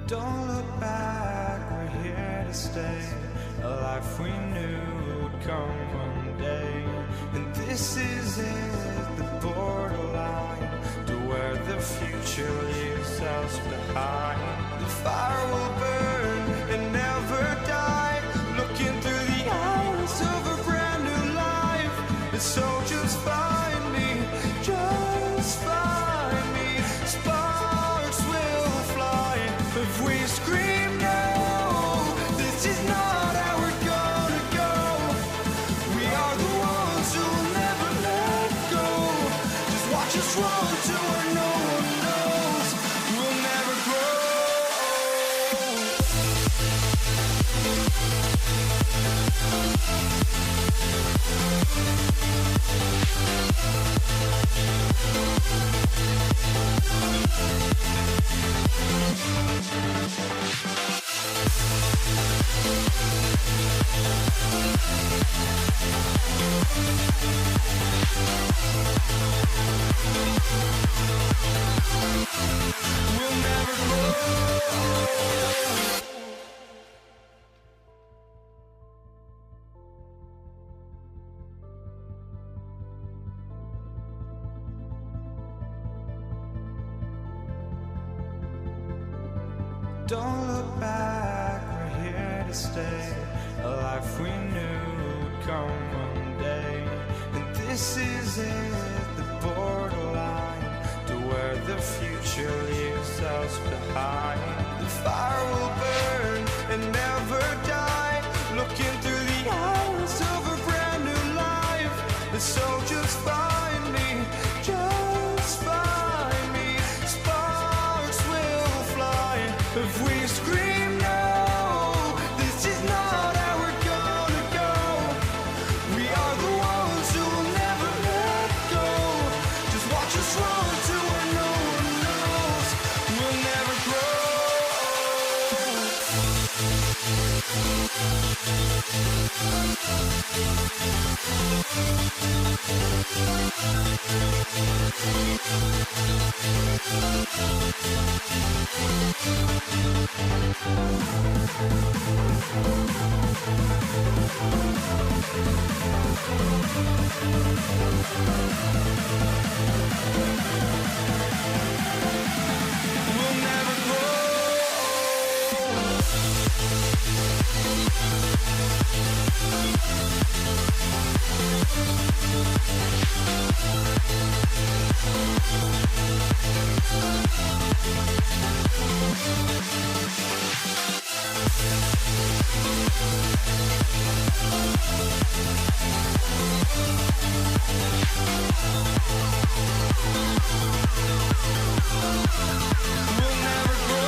Don't look back, we're here to stay. A life we knew would come one day. And this is it, the borderline to where the future leaves us behind. The fire will burn and never die, looking through the eyes of a brand new life. And so just find me, just find me. Sparks will fly if we scream no. This is not our just run to where no one knows. We'll never grow. We'll never grow. Don't look back, we're here to stay. A life we knew would come one day. And this is it, the borderline to where the future leaves us behind. The fire will burn and never die, looking through the eyes of a brand new life. And so just find me, just find me. Sparks will fly if we scream no. This is not how we're gonna go. We are the ones who will never let go. Just watch us run to where no one knows. We'll never grow. We'll never grow. We'll never grow.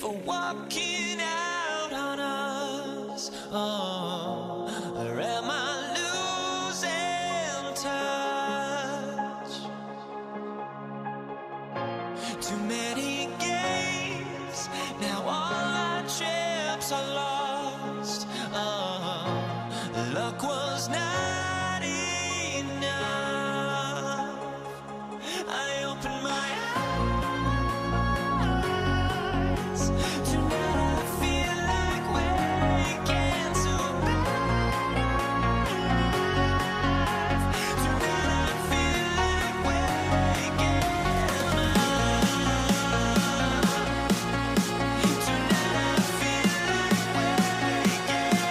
for walking out on us. Oh, or am I losing touch? Too many games, now all our chips are lost. Oh, luck was not enough. I opened my eyes. Tonight I feel like waking to life. Tonight I feel like waking up. Tonight I feel like waking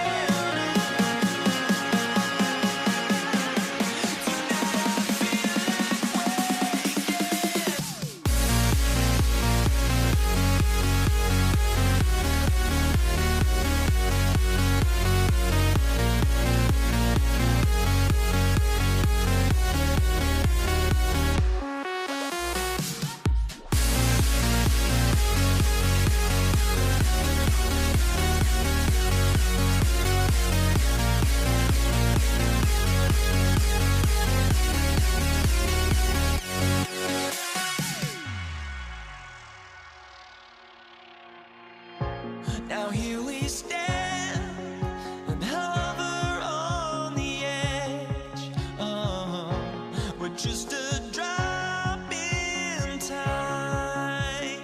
now here we stand and hover on the edge. Oh, we're just a drop in time.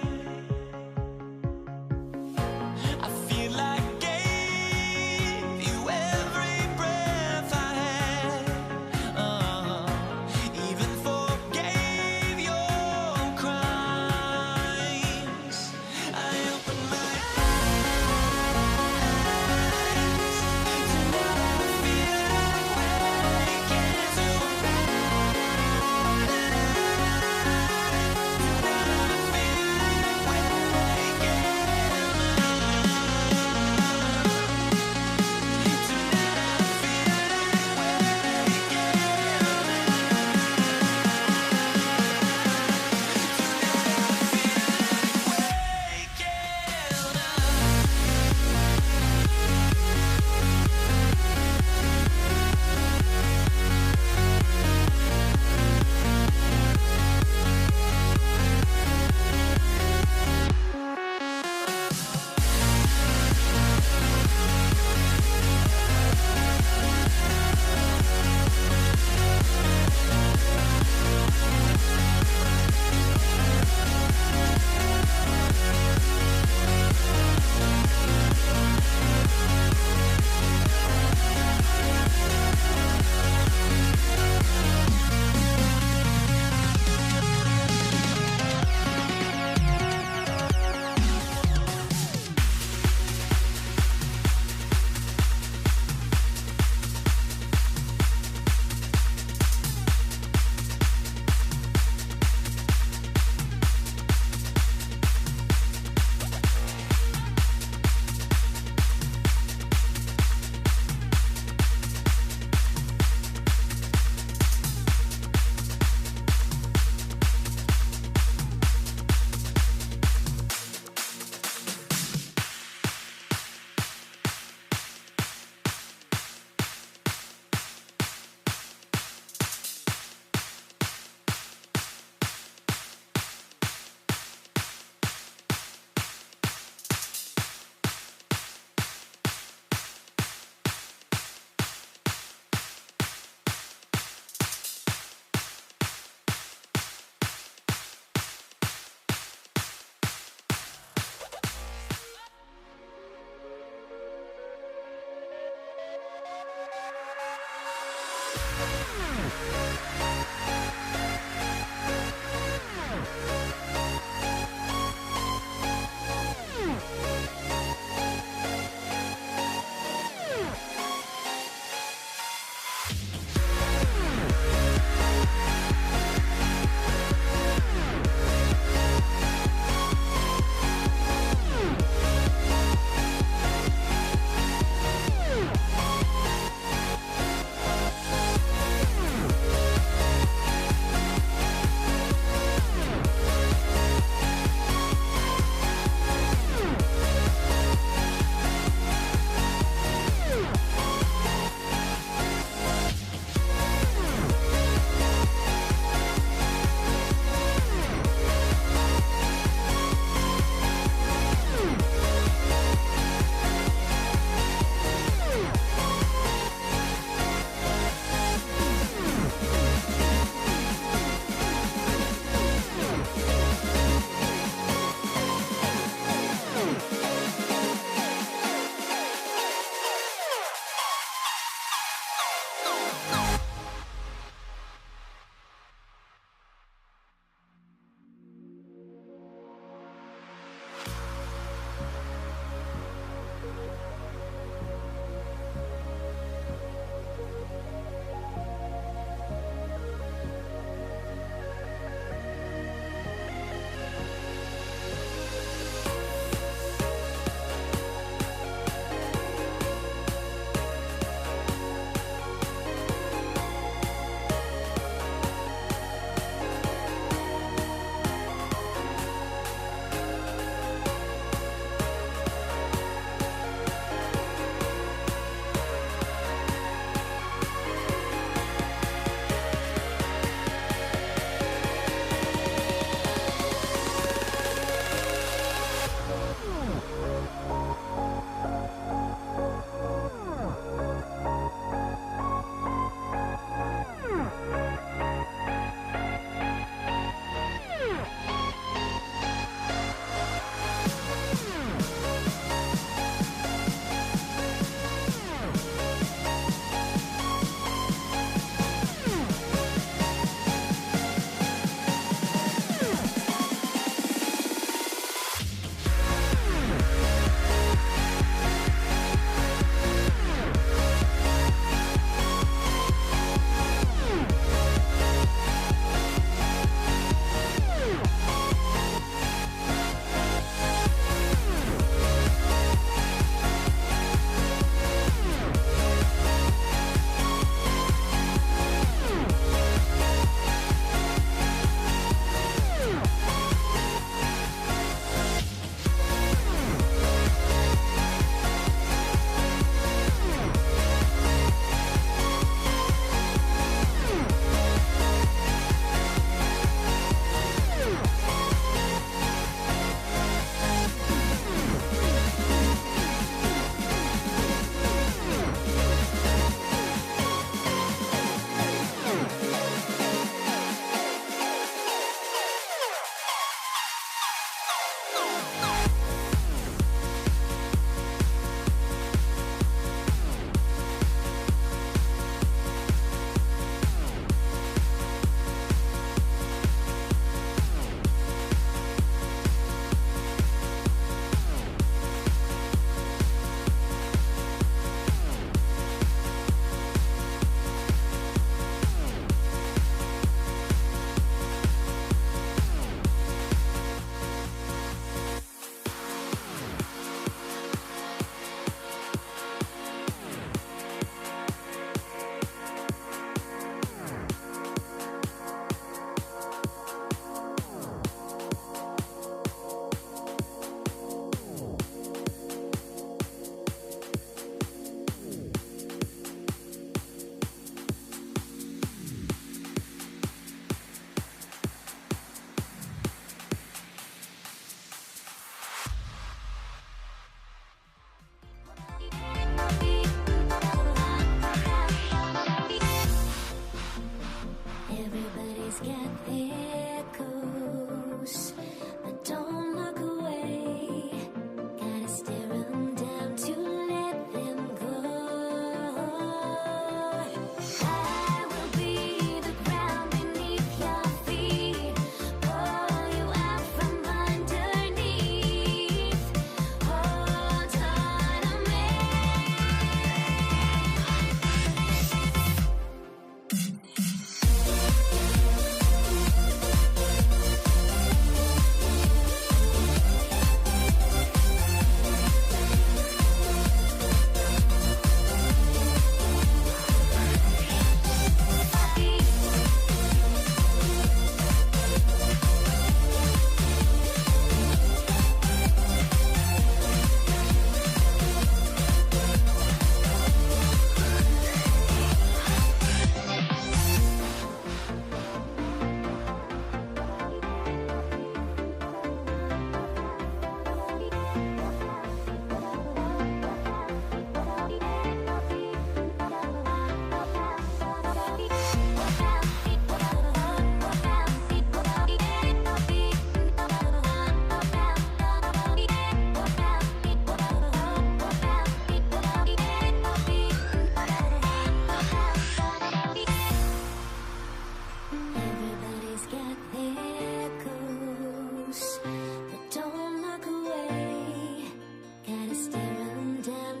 I feel like I gave you every breath I had. Oh, even forgave your crimes. I opened my eyes.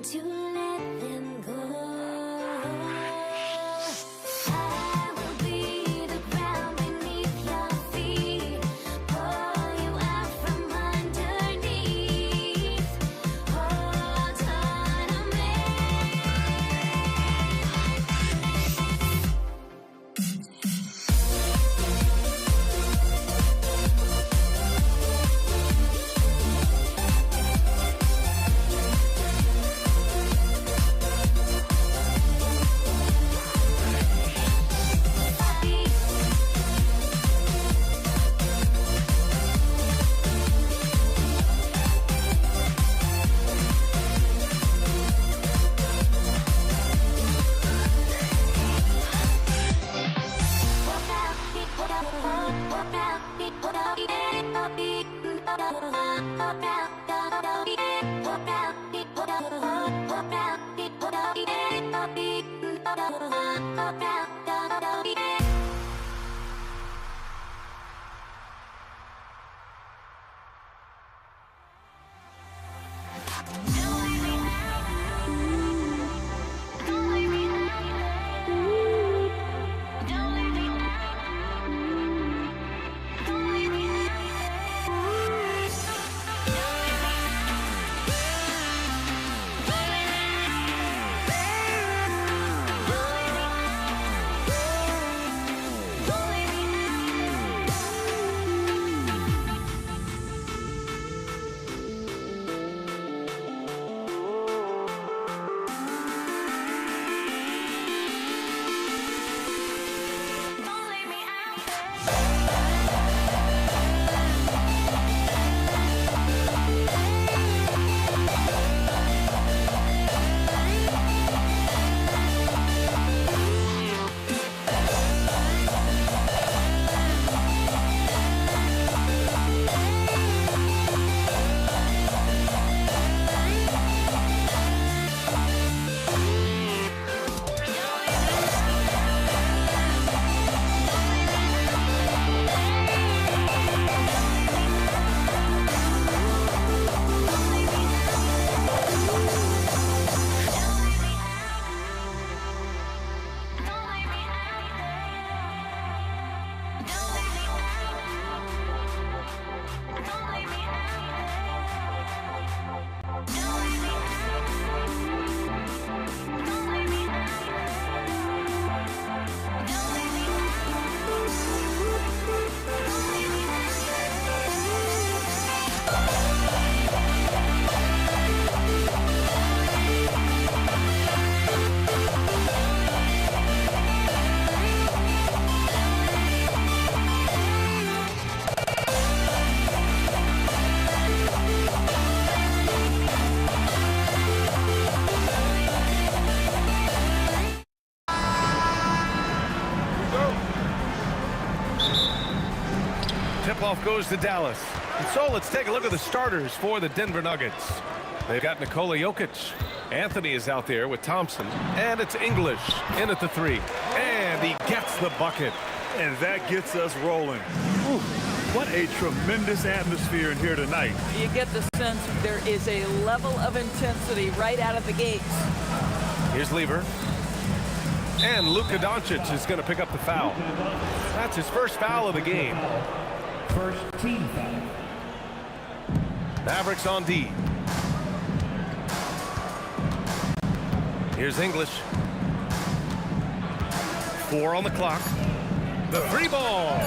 to let them go. I will be the ground beneath your feet, pull you out from underneath, hold on to me. Tip-off goes to Dallas. And so let's take a look at the starters for the Denver Nuggets. They've got Nikola Jokic. Anthony is out there with Thompson. And it's English in at the 3. And he gets the bucket. And that gets us rolling. Ooh, what a tremendous atmosphere in here tonight. You get the sense there is a level of intensity right out of the gates. Here's Lever. And Luka Doncic is going to pick up the foul. That's his first foul of the game. First team foul. Mavericks on D. Here's English. 4 on the clock. The 3 ball.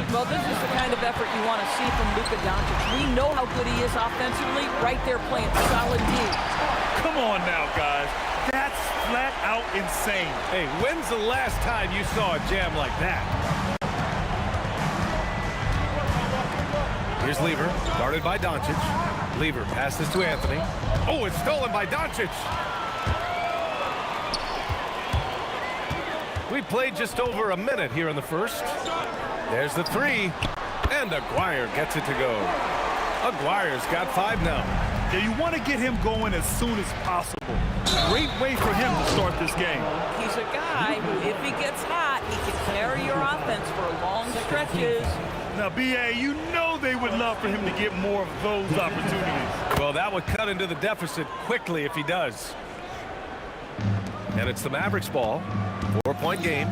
Well, this is the kind of effort you want to see from Luka Doncic. We know how good he is offensively, right there playing solid D. Come on now, guys. That's flat out insane. Hey, when's the last time you saw a jam like that? Here's Lever, guarded by Doncic. Lever passes to Anthony. Oh, it's stolen by Doncic. We played just over a minute here in the first. There's the 3, and Aguirre gets it to go. Aguirre's got 5 now. Yeah, you want to get him going as soon as possible. Great way for him to start this game. He's a guy who, if he gets hot, he can carry your offense for long stretches. Now, B.A., you know they would love for him to get more of those opportunities. Well, that would cut into the deficit quickly if he does. And it's the Mavericks ball. 4-point game.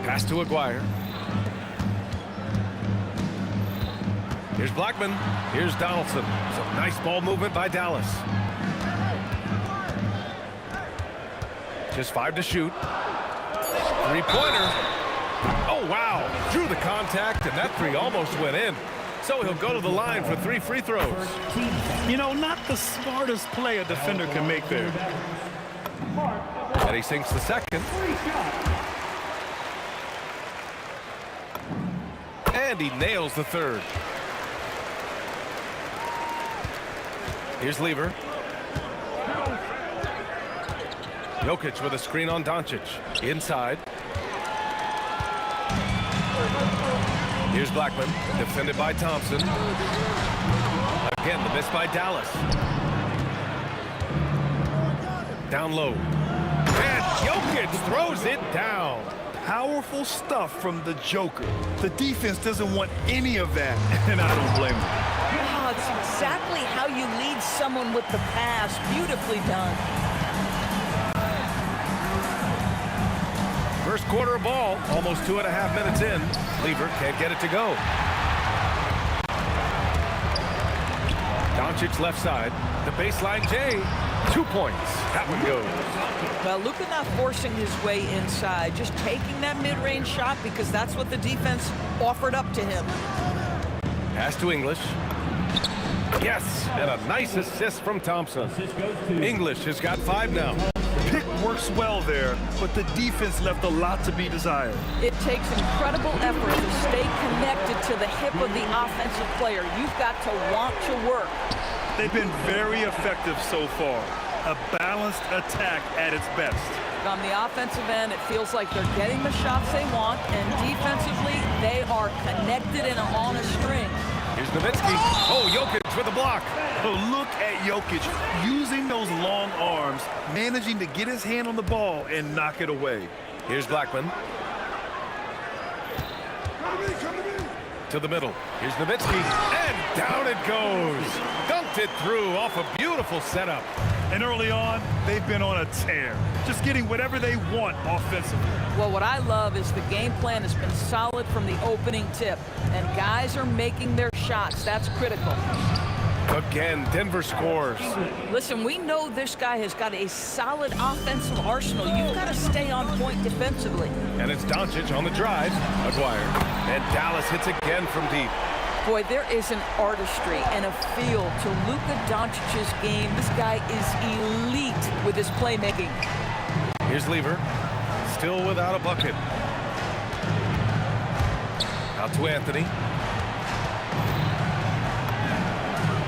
Pass to Aguirre. Here's Blackman. Here's Donaldson. Some nice ball movement by Dallas. Just 5 to shoot. Three-pointer. Oh, wow. Drew the contact, and that three almost went in. So he'll go to the line for 3 free throws. You know, not the smartest play a defender can make there. And he sinks the second. And he nails the third. Here's Lever. Jokic with a screen on Doncic. Inside. Here's Blackman, defended by Thompson. Again, the miss by Dallas. Down low. And Jokic throws it down. Powerful stuff from the Joker. The defense doesn't want any of that, and I don't blame them. Oh, it's exactly how you lead someone with the pass. Beautifully done. First quarter of ball, almost 2.5 minutes in. Lever can't get it to go. Doncic left side. The baseline J. 2 points. That one goes. Well, Luka not forcing his way inside, just taking that mid-range shot because that's what the defense offered up to him. Pass to English. Yes, and a nice assist from Thompson. English has got 5 now. Pick works well there, but the defense left a lot to be desired. It takes incredible effort to stay connected to the hip of the offensive player. You've got to want to work. They've been very effective so far. A balanced attack at its best. On the offensive end, it feels like they're getting the shots they want, and defensively, they are connected and on a string. Here's Nowitzki. Oh, Jokic with the block. Oh, look at Jokic using those long arms, managing to get his hand on the ball and knock it away. Here's Blackman. To the middle. Here's Nowitzki. And down it goes. Dunked it through off a beautiful setup. And early on, they've been on a tear, just getting whatever they want offensively. Well, what I love is the game plan has been solid from the opening tip, and guys are making their shots. That's critical. Again, Denver scores. Listen, we know this guy has got a solid offensive arsenal. You've got to stay on point defensively. And it's Doncic on the drive. Aguirre. And Dallas hits again from deep. Boy, there is an artistry and a feel to Luka Doncic's game. This guy is elite with his playmaking. Here's Lever. Still without a bucket. Out to Anthony.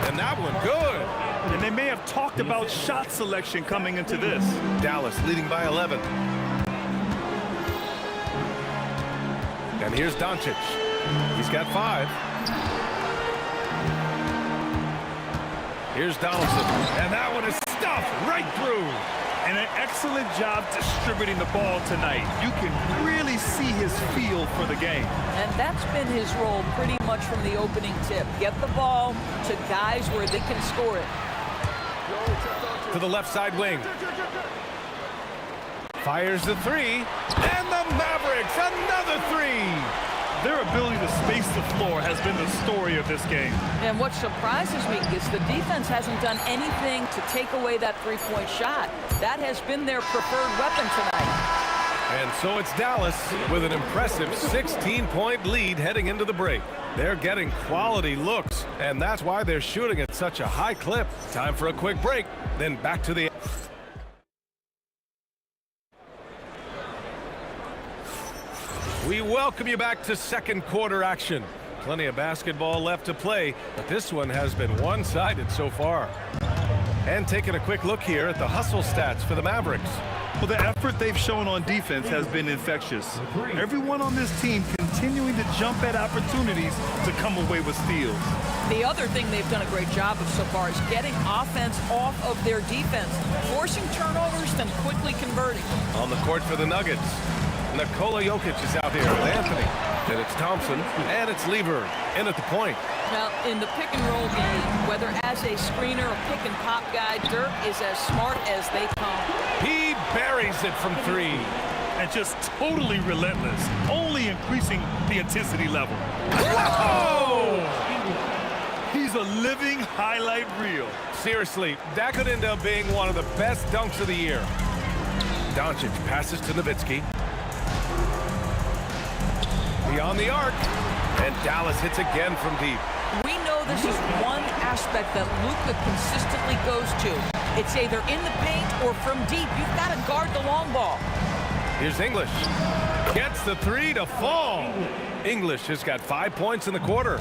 And that one good. And they may have talked about shot selection coming into this. Dallas leading by 11. And here's Doncic. He's got 5. Here's Donaldson. And that one is stuffed right through. And an excellent job distributing the ball tonight. You can really see his feel for the game. And that's been his role pretty much from the opening tip. Get the ball to guys where they can score it. To the left side wing. Fires the 3. And the Mavericks, another 3. Their ability to space the floor has been the story of this game. And what surprises me is the defense hasn't done anything to take away that three-point shot. That has been their preferred weapon tonight. And so it's Dallas with an impressive 16-point lead heading into the break. They're getting quality looks, and that's why they're shooting at such a high clip. Time for a quick break, then back to the... We welcome you back to second quarter action. Plenty of basketball left to play, but this one has been one-sided so far. And taking a quick look here at the hustle stats for the Mavericks. Well, the effort they've shown on defense has been infectious. Everyone on this team continuing to jump at opportunities to come away with steals. The other thing they've done a great job of so far is getting offense off of their defense, forcing turnovers, then quickly converting. On the court for the Nuggets. Nikola Jokic is out there with Anthony. And it's Thompson, and it's Lever in at the point. Now, in the pick and roll game, whether as a screener or pick and pop guy, Dirk is as smart as they come. He buries it from three. And just totally relentless, only increasing the intensity level. Whoa! He's a living highlight reel. Seriously, that could end up being one of the best dunks of the year. Doncic passes to Nowitzki. Beyond the arc, and Dallas hits again from deep. We know this is one aspect that Luka consistently goes to. It's either in the paint or from deep. You've got to guard the long ball. Here's English. Gets the three to fall. English has got 5 points in the quarter.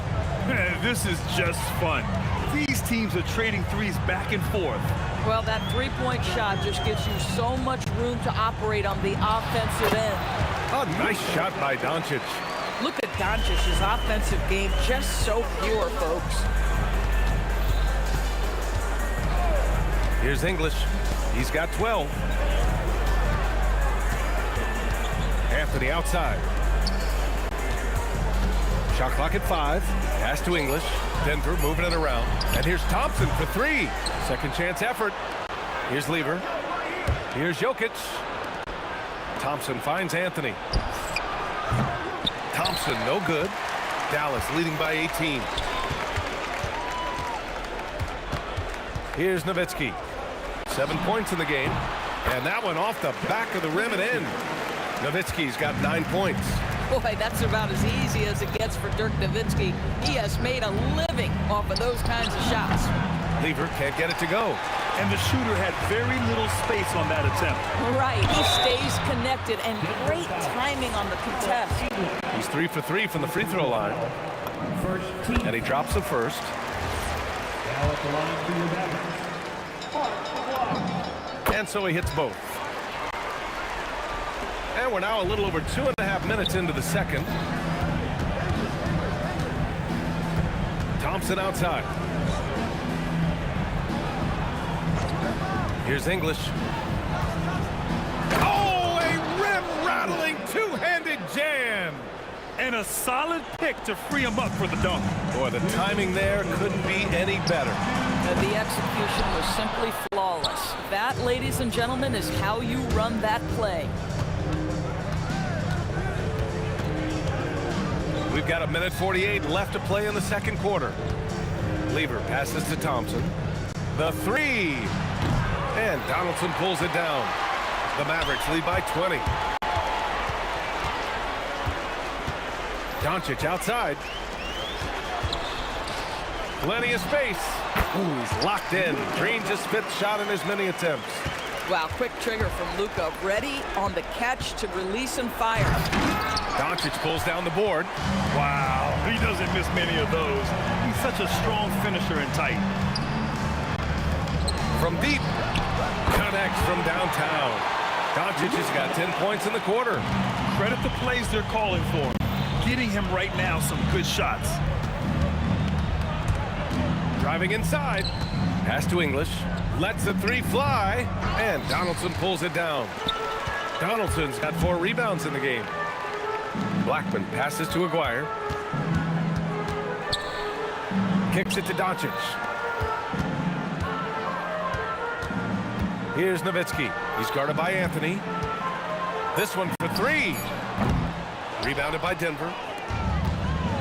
This is just fun. These teams are trading threes back and forth. Well, that three-point shot just gives you so much room to operate on the offensive end. A nice shot by Doncic. Look at Doncic's offensive game, just so pure, folks. Here's English. He's got 12. Anthony outside. Shot clock at 5. Pass to English. Denver moving it around. And here's Thompson for three. Second chance effort. Here's Lever. Here's Jokic. Thompson finds Anthony. Thompson, no good. Dallas leading by 18. Here's Nowitzki. 7 points in the game. And that one off the back of the rim and in. Nowitzki's got 9 points. Boy, that's about as easy as it gets for Dirk Nowitzki. He has made a living off of those kinds of shots. Lever can't get it to go. And the shooter had very little space on that attempt. Right, he stays connected, and great timing on the contest. He's 3 for 3 from the free throw line. First team. And he drops the first. Now at the line for your back. And so he hits both. And we're now a little over 2.5 minutes into the second. Thompson outside. Here's English. Oh, a rim-rattling two-handed jam. And a solid pick to free him up for the dunk. Boy, the timing there couldn't be any better. The execution was simply flawless. That, ladies and gentlemen, is how you run that play. We've got 1:48 left to play in the second quarter. Lever passes to Thompson. The three. And Donaldson pulls it down. The Mavericks lead by 20. Doncic outside. Plenty of space. Ooh, he's locked in. Drains his fifth shot in as many attempts. Wow, quick trigger from Luka. Ready on the catch to release and fire. Doncic pulls down the board. Wow, he doesn't miss many of those. He's such a strong finisher and tight. From deep. Connects from downtown. Doncic has got 10 points in the quarter. Credit the plays they're calling for. Getting him right now some good shots. Driving inside. Pass to English. Lets the three fly. And Donaldson pulls it down. Donaldson's got 4 rebounds in the game. Blackman passes to Aguirre. Kicks it to Doncic. Here's Nowitzki. He's guarded by Anthony. This one for 3. Rebounded by Denver.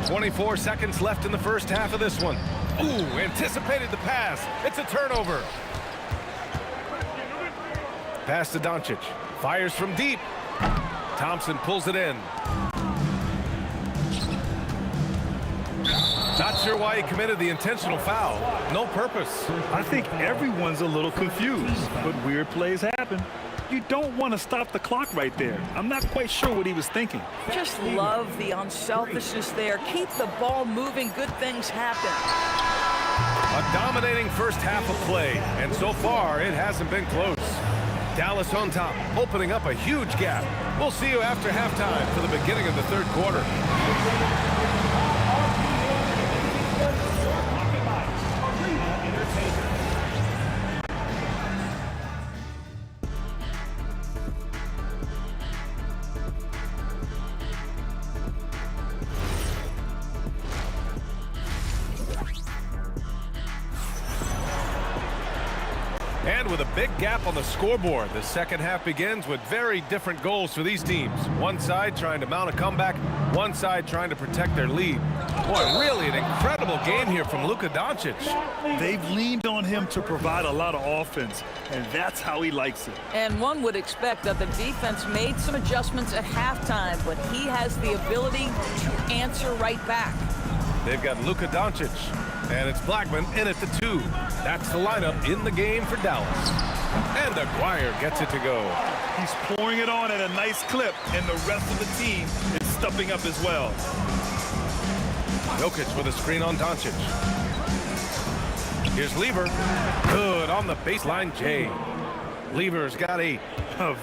24 seconds left in the first half of this one. Ooh, anticipated the pass. It's a turnover. Pass to Doncic. Fires from deep. Thompson pulls it in. Not sure why he committed the intentional foul. No purpose. I think everyone's a little confused, but weird plays happen. You don't want to stop the clock right there. I'm not quite sure what he was thinking. Just love the unselfishness there. Keep the ball moving. Good things happen. A dominating first half of play, and so far it hasn't been close. Dallas on top, opening up a huge gap. We'll see you after halftime for the beginning of the third quarter. And with a big gap on the scoreboard, the second half begins with very different goals for these teams. One side trying to mount a comeback, one side trying to protect their lead. Boy, really an incredible game here from Luka Doncic. They've leaned on him to provide a lot of offense, and that's how he likes it. And one would expect that the defense made some adjustments at halftime, but he has the ability to answer right back. They've got Luka Doncic, and it's Blackman in at the 2. That's the lineup in the game for Dallas. And Aguirre gets it to go. He's pouring it on at a nice clip, and the rest of the team is stepping up as well. Jokic with a screen on Doncic. Here's Lever. Good on the baseline, Jay. Lever's got 8.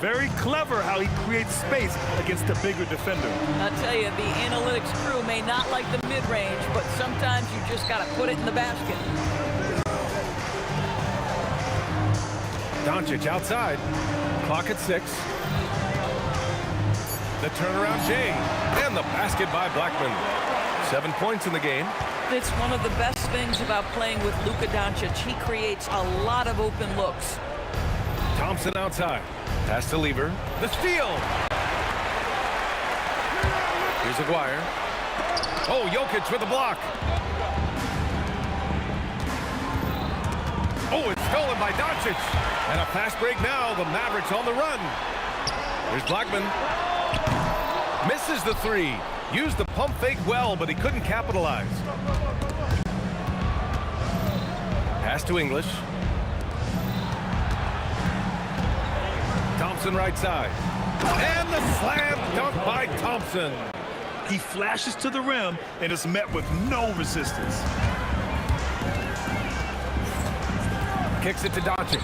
Very clever how he creates space against the bigger defender. I'll tell you, the analytics crew may not like the mid-range, but sometimes you just got to put it in the basket. Doncic outside. Clock at 6. The turnaround, Jay. And the basket by Blackman. 7 points in the game. It's one of the best things about playing with Luka Doncic. He creates a lot of open looks. Thompson outside. Pass to Lever. The steal. Here's Aguirre. Oh, Jokic with the block. Oh, it's stolen by Doncic. And a fast break now. The Mavericks on the run. Here's Blackman. Misses the 3. Used the pump fake well, but he couldn't capitalize. Pass to English. Thompson right side. And the slam dunk by Thompson. He flashes to the rim and is met with no resistance. Kicks it to Doncic.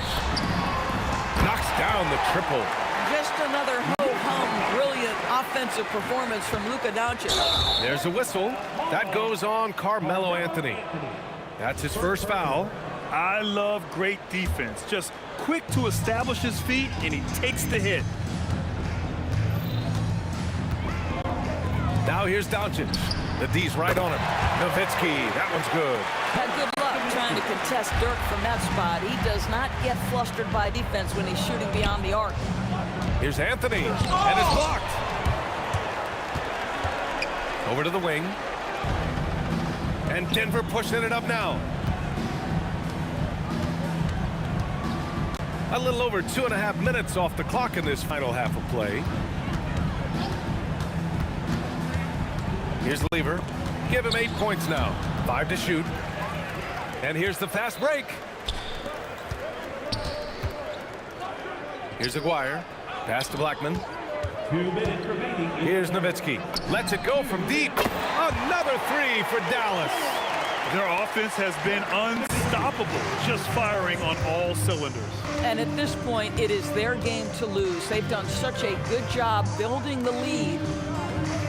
Knocks down the triple. Just another ho-hum, brilliant offensive performance from Luka Doncic. There's a whistle. That goes on Carmelo Anthony. That's his first foul. I love great defense. Just quick to establish his feet, and he takes the hit. Now here's Doncic. The D's right on him. Nowitzki, that one's good. Had good luck trying to contest Dirk from that spot. He does not get flustered by defense when he's shooting beyond the arc. Here's Anthony, and it's blocked. Over to the wing. And Denver pushing it up now. A little over 2.5 minutes off the clock in this final half of play. Here's Lever. Give him 8 points now. 5 to shoot. And here's the fast break. Here's Aguirre. Pass to Blackman. 2 minutes remaining. Here's Nowitzki. Lets it go from deep. Another 3 for Dallas. Their offense has been unstoppable, just firing on all cylinders. And at this point, it is their game to lose. They've done such a good job building the lead.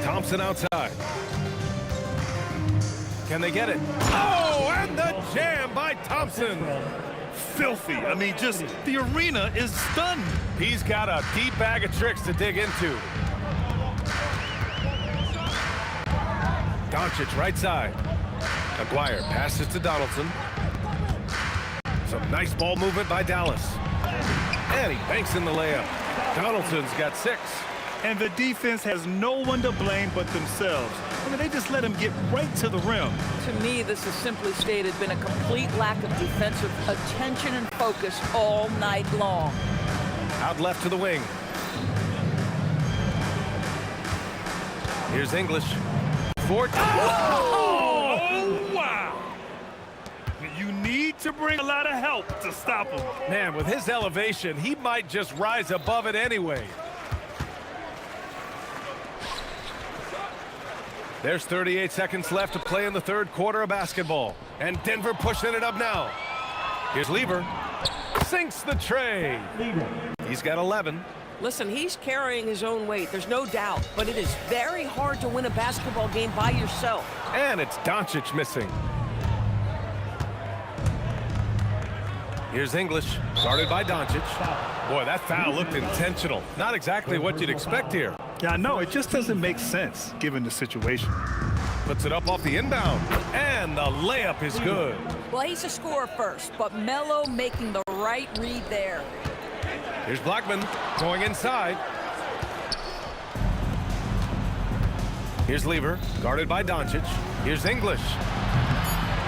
Thompson outside. Can they get it? Oh, and the jam by Thompson. Filthy. I mean, just the arena is stunned. He's got a deep bag of tricks to dig into. Doncic right side. Aguirre passes to Donaldson. Some nice ball movement by Dallas. And he banks in the layup. Donaldson's got 6. And the defense has no one to blame but themselves. I mean, they just let him get right to the rim. To me, this has simply stated been a complete lack of defensive attention and focus all night long. Out left to the wing. Here's English. Oh, wow. You need to bring a lot of help to stop him. Man, with his elevation, he might just rise above it anyway. There's 38 seconds left to play in the third quarter of basketball. And Denver pushing it up now. Here's Lever. Sinks the tray. He's got 11. Listen, he's carrying his own weight, there's no doubt, but it is very hard to win a basketball game by yourself. And it's Doncic missing. Here's English, guarded by Doncic. Boy, that foul looked intentional. Not exactly what you'd expect here. Yeah, I know. It just doesn't make sense given the situation. Puts it up off the inbound. And And the layup is good. Well, he's a scorer first, but Melo making the right read there. Here's Blackman going inside. Here's Lever, guarded by Doncic. Here's English.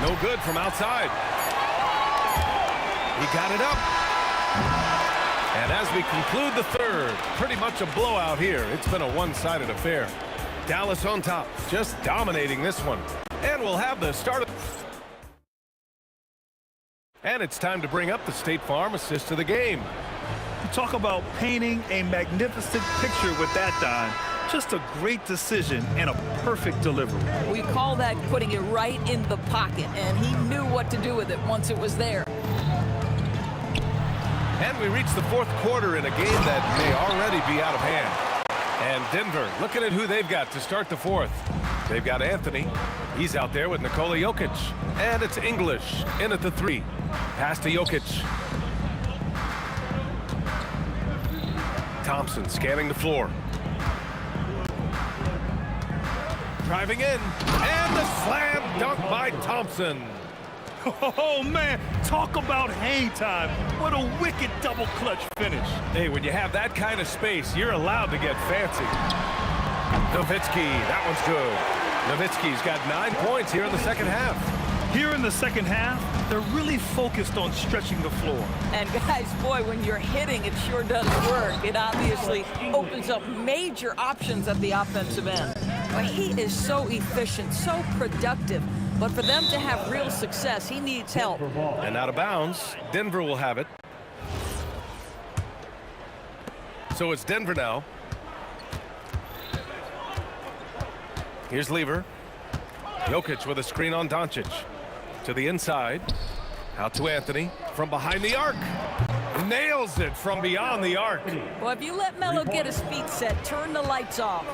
No good from outside. He got it up. And as we conclude the third, pretty much a blowout here. It's been a one-sided affair. Dallas on top, just dominating this one. And we'll have the start of... And it's time to bring up the State Farm assist of the game. You talk about painting a magnificent picture with that, Don. Just a great decision and a perfect delivery. We call that putting it right in the pocket, and he knew what to do with it once it was there. And we reach the fourth quarter in a game that may already be out of hand. And Denver, looking at who they've got to start the fourth. They've got Anthony. He's out there with Nikola Jokic. And it's English in at the three. Pass to Jokic. Thompson scanning the floor. Driving in. And the slam dunk by Thompson. Oh, man, talk about hang time. What a wicked double clutch finish. Hey, when you have that kind of space, you're allowed to get fancy. Nowitzki, that one's good. Nowitzki's got 9 points here in the second half. Here in the second half, they're really focused on stretching the floor. And guys, boy, when you're hitting, it sure does work. It obviously opens up major options at the offensive end. But he is so efficient, so productive. But for them to have real success, he needs help. And out of bounds, Denver will have it. So it's Denver now. Here's Lever. Jokic with a screen on Doncic. To the inside. Out to Anthony. From behind the arc. Nails it from beyond the arc. Well, if you let Melo get his feet set, turn the lights off.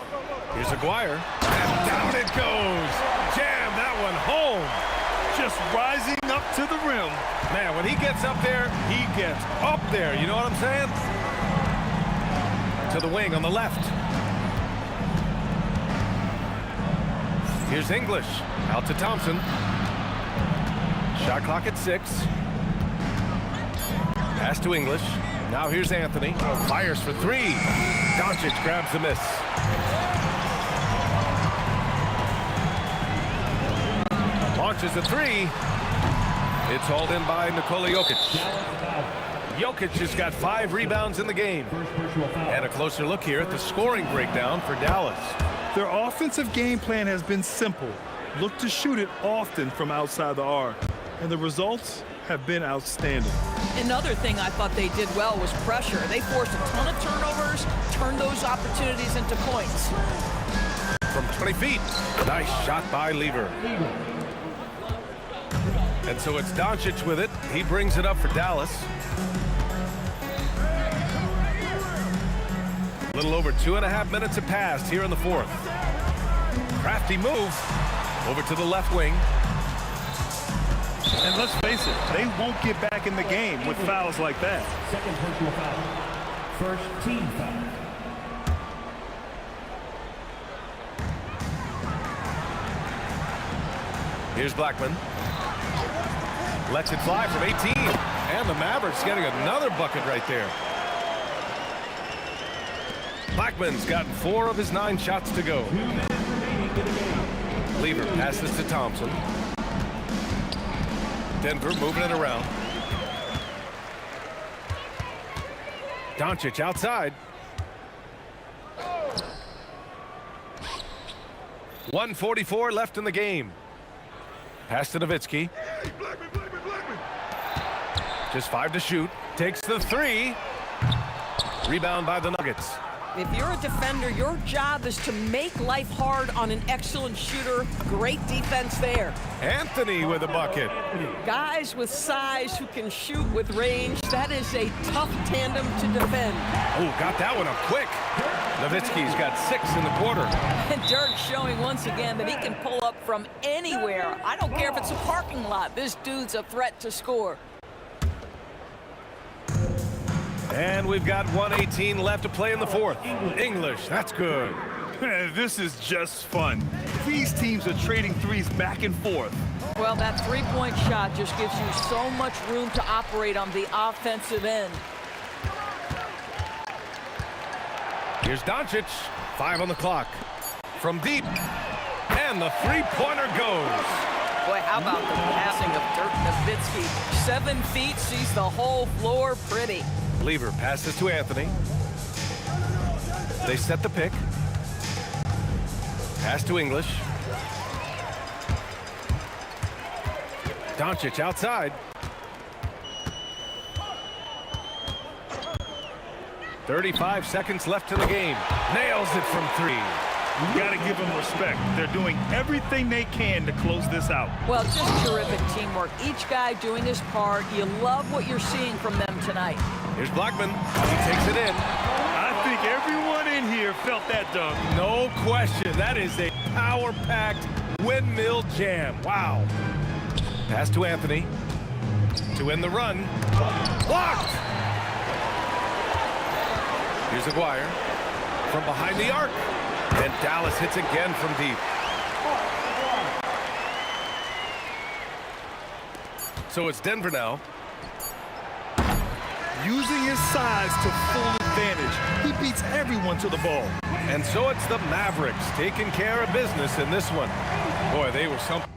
Here's Aguirre. And down it goes. Jam that one home. Just rising up to the rim. Man, when he gets up there, he gets up there. You know what I'm saying? To the wing on the left. Here's English. Out to Thompson. Shot clock at 6. Pass to English. Now here's Anthony. Fires for 3. Doncic grabs the miss. Launches a 3. It's hauled in by Nikola Jokic. Jokic has got 5 rebounds in the game. And a closer look here at the scoring breakdown for Dallas. Their offensive game plan has been simple. Look to shoot it often from outside the arc. And the results have been outstanding. Another thing I thought they did well was pressure. They forced a ton of turnovers, turned those opportunities into points. From 20 feet. Nice shot by Lever. And so it's Doncic with it. He brings it up for Dallas. A little over 2.5 minutes have passed here in the fourth. Crafty move over to the left wing. And let's face it, they won't get back in the game with fouls like that. Second personal foul. First team foul. Here's Blackman. Lets it fly from 18. And the Mavericks getting another bucket right there. Blackman's gotten 4 of his 9 shots to go. Lever passes to Thompson. Denver moving it around. Doncic outside. 1:44 left in the game. Pass to Nowitzki. Just 5 to shoot. Takes the 3. Rebound by the Nuggets. If you're a defender, your job is to make life hard on an excellent shooter. Great defense there. Anthony with a bucket. Guys with size who can shoot with range, that is a tough tandem to defend. Oh, got that one up quick. Nowitzki's got 6 in the quarter. And Dirk showing once again that he can pull up from anywhere. I don't care if it's a parking lot. This dude's a threat to score. And we've got 1:18 left to play in the fourth. English, that's good. This is just fun. These teams are trading threes back and forth. Well, that three-point shot just gives you so much room to operate on the offensive end. Here's Doncic. 5 on the clock. From deep. And the three-pointer goes. Boy, how about the passing of Dirk Nowitzki? 7 feet, sees the whole floor pretty. Lever passes to Anthony. They set the pick. Pass to English. Doncic outside. 35 seconds left in the game. Nails it from 3. You got to give them respect. They're doing everything they can to close this out. Well, just terrific teamwork. Each guy doing his part. You love what you're seeing from them tonight. Here's Blackman. He takes it in. I think everyone in here felt that dunk. No question. That is a power-packed windmill jam. Wow. Pass to Anthony. To end the run. Blocked! Here's Aguirre. From behind the arc. And Dallas hits again from deep. So it's Denver now. Using his size to full advantage. He beats everyone to the ball. And so it's the Mavericks taking care of business in this one. Boy, they were something.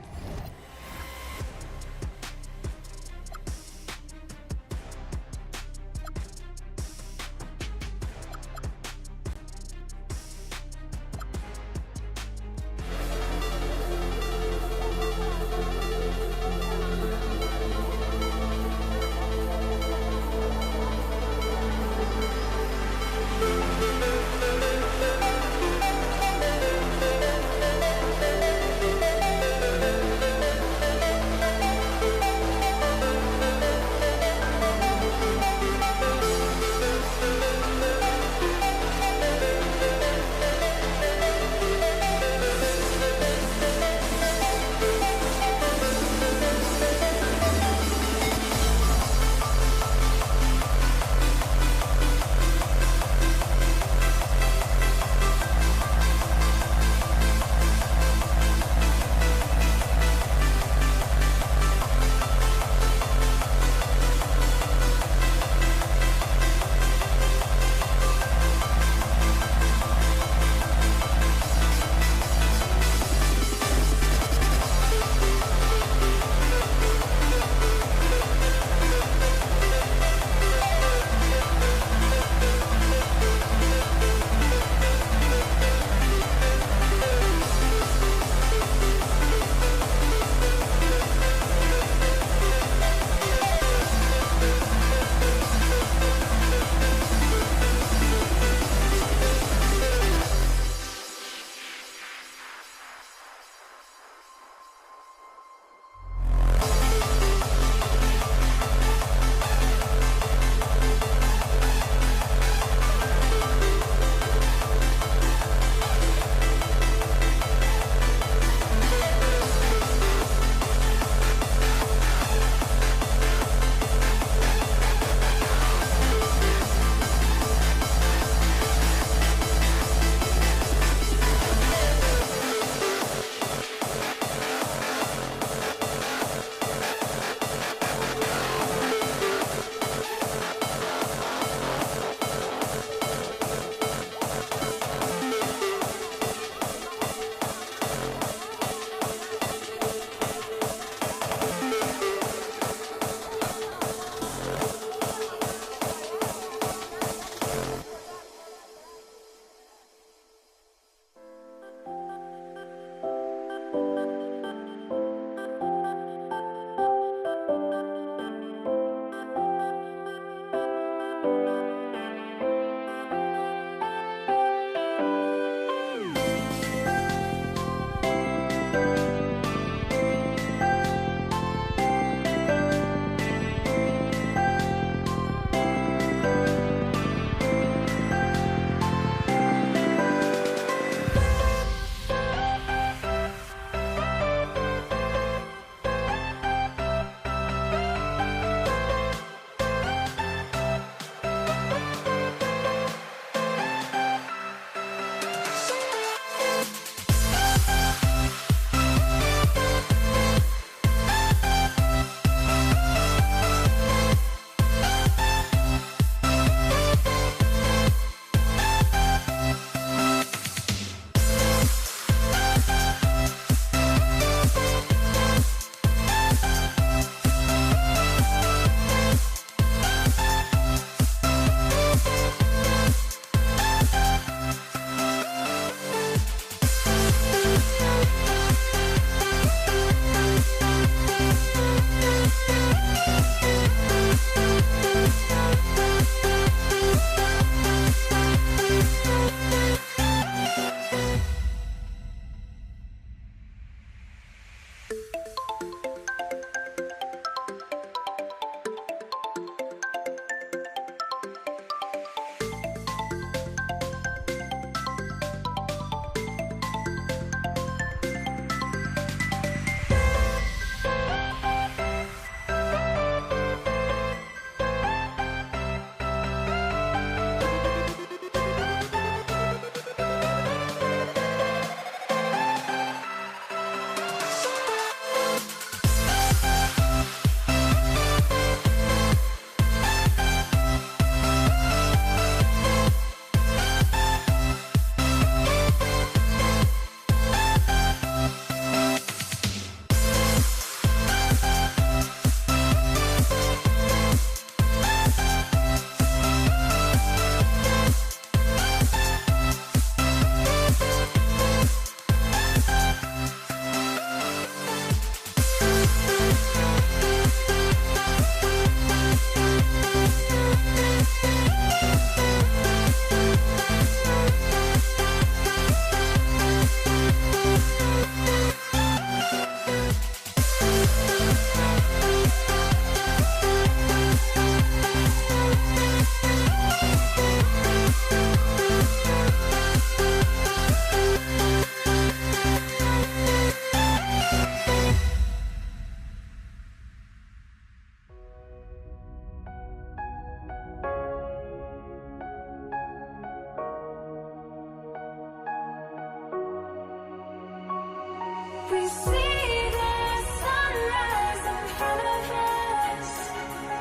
see the sunrise in front of us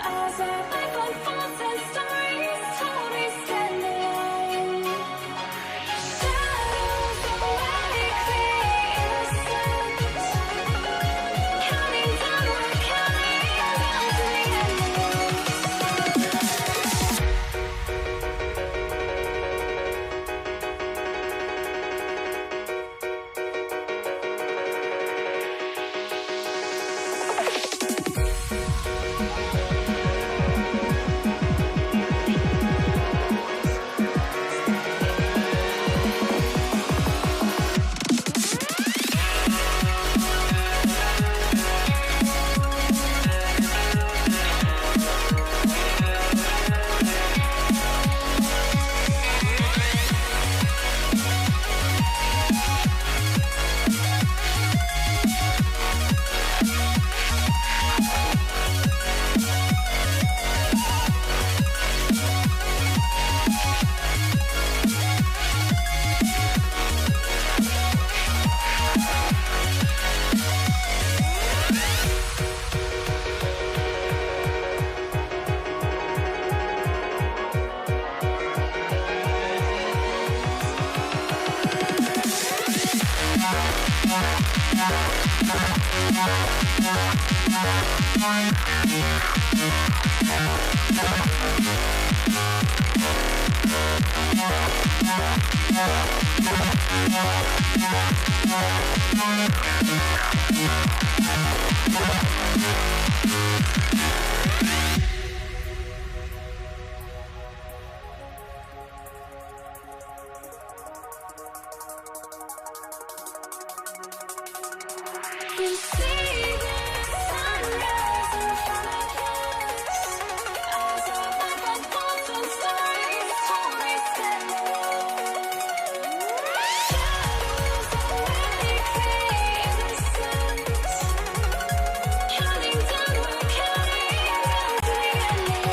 as our life unfolds and stories told we stand alone. Shadows awake the innocence, counting down, we're counting down to the You see the sunrise in front of us as our life unfolds and stories told we stand alone. Shadows awake the innocence, counting down, we're counting down to the endless.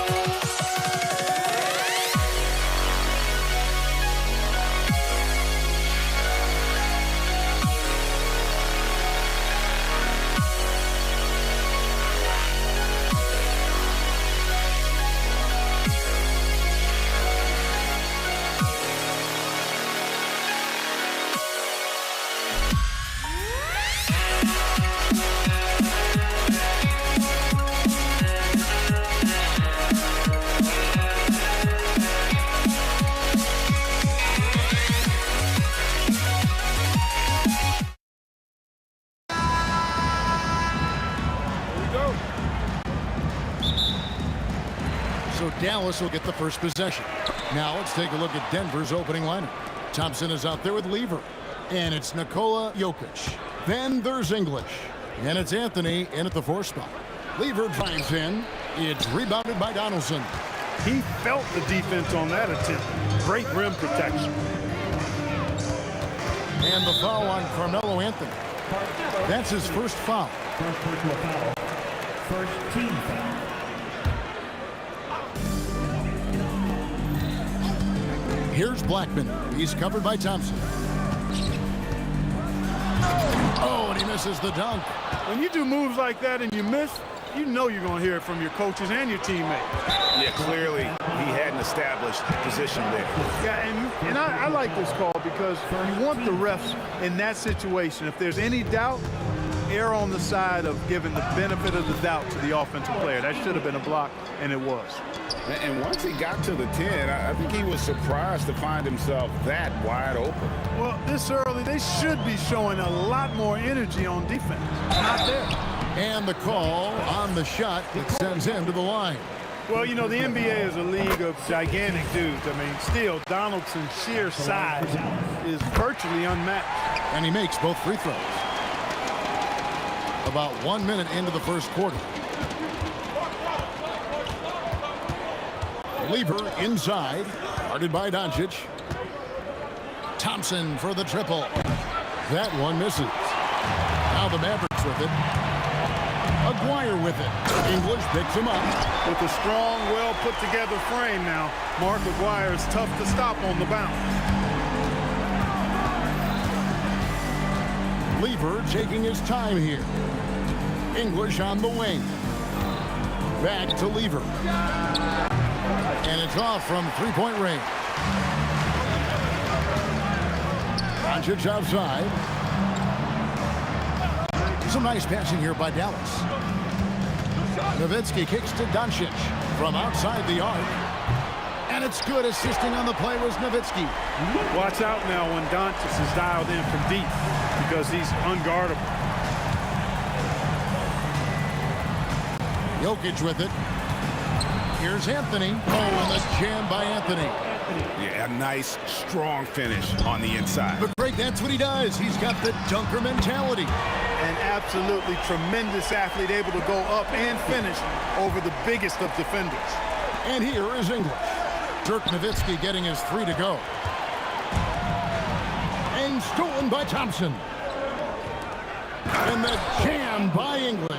So Dallas will get the first possession. Now let's take a look at Denver's opening lineup. Thompson is out there with Lever. And it's Nikola Jokic. Then there's English. And it's Anthony in at the 4 spot. Lever drives in. It's rebounded by Donaldson. He felt the defense on that attempt. Great rim protection. And the foul on Carmelo Anthony. That's his first foul. First personal foul. First team foul. Here's Blackman. He's covered by Thompson. Oh, and he misses the dunk. When you do moves like that and you miss, you know you're going to hear it from your coaches and your teammates. Yeah, clearly he had an established position there. Yeah, and I like this call because you want the refs in that situation. If there's any doubt, err on the side of giving the benefit of the doubt to the offensive player. That should have been a block, and it was. And once he got to the 10, I think he was surprised to find himself that wide open. Well, this early, they should be showing a lot more energy on defense. Not there. And the call on the shot that sends him to the line. Well, you know, the NBA is a league of gigantic dudes. I mean, still, Donaldson's sheer size is virtually unmatched. And he makes both free throws. About 1 minute into the first quarter. Lever inside, guarded by Doncic. Thompson for the triple. That one misses. Now the Mavericks with it. Aguirre with it. English picks him up. With a strong, well-put-together frame now, Mark Aguirre is tough to stop on the bounce. Lever taking his time here. English on the wing. Back to Lever. And it's off from three-point range. Doncic outside. Some nice passing here by Dallas. Nowitzki kicks to Doncic from outside the arc. And it's good. Assisting on the play was Nowitzki. Watch out now when Doncic is dialed in from deep because he's unguardable. Jokic with it. Here's Anthony. Oh, and the jam by Anthony. Yeah, a nice, strong finish on the inside. But Greg, that's what he does. He's got the dunker mentality. An absolutely tremendous athlete, able to go up and finish over the biggest of defenders. And here is English. Dirk Nowitzki getting his three to go. And stolen by Thompson. And the jam by English.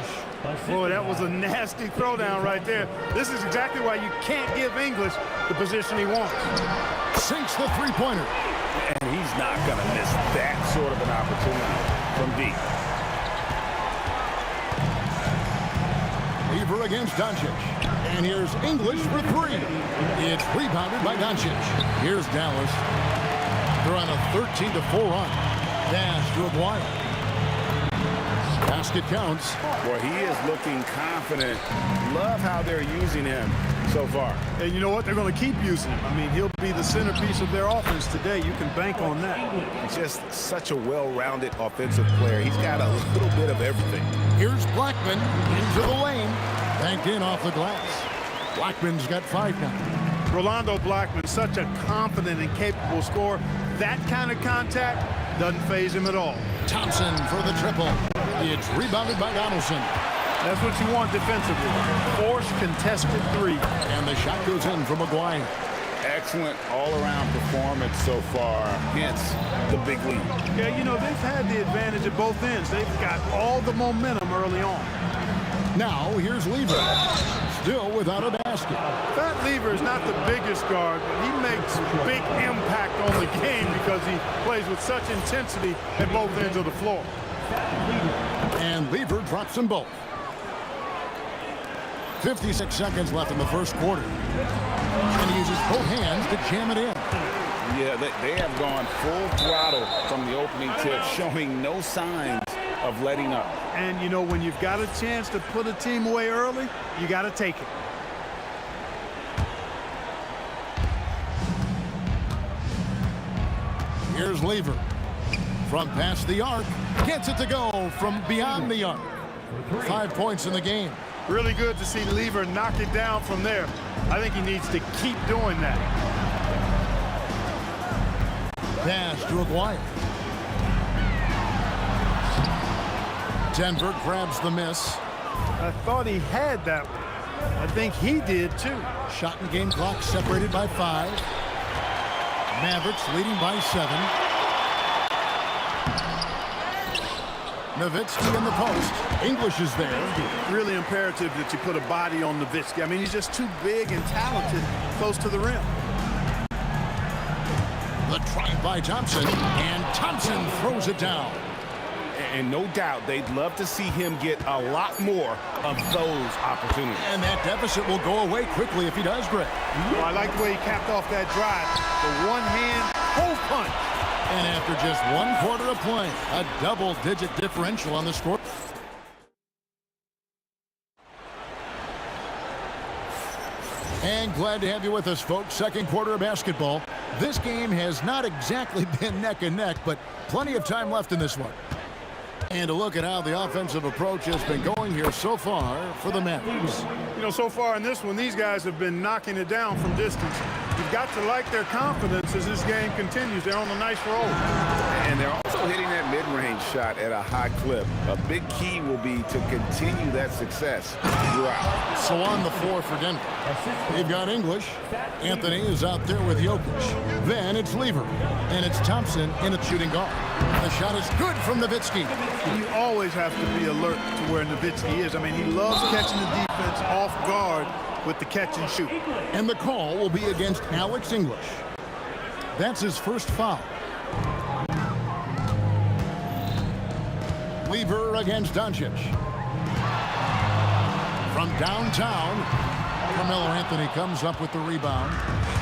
Boy, that was a nasty throwdown right there. This is exactly why you can't give English the position he wants. Sinks the three-pointer. And he's not going to miss that sort of an opportunity from deep. Lever against Doncic. And here's English for three. It's rebounded by Doncic. Here's Dallas. They're on a 13-4 run. Dash to Aguirre. Basket counts. Boy, he is looking confident. Love how they're using him so far. And you know what? They're going to keep using him. I mean, he'll be the centerpiece of their offense today. You can bank on that. Just such a well-rounded offensive player. He's got a little bit of everything. Here's Blackman into the lane. Banked in off the glass. Blackman's got 5 now. Rolando Blackman, such a confident and capable scorer. That kind of contact doesn't faze him at all. Thompson for the triple. It's rebounded by Donaldson. That's what you want defensively. Force contested three. And the shot goes in from Aguirre. Excellent all-around performance so far, hence the big lead. Yeah, you know, they've had the advantage at both ends. They've got all the momentum early on. Now, here's Lever. Still without a basket. That Lever is not the biggest guard, but he makes big impact on the game because he plays with such intensity at both ends of the floor. And Lever drops them both. 56 seconds left in the first quarter. And he uses both hands to jam it in. Yeah, they have gone full throttle from the opening tip, showing no signs of letting up. And, you know, when you've got a chance to put a team away early, you got to take it. Here's Lever. From past the arc. Gets it to go from beyond the arc. 5 points in the game. Really good to see Lever knock it down from there. I think he needs to keep doing that. Pass to Aguirre. Denver grabs the miss. I thought he had that one. I think he did too. Shot and game clock separated by 5. Mavericks leading by 7. Nowitzki in the post. English is there. Really imperative that you put a body on Nowitzki. I mean, he's just too big and talented close to the rim. The try by Thompson, and Thompson throws it down. And no doubt they'd love to see him get a lot more of those opportunities. And that deficit will go away quickly if he does, Greg. Well, I like the way he capped off that drive. The one-hand hole punch. And after just 1 quarter of play, a double-digit differential on the score. And glad to have you with us, folks. Second quarter of basketball. This game has not exactly been neck and neck, but plenty of time left in this one. And a look at how the offensive approach has been going here so far for the Mavericks. You know, so far in this one, these guys have been knocking it down from distance. You've got to like their confidence as this game continues. They're on a nice roll. And they're also hitting that mid-range shot at a high clip. A big key will be to continue that success throughout. So on the floor for Denver, they've got English. Anthony is out there with Jokic. Then it's Lever. And it's Thompson in at shooting guard. The shot is good from Nowitzki. You always have to be alert to where Nowitzki is. I mean, he loves catching the defense off guard with the catch and shoot. And the call will be against Alex English. That's his first foul. Lever against Doncic. From downtown, Carmelo Anthony comes up with the rebound.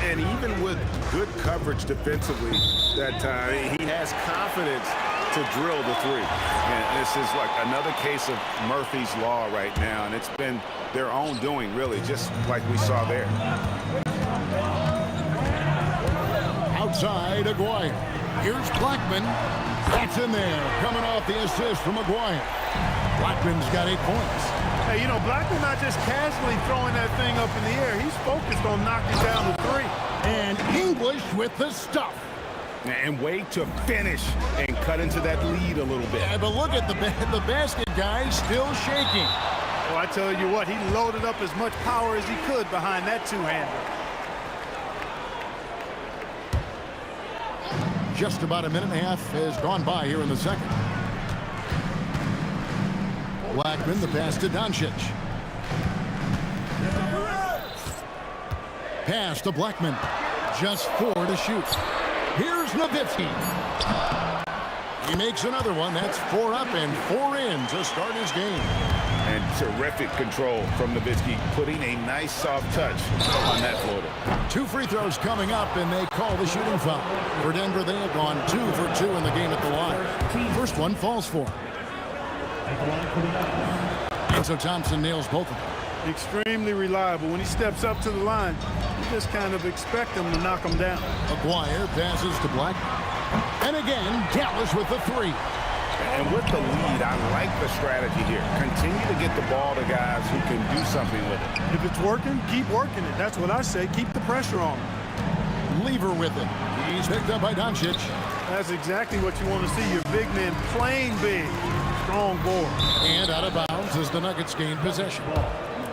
And even with good coverage defensively that time, he has confidence to drill the three. And this is like another case of Murphy's Law right now, and it's been their own doing, really, just like we saw there. Outside, Aguirre. Here's Blackman. That's in there, coming off the assist from Aguirre. Blackman's got 8 points. Hey, you know, Blackman not just casually throwing that thing up in the air. He's focused on knocking down the three. And English with the stuff. And way to finish and cut into that lead a little bit. Yeah, but look at the basket guy still shaking. Well, I tell you what, he loaded up as much power as he could behind that two-hander. Just about a minute and a half has gone by here in the second. Blackman, the pass to Doncic. Pass to Blackman. Just 4 to shoot. Here's Nowitzki. He makes another one. That's 4 up and 4 in to start his game. And terrific control from Nowitzki, putting a nice soft touch on that floater. 2 free throws coming up, and they call the shooting foul. For Denver, they have gone 2 for 2 in the game at the line. First one falls for. And so Thompson nails both of them. Extremely reliable. When he steps up to the line, you just kind of expect him to knock him down. Aguirre passes to Blackman. And again, Dallas with the 3. And with the lead, I like the strategy here. Continue to get the ball to guys who can do something with it. If it's working, keep working it. That's what I say. Keep the pressure on him. Lever with it. He's picked up by Doncic. That's exactly what you want to see. Your big man playing big. Strong board. And out of bounds as the Nuggets gain possession.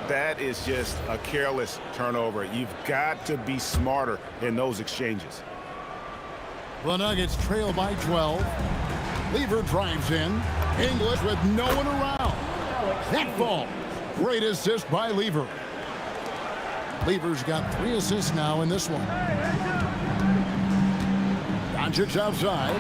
That is just a careless turnover. You've got to be smarter in those exchanges. The Nuggets trail by 12. Lever drives in. English with no one around. That falls. Great assist by Lever. Lever's got 3 assists now in this one. Doncic outside.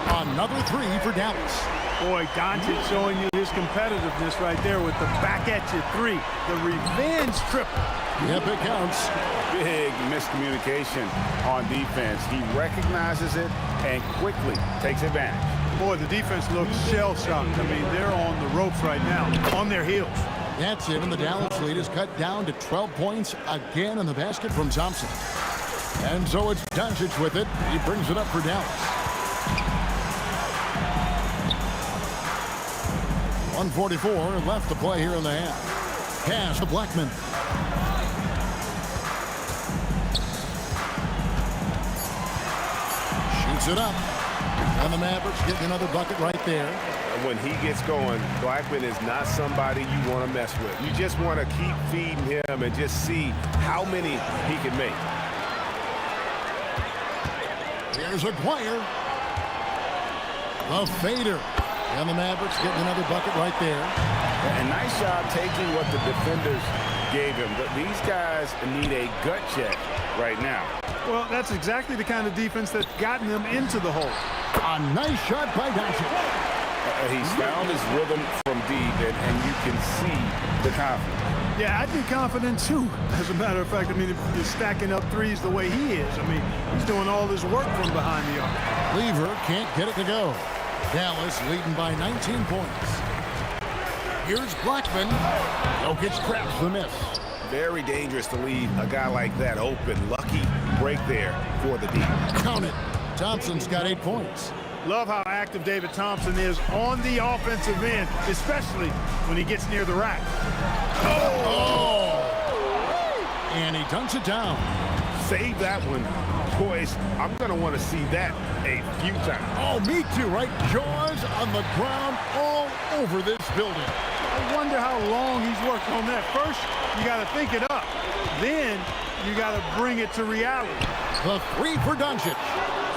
Another 3 for Dallas. Boy, Doncic showing you his competitiveness right there with the back at you 3. The revenge triple. Yep, it counts. Big miscommunication on defense. He recognizes it and quickly takes advantage. Boy, the defense looks shell-shocked. I mean, they're on the ropes right now, on their heels. That's it, and the Dallas lead is cut down to 12 points again in the basket from Thompson. And so it's Doncic with it. He brings it up for Dallas. 1:44 left to play here in the half. Pass to Blackman. Shoots it up. And the Mavericks getting another bucket right there. When he gets going, Blackman is not somebody you want to mess with. You just want to keep feeding him and just see how many he can make. Here's Aguirre. The fader. And the Mavericks getting another bucket right there. And nice job taking what the defenders gave him. But these guys need a gut check right now. Well, that's exactly the kind of defense that's gotten them into the hole. A nice shot by Doncic. He's found his rhythm from deep, and you can see the confidence. Yeah, I'd be confident too. As a matter of fact, I mean, if you're stacking up threes the way he is, I mean, he's doing all this work from behind the arc. Lever can't get it to go. Dallas leading by 19 points. Here's Blackman. Jokic traps the miss. Very dangerous to leave a guy like that open. Lucky break there for the deep. Count it. Thompson's got 8 points. Love how active David Thompson is on the offensive end, especially when he gets near the rack. Oh! And he dunks it down. Save that one. Boys, I'm going to want to see that a few times. Oh, me too, right? Jaws on the ground all over this building. I wonder how long he's worked on that. First, you got to think it up. Then, you got to bring it to reality. The 3 for Doncic.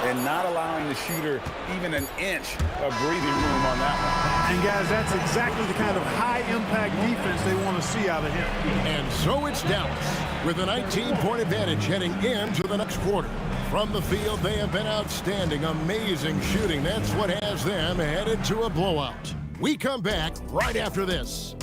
And not allowing the shooter even an inch of breathing room on that one. And guys, that's exactly the kind of high-impact defense they want to see out of him. And so it's Dallas with a 19-point advantage heading into the next quarter. From the field, they have been outstanding, amazing shooting. That's what has them headed to a blowout. We come back right after this.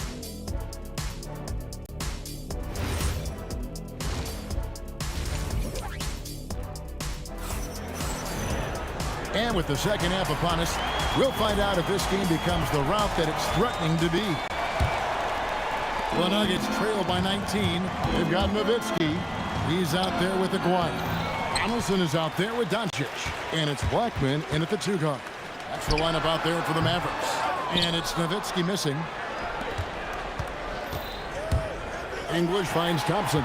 And with the second half upon us, we'll find out if this game becomes the route that it's threatening to be. The Nuggets trail by 19. They've got Nowitzki. He's out there with Aguirre. Donaldson is out there with Doncic. And it's Blackman in at the 2 guard. That's the lineup out there for the Mavericks. And it's Nowitzki missing. English finds Thompson.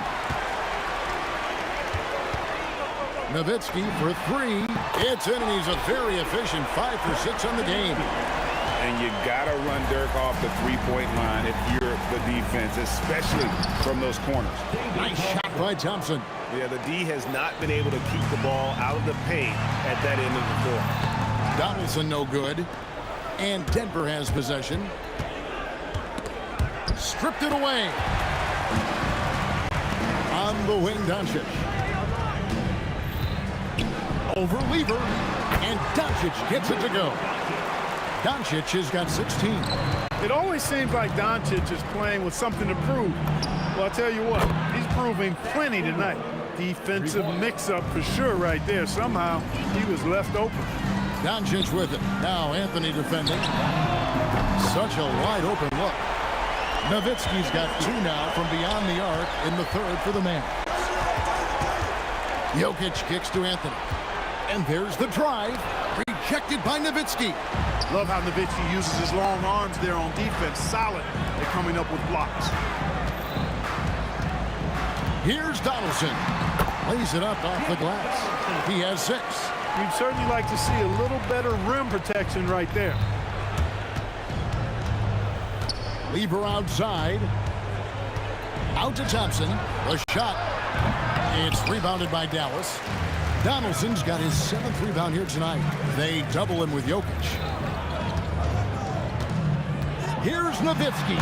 Nowitzki for 3. It's in, and he's a very efficient 5 for 6 on the game. And you got to run Dirk off the three-point line if you're the defense, especially from those corners. Nice shot by Thompson. Yeah, the D has not been able to keep the ball out of the paint at that end of the floor. Donaldson no good. And Denver has possession. Stripped it away. On the wing, Doncic. Over Lever. And Doncic gets it to go. Doncic has got 16. It always seems like Doncic is playing with something to prove. Well, I'll tell you what, he's proving plenty tonight. Defensive mix-up for sure right there. Somehow, he was left open. Doncic with it. Now Anthony defending. Such a wide open look. Nowitzki's got 2 now from beyond the arc in the 3rd for the man. Jokic kicks to Anthony. And there's the drive. Rejected by Nowitzki. Love how Nowitzki uses his long arms there on defense. Solid at coming up with blocks. Here's Donaldson. Lays it up off the glass. He has 6. You'd certainly like to see a little better rim protection right there. Lever outside. Out to Thompson. A shot. It's rebounded by Dallas. Donaldson's got his 7th rebound here tonight. They double him with Jokic. Here's Nowitzki.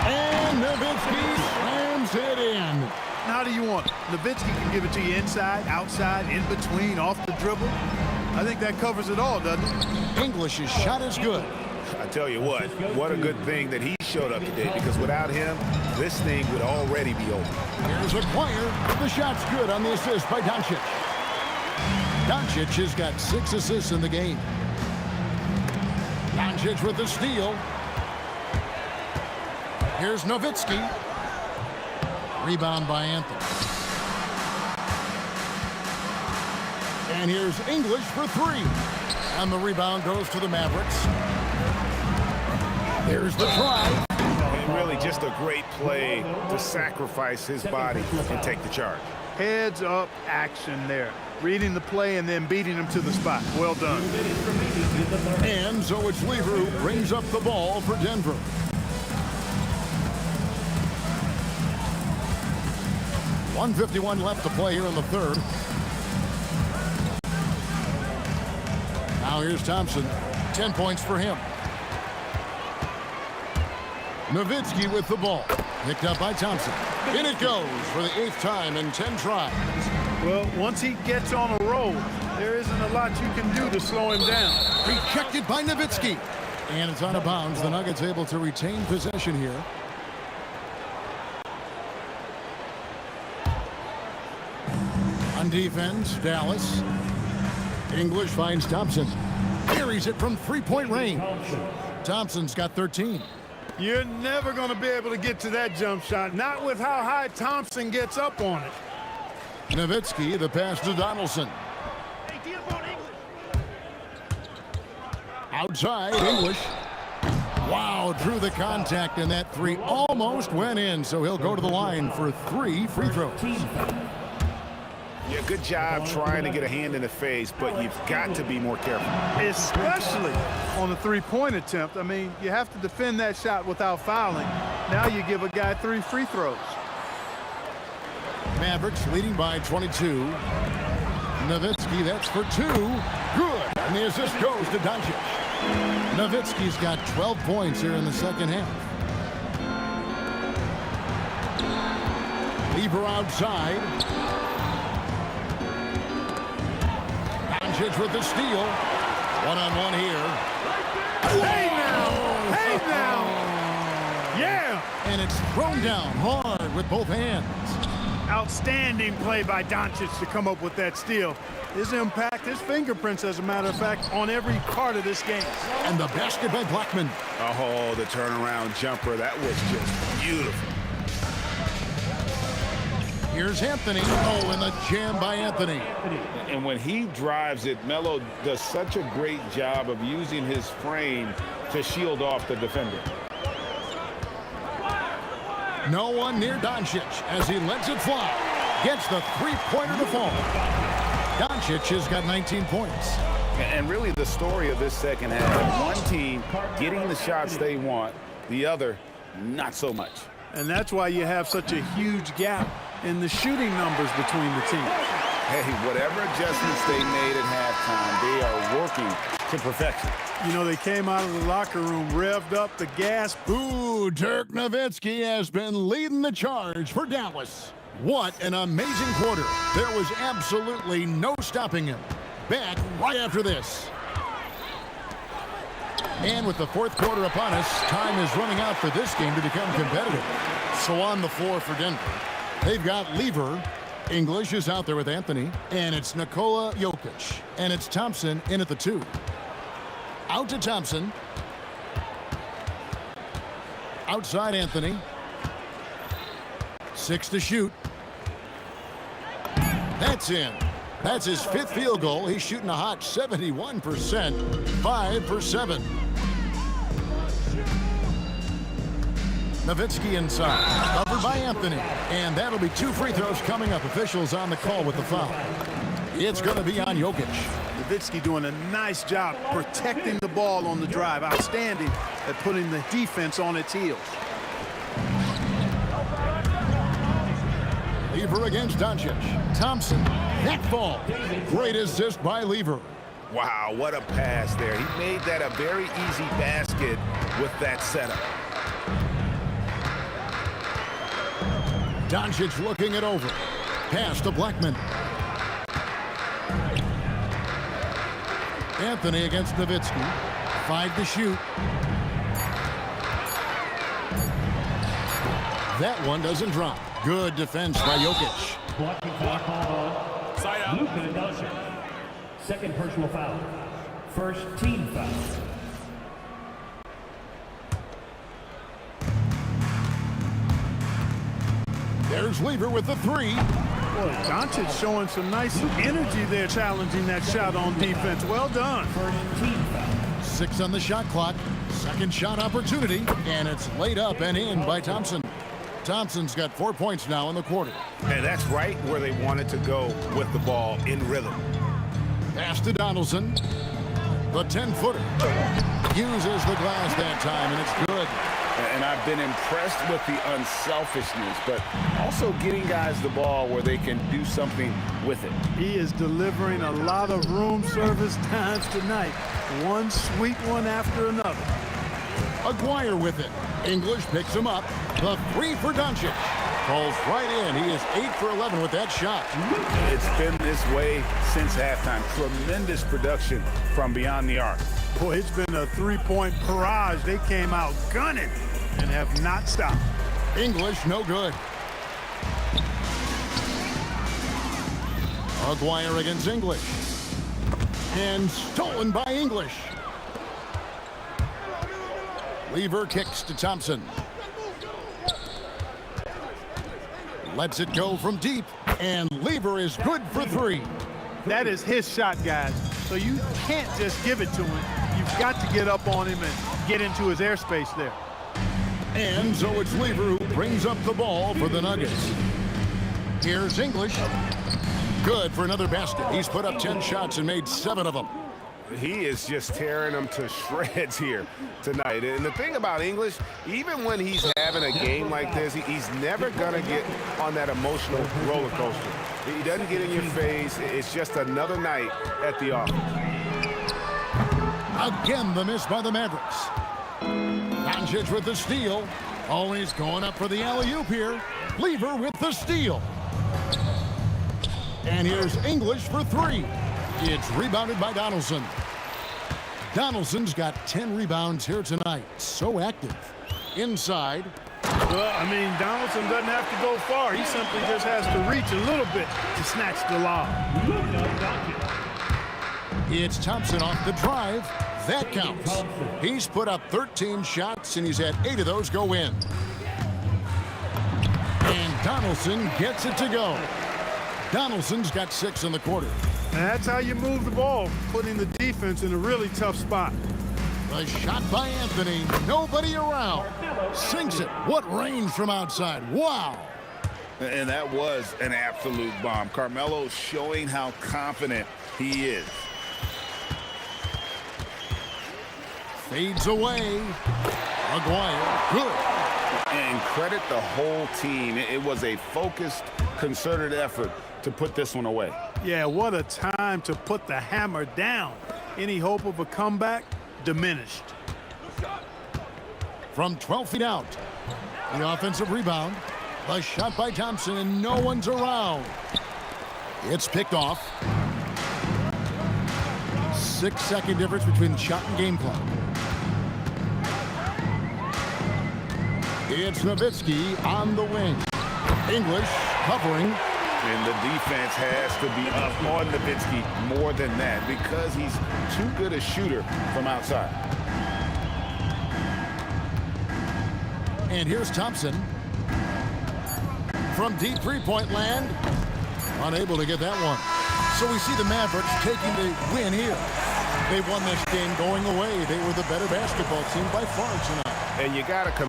And Nowitzki slams it in. How do you want it? Nowitzki can give it to you inside, outside, in between, off the dribble. I think that covers it all, doesn't it? English's shot is good. I tell you what a good thing that he showed up today, because without him, this thing would already be over. Here's Aguirre. The shot's good on the assist by Doncic. Doncic has got 6 assists in the game. Doncic with the steal. Here's Nowitzki. Rebound by Anthony. And here's English for 3. And the rebound goes to the Mavericks. There's the drive. And really just a great play to sacrifice his body and take the charge. Heads up action there. Reading the play and then beating him to the spot. Well done. And so it's Lever who brings up the ball for Denver. .151 left to play here in the 3rd. Now here's Thompson. 10 points for him. Nowitzki with the ball. Picked up by Thompson. In it goes for the 8th time in 10 tries. Well, once he gets on a roll, there isn't a lot you can do to slow him down. Rejected by Nowitzki. And it's out of bounds. The Nuggets able to retain possession here. On defense, Dallas. English finds Thompson. Carries it from 3-point range. Thompson's got 13. You're never going to be able to get to that jump shot, not with how high Thompson gets up on it. Nowitzki, the pass to Donaldson. Outside, English. Wow, drew the contact, and that 3 almost went in, so he'll go to the line for 3 free throws. Yeah, good job trying to get a hand in the face, but you've got to be more careful. Especially on the 3-point attempt. I mean, you have to defend that shot without fouling. Now you give a guy 3 free throws. Mavericks leading by 22. Nowitzki, that's for 2. Good. And the assist goes to Doncic. Nowitzki's got 12 points here in the second half. Lever outside. Doncic with the steal. One-on-one here. Hey now! Hey now! Yeah! And it's thrown down hard with both hands. Outstanding play by Doncic to come up with that steal. His impact, his fingerprints, as a matter of fact, on every part of this game. And the basket by Blackman. Oh, the turnaround jumper. That was just beautiful. Here's Anthony. Oh, and the jam by Anthony. And when he drives it, Melo does such a great job of using his frame to shield off the defender. No one near Doncic as he lets it fly. Gets the three-pointer to fall. Doncic has got 19 points. And really the story of this second half, one team getting the shots they want, the other not so much. And that's why you have such a huge gap in the shooting numbers between the teams. Hey, whatever adjustments they made at halftime, they are working to perfection. You know, they came out of the locker room, revved up the gas. Ooh, Dirk Nowitzki has been leading the charge for Dallas. What an amazing quarter. There was absolutely no stopping him. Back right after this. And with the fourth quarter upon us, time is running out for this game to become competitive. So on the floor for Denver, they've got Lever. English is out there with Anthony. And it's Nikola Jokic. And it's Thompson in at the 2. Out to Thompson. Outside Anthony. 6 to shoot. That's in. That's his 5th field goal. He's shooting a hot 71%. 5 for 7. Nowitzki inside. Covered by Anthony. And that'll be 2 free throws coming up. Officials on the call with the foul. It's going to be on Jokic. Nowitzki doing a nice job protecting the ball on the drive. Outstanding at putting the defense on its heels. Lever against Doncic. Thompson. That ball. Great assist by Lever. Wow, what a pass there. He made that a very easy basket with that setup. Doncic looking it over. Pass to Blackman. Anthony against Nowitzki. 5 to shoot. That one doesn't drop. Good defense by Jokic. Blocking foul called on Side out. Luka Doncic. Second personal foul. First team foul. There's Lever with the 3. Boy, Doncic showing some nice energy there, challenging that shot on defense. Well done. First team foul. 6 on the shot clock. Second shot opportunity. And it's laid up and in by Thompson. Thompson's got 4 points now in the quarter. And that's right where they wanted to go with the ball in rhythm. Pass to Donaldson. The 10-footer. Uses the glass that time, and it's good. And I've been impressed with the unselfishness, but also getting guys the ball where they can do something with it. He is delivering a lot of room service times tonight. One sweet one after another. Aguirre with it. English picks him up. The 3 for Doncic. Falls right in. He is 8 for 11 with that shot. It's been this way since halftime. Tremendous production from beyond the arc. Boy, it's been a 3-point barrage. They came out gunning and have not stopped. English, no good. Aguirre against English. And stolen by English. Lever kicks to Thompson. Lets it go from deep. And Lever is good for 3. That is his shot, guys. So you can't just give it to him. You've got to get up on him and get into his airspace there. And so it's Lever who brings up the ball for the Nuggets. Here's English. Good for another basket. He's put up 10 shots and made 7 of them. He is just tearing them to shreds here tonight. And the thing about English, even when he's having a game like this, he's never going to get on that emotional roller coaster. He doesn't get in your face. It's just another night at the office. Again, the miss by the Mavericks. Doncic with the steal. Always going up for the alley-oop here. Lever with the steal. And here's English for 3. It's rebounded by Donaldson. Donaldson's got 10 rebounds here tonight. So active. Inside. Well, I mean, Donaldson doesn't have to go far. He simply just has to reach a little bit to snatch the lob. It's Thompson off the drive. That counts. He's put up 13 shots, and he's had 8 of those go in. And Donaldson gets it to go. Donaldson's got 6 in the quarter. And that's how you move the ball, putting the defense in a really tough spot. A shot by Anthony. Nobody around. Sinks it. What range from outside. Wow. And that was an absolute bomb. Carmelo showing how confident he is. Fades away. Aguirre. Good. And credit the whole team. It was a focused, concerted effort to put this one away. Yeah, what a time to put the hammer down. Any hope of a comeback? Diminished. From 12 feet out. The offensive rebound. A shot by Thompson, and no one's around. It's picked off. 6-second difference between the shot and game clock. It's Nowitzki on the wing. English covering. And the defense has to be up on Nowitzki more than that because he's too good a shooter from outside. And here's Thompson. From deep three-point land. Unable to get that one. So we see the Mavericks taking the win here. They won this game going away. They were the better basketball team by far tonight. And you got to come.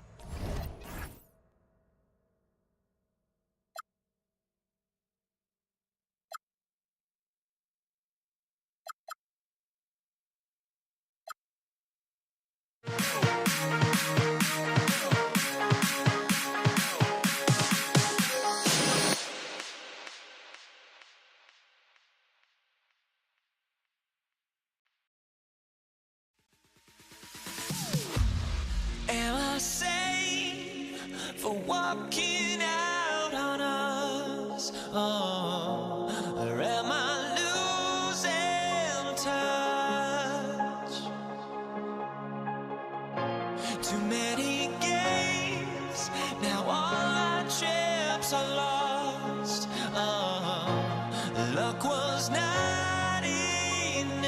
Am I sane for walking out on us? Oh, or am I losing touch? Too many games, now all our chips are lost. Oh, luck was not enough.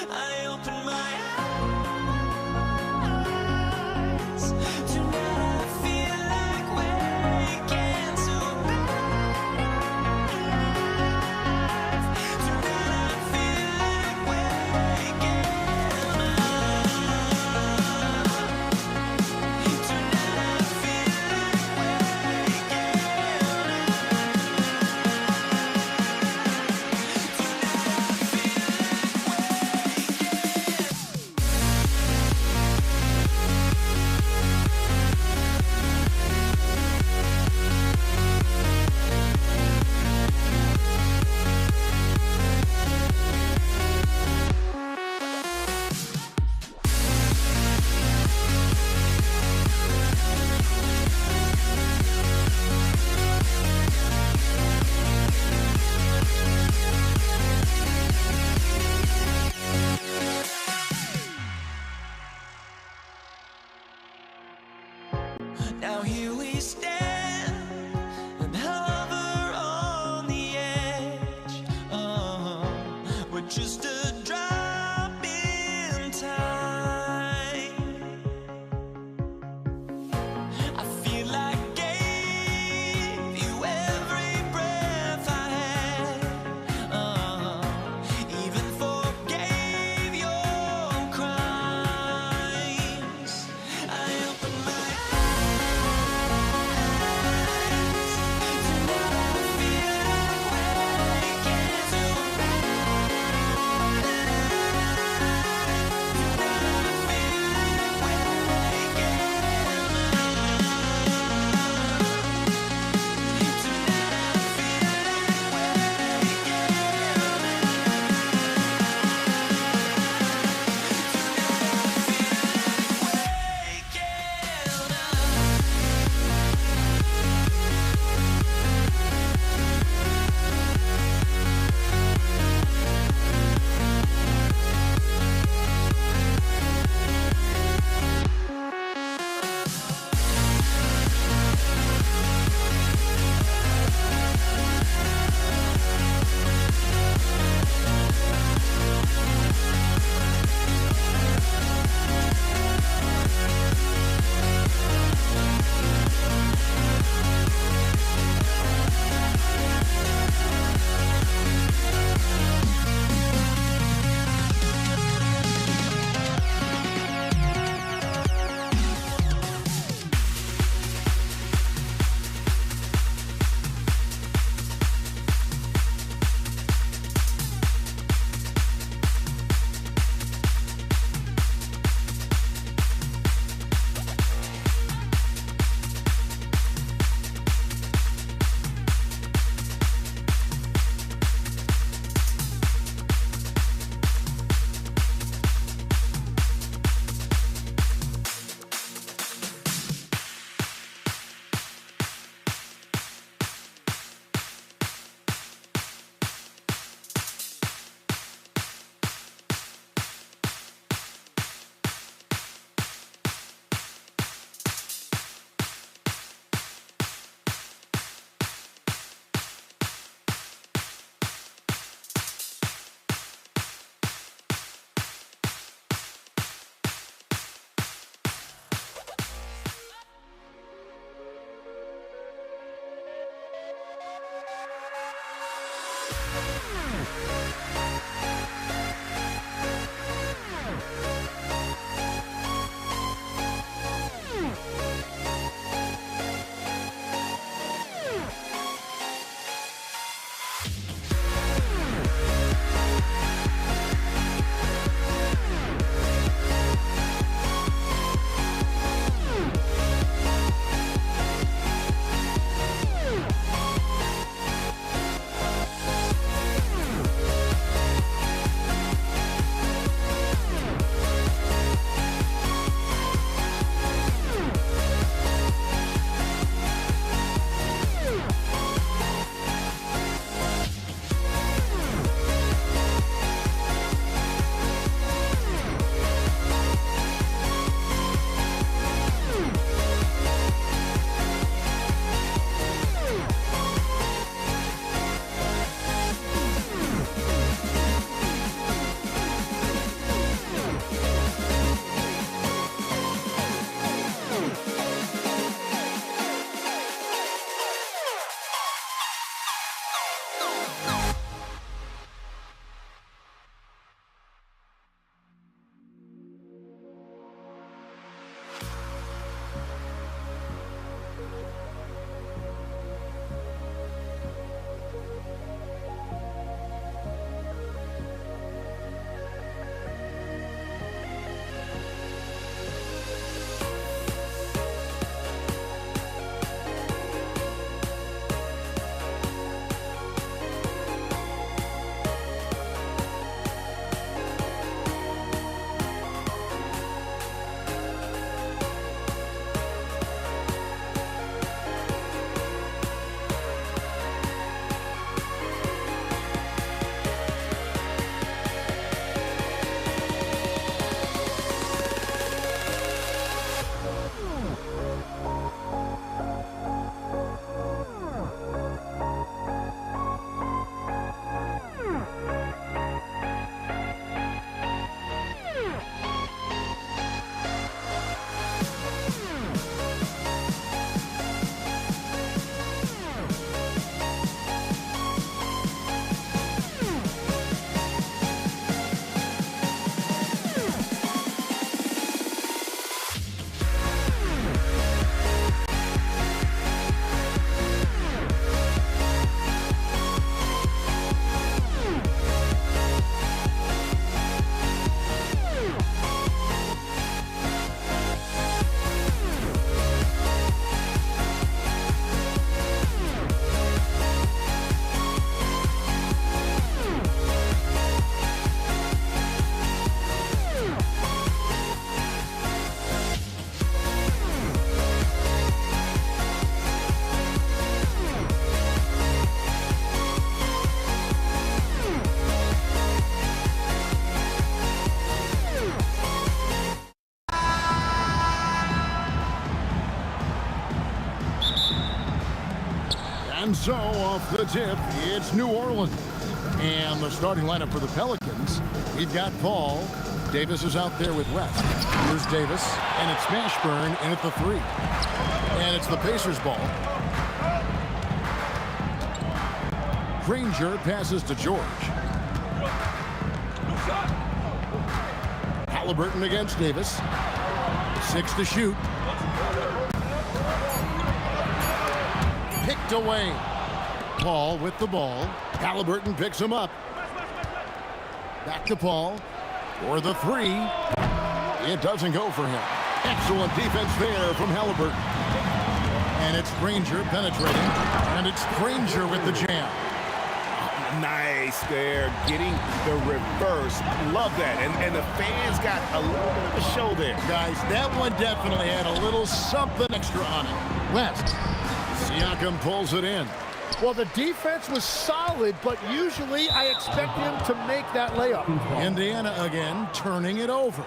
I opened my And so off the tip, it's New Orleans. And the starting lineup for the Pelicans, we've got Paul. Davis is out there with West. Here's Davis, and it's Mashburn in at the 3. And it's the Pacers' ball. Granger passes to George. Halliburton against Davis. 6 to shoot. Picked away. Paul with the ball. Halliburton picks him up. Back to Paul for the 3. It doesn't go for him. Excellent defense there from Halliburton. And it's Granger penetrating. And it's Granger with the jam. Nice there, getting the reverse. Love that. And the fans got a little bit of a show there. Guys, that one definitely had a little something extra on it. West. Siakam pulls it in. Well, the defense was solid, but usually I expect him to make that layup. Indiana again, turning it over.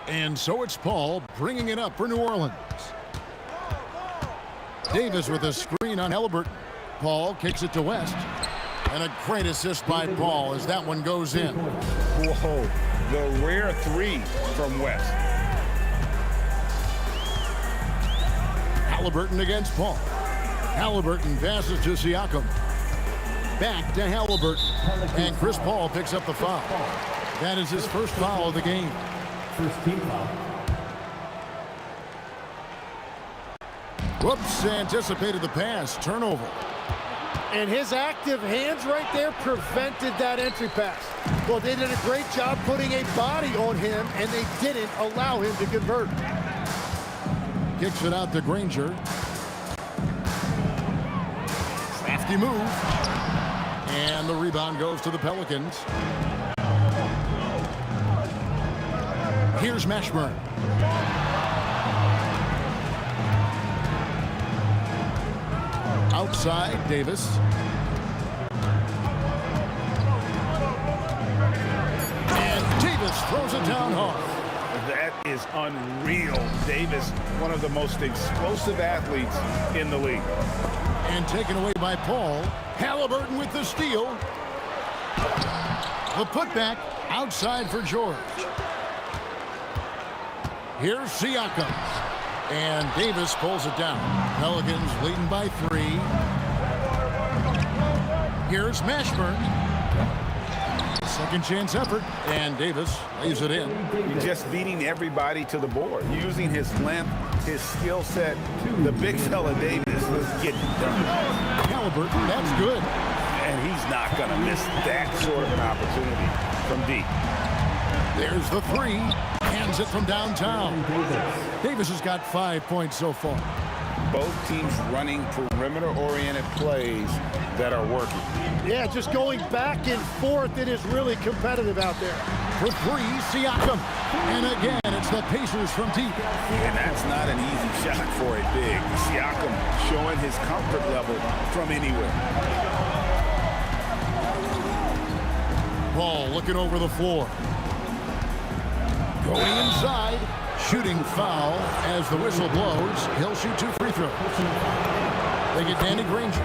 And so it's Paul bringing it up for New Orleans. Davis with a screen on Halliburton. Paul kicks it to West. And a great assist by Paul as that one goes in. Whoa, the rare 3 from West. Halliburton against Paul. Halliburton passes to Siakam. Back to Halliburton. And Chris Paul picks up the foul. That is his first foul of the game. First team foul. Whoops, anticipated the pass. Turnover. And his active hands right there prevented that entry pass. Well, they did a great job putting a body on him, and they didn't allow him to convert. Kicks it out to Granger. Crafty move. And the rebound goes to the Pelicans. Here's Mashburn. Outside, Davis. And Davis throws it down hard. That is unreal. Davis, one of the most explosive athletes in the league. And taken away by Paul. Halliburton with the steal. The putback outside for George. Here's Siakam. And Davis pulls it down. Pelicans leading by 3. Here's Mashburn. Second chance effort. And Davis lays it in. He's just beating everybody to the board. Using his length, his skill set. The big fella Davis is getting done. Halliburton, that's good. And he's not going to miss that sort of an opportunity from deep. There's the 3. Hands it from downtown. Davis has got 5 points so far. Both teams running perimeter-oriented plays that are working. Yeah, just going back and forth. It is really competitive out there. For 3, Siakam. And again, it's the Pacers from deep. And that's not an easy shot for a big. Siakam showing his comfort level from anywhere. Paul looking over the floor. Going inside, shooting foul as the whistle blows. He'll shoot 2 free throws. They get Danny Granger.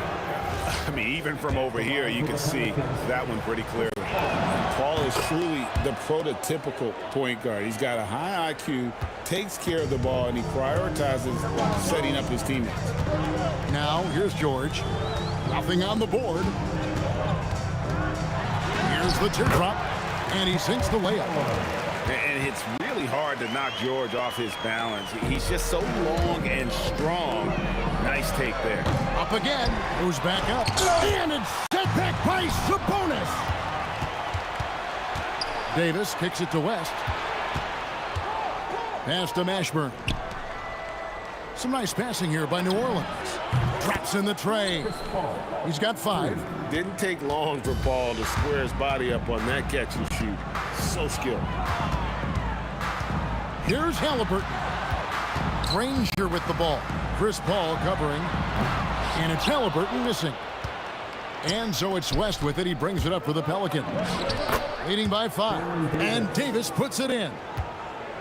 I mean, even from over here, you can see that one pretty clearly. Paul is truly the prototypical point guard. He's got a high IQ, takes care of the ball, and he prioritizes setting up his teammates. Now, here's George. Nothing on the board. Here's the teardrop, and he sinks the layup. And it's really hard to knock George off his balance. He's just so long and strong. Nice take there. Up again. Goes back up. And it's set back by Sabonis. Davis kicks it to West. Pass to Mashburn. Some nice passing here by New Orleans. Drops in the tray. He's got 5. Didn't take long for Paul to square his body up on that catch and shoot. So skilled. Here's Halliburton. Granger with the ball. Chris Paul covering. And it's Halliburton missing. And so it's West with it. He brings it up for the Pelicans. Leading by 5. And Davis puts it in.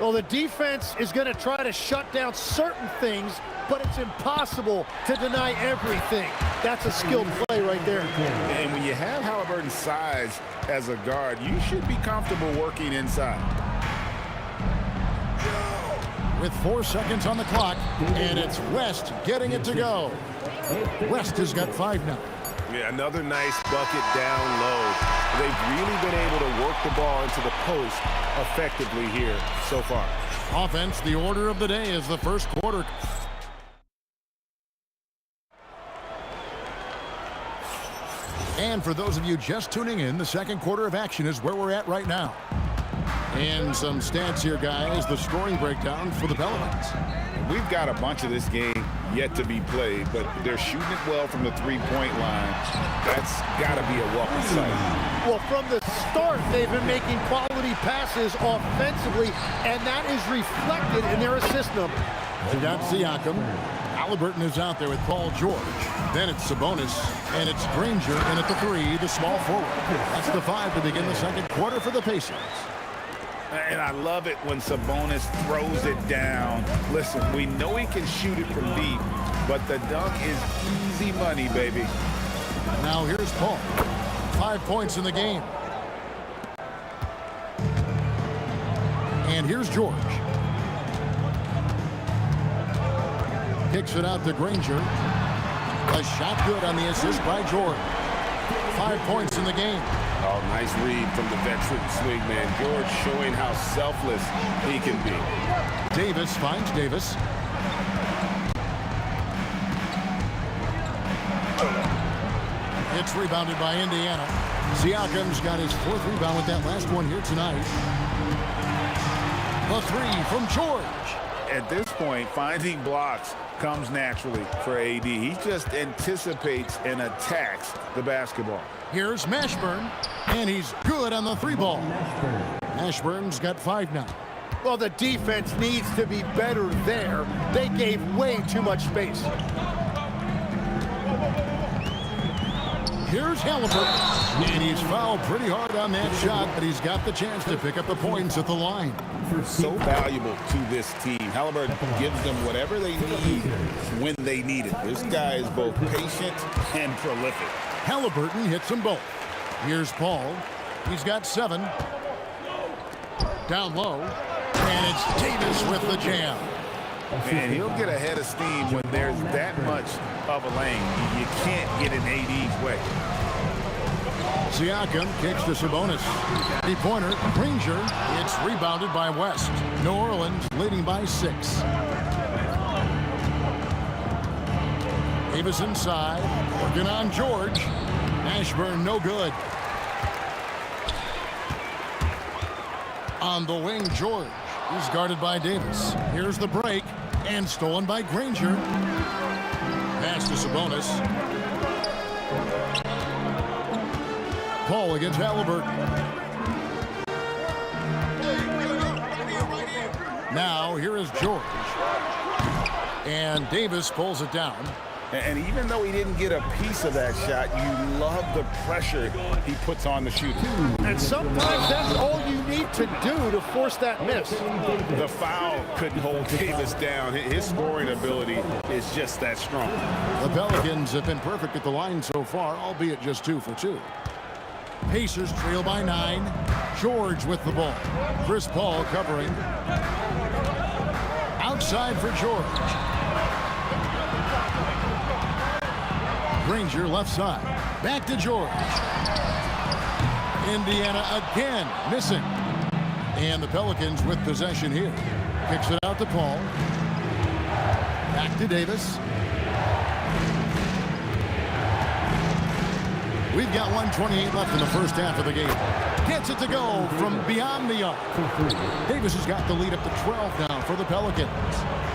Well, the defense is going to try to shut down certain things, but it's impossible to deny everything. That's a skilled play right there. And when you have Halliburton's size as a guard, you should be comfortable working inside. With 4 seconds on the clock, and it's West getting it to go. West has got 5 now. Yeah, another nice bucket down low. They've really been able to work the ball into the post effectively here so far. Offense, the order of the day is the first quarter. And for those of you just tuning in, the second quarter of action is where we're at right now. And some stats here, guys. The scoring breakdown for the Pelicans. We've got a bunch of this game yet to be played, but they're shooting it well from the three-point line. That's got to be a welcome sight. Well, from the start, they've been making quality passes offensively, and that is reflected in their assist number. They got Siakam. Halliburton is out there with Paul George. Then it's Sabonis, and it's Granger in at the 3, the small forward. That's the 5 to begin the second quarter for the Pacers. And I love it when Sabonis throws it down. Listen, we know he can shoot it from deep, but the dunk is easy money, baby. Now here's Paul. 5 points in the game. And here's George. Kicks it out to Granger. A shot good on the assist by George. 5 points in the game. Oh, nice read from the veteran swing man. George showing how selfless he can be. Davis finds Davis. It's rebounded by Indiana. Siakam's got his 4th rebound with that last one here tonight. The 3 from George. At this point, finding blocks comes naturally for AD. He just anticipates and attacks the basketball. Here's Mashburn, and he's good on the 3-ball. Mashburn's got 5 now. Well, the defense needs to be better there. They gave way too much space. Here's Halliburton, and he's fouled pretty hard on that shot, but he's got the chance to pick up the points at the line. So valuable to this team. Halliburton gives them whatever they need when they need it. This guy is both patient and prolific. Halliburton hits them both. Here's Paul. He's got 7. Down low, and it's Davis with the jam. And he'll get a head of steam when there's that much of a lane. You can't get in AD's way. Siakam kicks to Sabonis. Three-pointer, Granger. It's rebounded by West. New Orleans leading by 6. Davis inside, working on George. Ashburn no good. On the wing, George. He's guarded by Davis. Here's the break, and stolen by Granger. Pass to Sabonis. Paul against Halliburton. Now, here is George. And Davis pulls it down. And even though he didn't get a piece of that shot, you love the pressure he puts on the shooter. And sometimes that's all you need to do to force that miss. The foul couldn't hold Davis down. His scoring ability is just that strong. The Pelicans have been perfect at the line so far, albeit just 2 for 2. Pacers trail by 9. George with the ball. Chris Paul covering. Outside for George. Granger left side. Back to George. Indiana again missing. And the Pelicans with possession here. Kicks it out to Paul. Back to Davis. We've got 1:28 left in the first half of the game. Gets it to go from beyond the arc. Davis has got the lead up to 12 now for the Pelicans.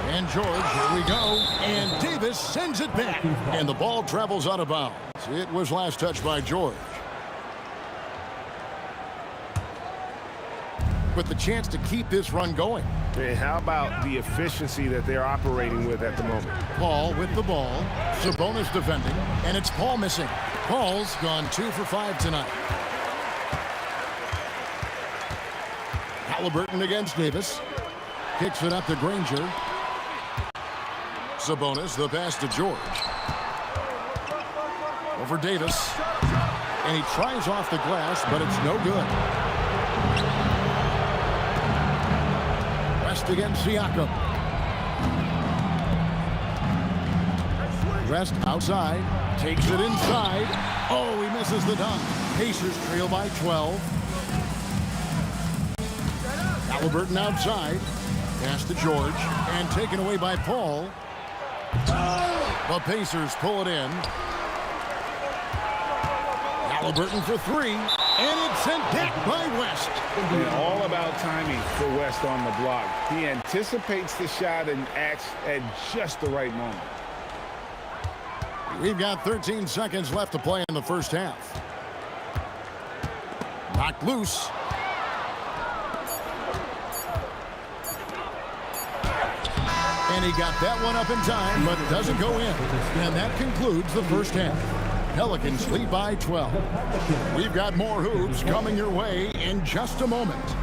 And George, here we go. And Davis sends it back. And the ball travels out of bounds. It was last touched by George. With the chance to keep this run going. Hey, how about the efficiency that they're operating with at the moment? Paul with the ball. Sabonis defending. And it's Paul missing. Paul's gone 2 for 5 tonight. Halliburton against Davis. Kicks it up to Granger. Sabonis, the pass to George. Over Davis. And he tries off the glass, but it's no good. West against Siakam. West outside. Takes it inside. Oh, he misses the dunk. Pacers trail by 12. Halliburton outside. Pass to George. And taken away by Paul. The Pacers pull it in. Halliburton for 3. And it's sent back by West. And all about timing for West on the block. He anticipates the shot and acts at just the right moment. We've got 13 seconds left to play in the first half. Knocked loose. And he got that one up in time, but doesn't go in. And that concludes the first half. Pelicans lead by 12. We've got more hoops coming your way in just a moment.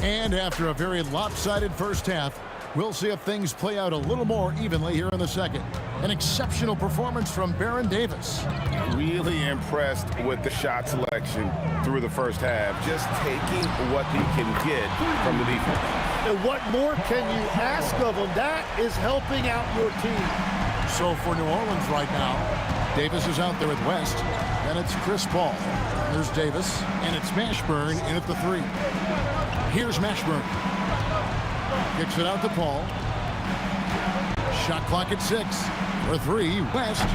And after a very lopsided first half, We'll see if things play out a little more evenly here in the second. An exceptional performance from Baron Davis. Really impressed with the shot selection through the first half. Just taking what he can get from the defense. And what more can you ask of him? That is helping out your team. So for New Orleans right now, Davis is out there with West, and it's Chris Paul. There's Davis, and it's Mashburn in at the 3. Here's Mashburn. Kicks it out to Paul. Shot clock at 6. For 3, West.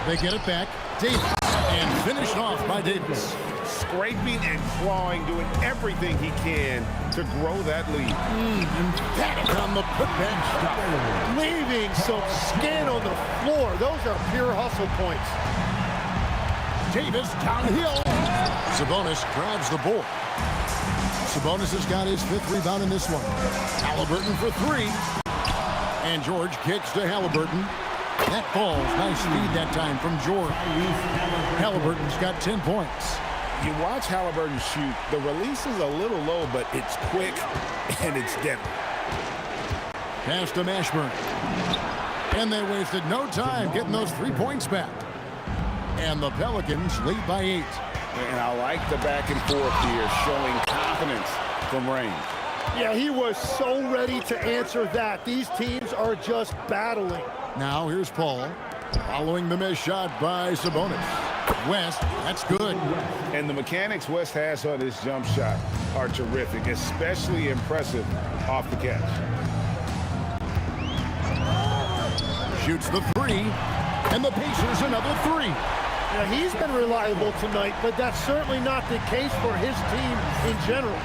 They get it back. Davis. And finished off by Davis. Scraping and clawing, doing everything he can to grow that lead. Emphatic on the putback shot. Leaving some skin on the floor. Those are pure hustle points. Davis downhill. Sabonis grabs the board. Sabonis has got his 5th rebound in this one. Halliburton for 3. And George kicks to Halliburton. That falls. Nice speed that time from George. Halliburton's got 10 points. You watch Halliburton shoot. The release is a little low, but it's quick and it's deadly. Pass to Mashburn. And they wasted no time getting those 3 points back. And the Pelicans lead by 8. And I like the back and forth here, showing confidence from range. Yeah, he was so ready to answer that. These teams are just battling. Now here's Paul. Following the missed shot by Sabonis. West, that's good. And the mechanics West has on his jump shot are terrific, especially impressive off the catch. Shoots the 3. And the Pacers another 3. Now, he's been reliable tonight, but that's certainly not the case for his team in general.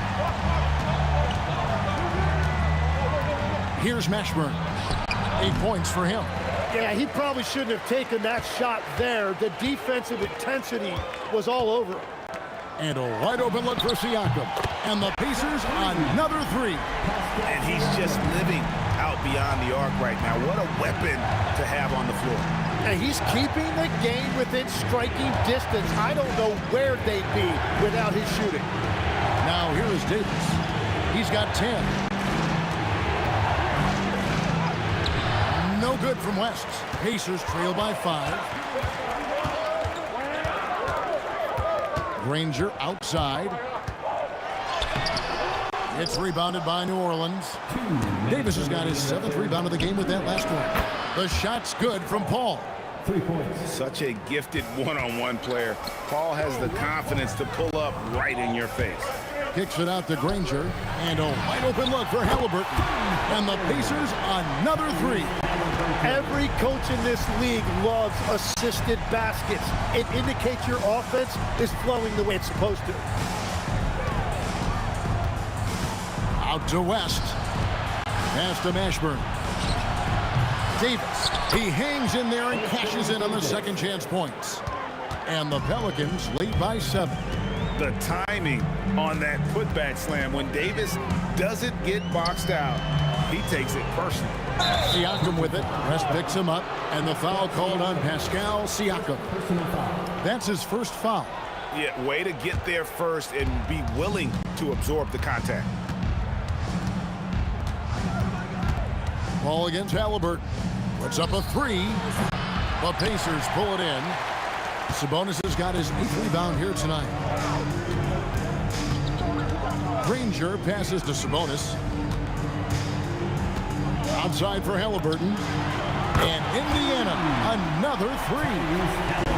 Here's Mashburn. 8 points for him. Yeah, he probably shouldn't have taken that shot there. The defensive intensity was all over him. And a wide open look for Siakam. And the Pacers another 3. And he's just living out beyond the arc right now. What a weapon to have on the floor. And he's keeping the game within striking distance. I don't know where they'd be without his shooting. Now here is Davis. He's got 10. No good from West. Pacers trail by 5. Granger outside. It's rebounded by New Orleans. Davis has got his 7th rebound of the game with that last one. The shot's good from Paul. 3 points. Such a gifted one-on-one player. Paul has the confidence to pull up right in your face. Kicks it out to Granger. And a wide open look for Halliburton. And the Pacers another 3. Every coach in this league loves assisted baskets. It indicates your offense is flowing the way it's supposed to. Out to West. Pass to Mashburn. Davis. He hangs in there and cashes in on the second chance points. And the Pelicans lead by 7. The timing on that putback slam when Davis doesn't get boxed out, he takes it personally. Siakam with it. West picks him up. And the foul called on Pascal Siakam. That's his first foul. Yeah, way to get there first and be willing to absorb the contact. Ball against Halliburton. Puts up a 3. The Pacers pull it in. Sabonis has got his 8th rebound here tonight. Granger passes to Sabonis. Outside for Halliburton. And Indiana, another 3.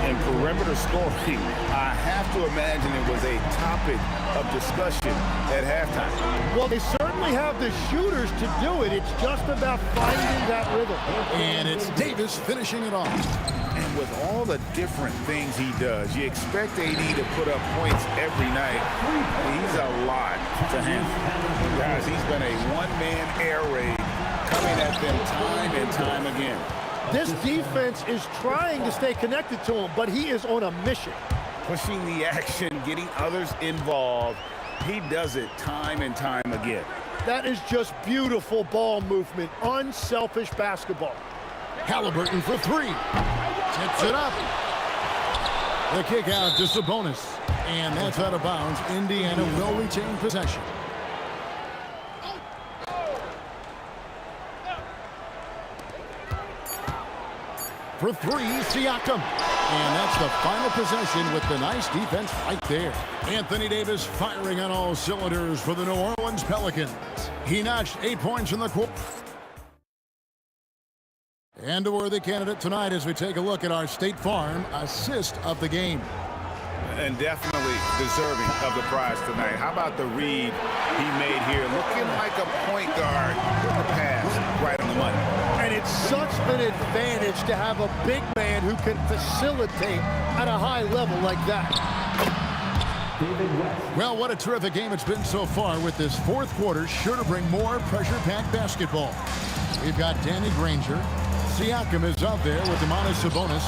And perimeter scoring, I have to imagine it was a topic of discussion at halftime. Well, they certainly have the shooters to do it. It's just about finding that rhythm. And it's Davis finishing it off. And with all the different things he does, you expect AD to put up points every night. He's a lot to handle. Guys, he's been a one-man air raid coming at them time and time again. This defense is trying to stay connected to him, but he is on a mission. Pushing the action, getting others involved. He does it time and time again. That is just beautiful ball movement, unselfish basketball. Halliburton for 3. Tips it up. The kick out to Sabonis. And that's out of bounds. Indiana will retain possession. for three, Siakam. And that's the final possession with the nice defense right there. Anthony Davis firing on all cylinders for the New Orleans Pelicans. He notched 8 points in the quarter. And a worthy candidate tonight as we take a look at our State Farm assist of the game. And definitely deserving of the prize tonight. How about the read he made here? Looking like a point guard with the pass right on the money. And it's such an advantage to have a big man who can facilitate at a high level like that. Well, what a terrific game it's been so far with this fourth quarter. Sure to bring more pressure-packed basketball. We've got Danny Granger. Siakam is out there with Domantas Sabonis.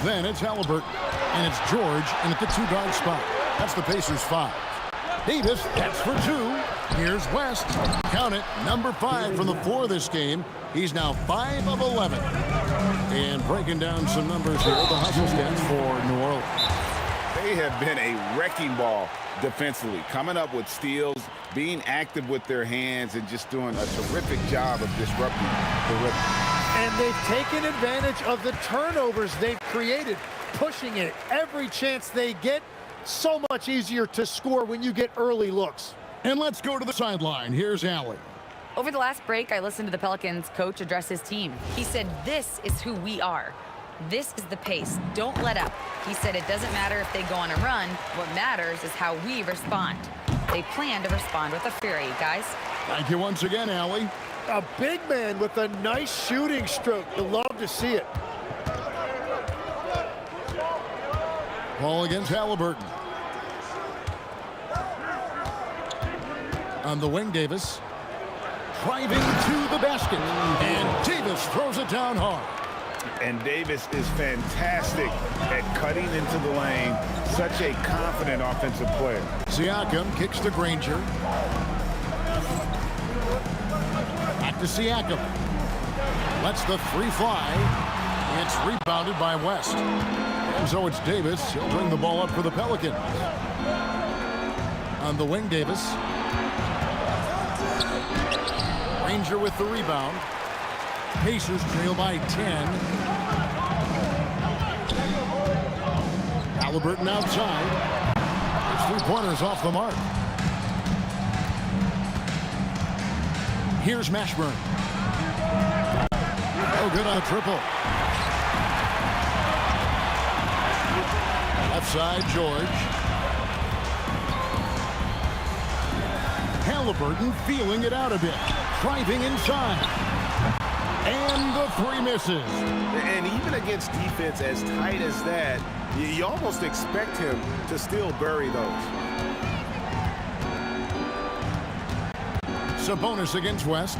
Then it's Halliburton. And it's George in at the 2-guard spot. That's the Pacers 5. Davis, that's for 2. Here's West. Count it, number 5 from the floor this game. He's now 5 of 11. And breaking down some numbers here, the hustle stats for New Orleans. They have been a wrecking ball defensively, coming up with steals, being active with their hands, and just doing a terrific job of disrupting the rhythm. And they've taken advantage of the turnovers they've created, pushing it every chance they get. So much easier to score when you get early looks. And let's go to the sideline. Here's Allie. Over the last break, I listened to the Pelicans coach address his team. He said, "This is who we are. This is the pace. Don't let up." He said it doesn't matter if they go on a run. What matters is how we respond. They plan to respond with a fury, guys. Thank you once again, Allie. A big man with a nice shooting stroke. You'll love to see it. Ball against Halliburton. On the wing, Davis. Driving to the basket. And Davis throws it down hard. And Davis is fantastic at cutting into the lane. Such a confident offensive player. Siakam kicks to Granger. Back to Siakam. Lets the 3 fly. It's rebounded by West. And so it's Davis. He'll bring the ball up for the Pelicans. On the wing, Davis. Granger with the rebound. Pacers trail by 10. Halliburton outside. His 3-pointers off the mark. Here's Mashburn. Oh, good on a triple. Left side, George. Halliburton feeling it out a bit. Driving inside. And the 3 misses. And even against defense as tight as that, you almost expect him to still bury those. Sabonis against West.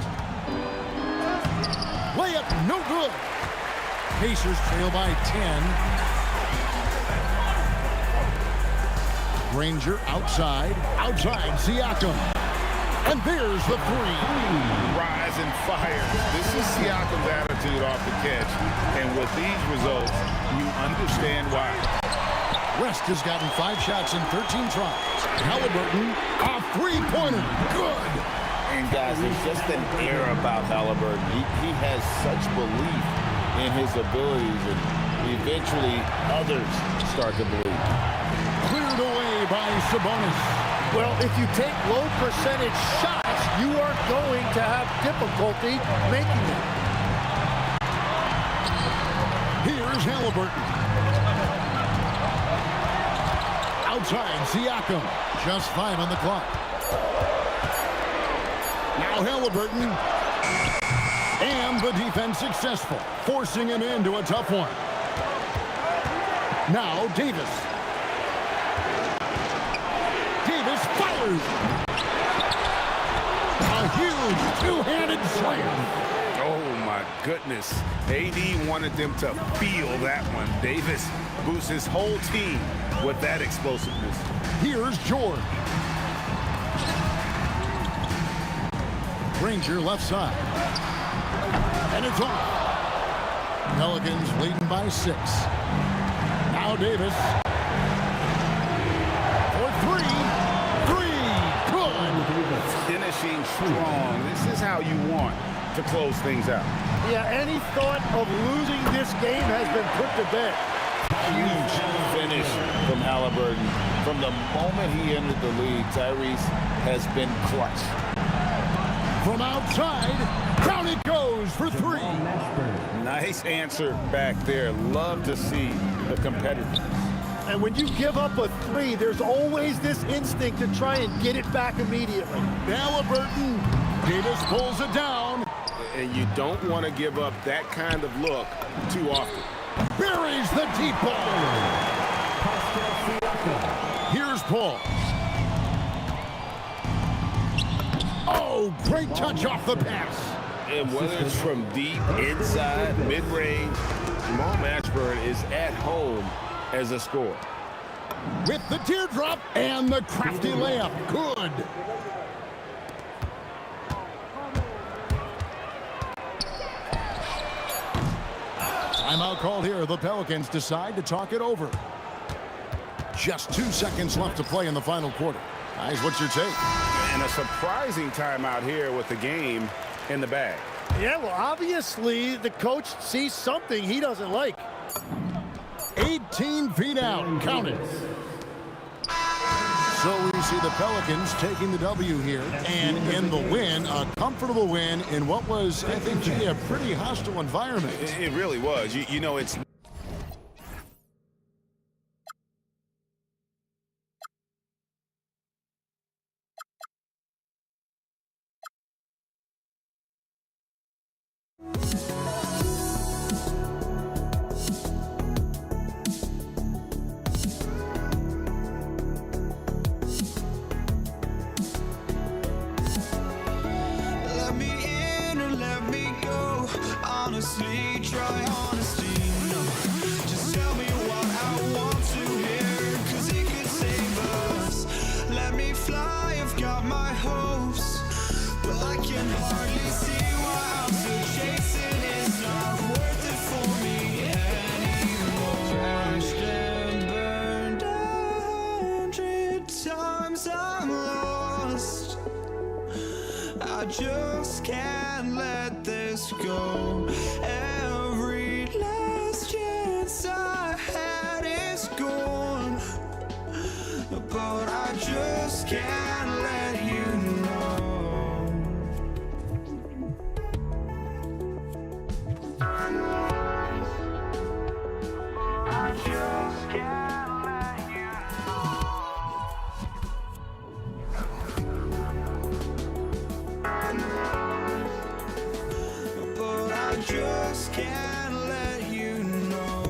Layup, no good. Pacers trail by 10. Granger outside. Outside, Siakam. And there's the 3. Rise and fire. This is Siakam's attitude off the catch. And with these results, you understand why. West has gotten 5 shots in 13 tries. Halliburton, a 3-pointer. Good. And guys, there's just an air about Halliburton. He has such belief in his abilities, and eventually others start to believe. Cleared away by Sabonis. Well, if you take low percentage shots, you are going to have difficulty making them. Here's Halliburton. Outside, Siakam. Just 5 on the clock. Now Halliburton. And the defense successful, forcing him into a tough one. Now Davis. Davis fires. A huge two-handed slam. Oh, my goodness. AD wanted them to feel that one. Davis boosts his whole team with that explosiveness. Here's George. Granger left side. And it's off. Pelicans leading by 6. Now Davis. For 3. 3. Good. Finishing strong. This is how you want to close things out. Yeah, any thought of losing this game has been put to bed. Huge finish from Halliburton. From the moment he entered the league, Tyrese has been clutch. From outside, down it goes for three. Nice answer back there. Love to see the competitors. And when you give up a three, there's always this instinct to try and get it back immediately. Halliburton, Davis pulls it down. And you don't want to give up that kind of look too often. Buries the deep ball. Here's Paul. Oh, great touch off the pass. And whether it's from deep, inside, mid-range, Jamal Mashburn is at home as a scorer. With the teardrop and the crafty layup. Good. Timeout called here. The Pelicans decide to talk it over. Just 2 seconds left to play in the final quarter. Guys, what's your take? And a surprising timeout here with the game in the bag. Yeah, well, obviously the coach sees something he doesn't like. 18 feet out. Count it. So we see the Pelicans taking the W here, and in the win, a comfortable win in what was, I think, a pretty hostile environment. It really was. You know, it's... Let me in or let me go. Honestly, try honesty. No, just tell me what I want to hear, 'cause it could save us. Let me fly, I've got my hopes, but I can hardly see why I'm still chasing. It's not worth it for me anymore. Crashed and burned 100 times, I'm lost. I just can't let this go. Every last chance I had is gone, but I just can't let you know. I just can't let you know. But I just can't let you know.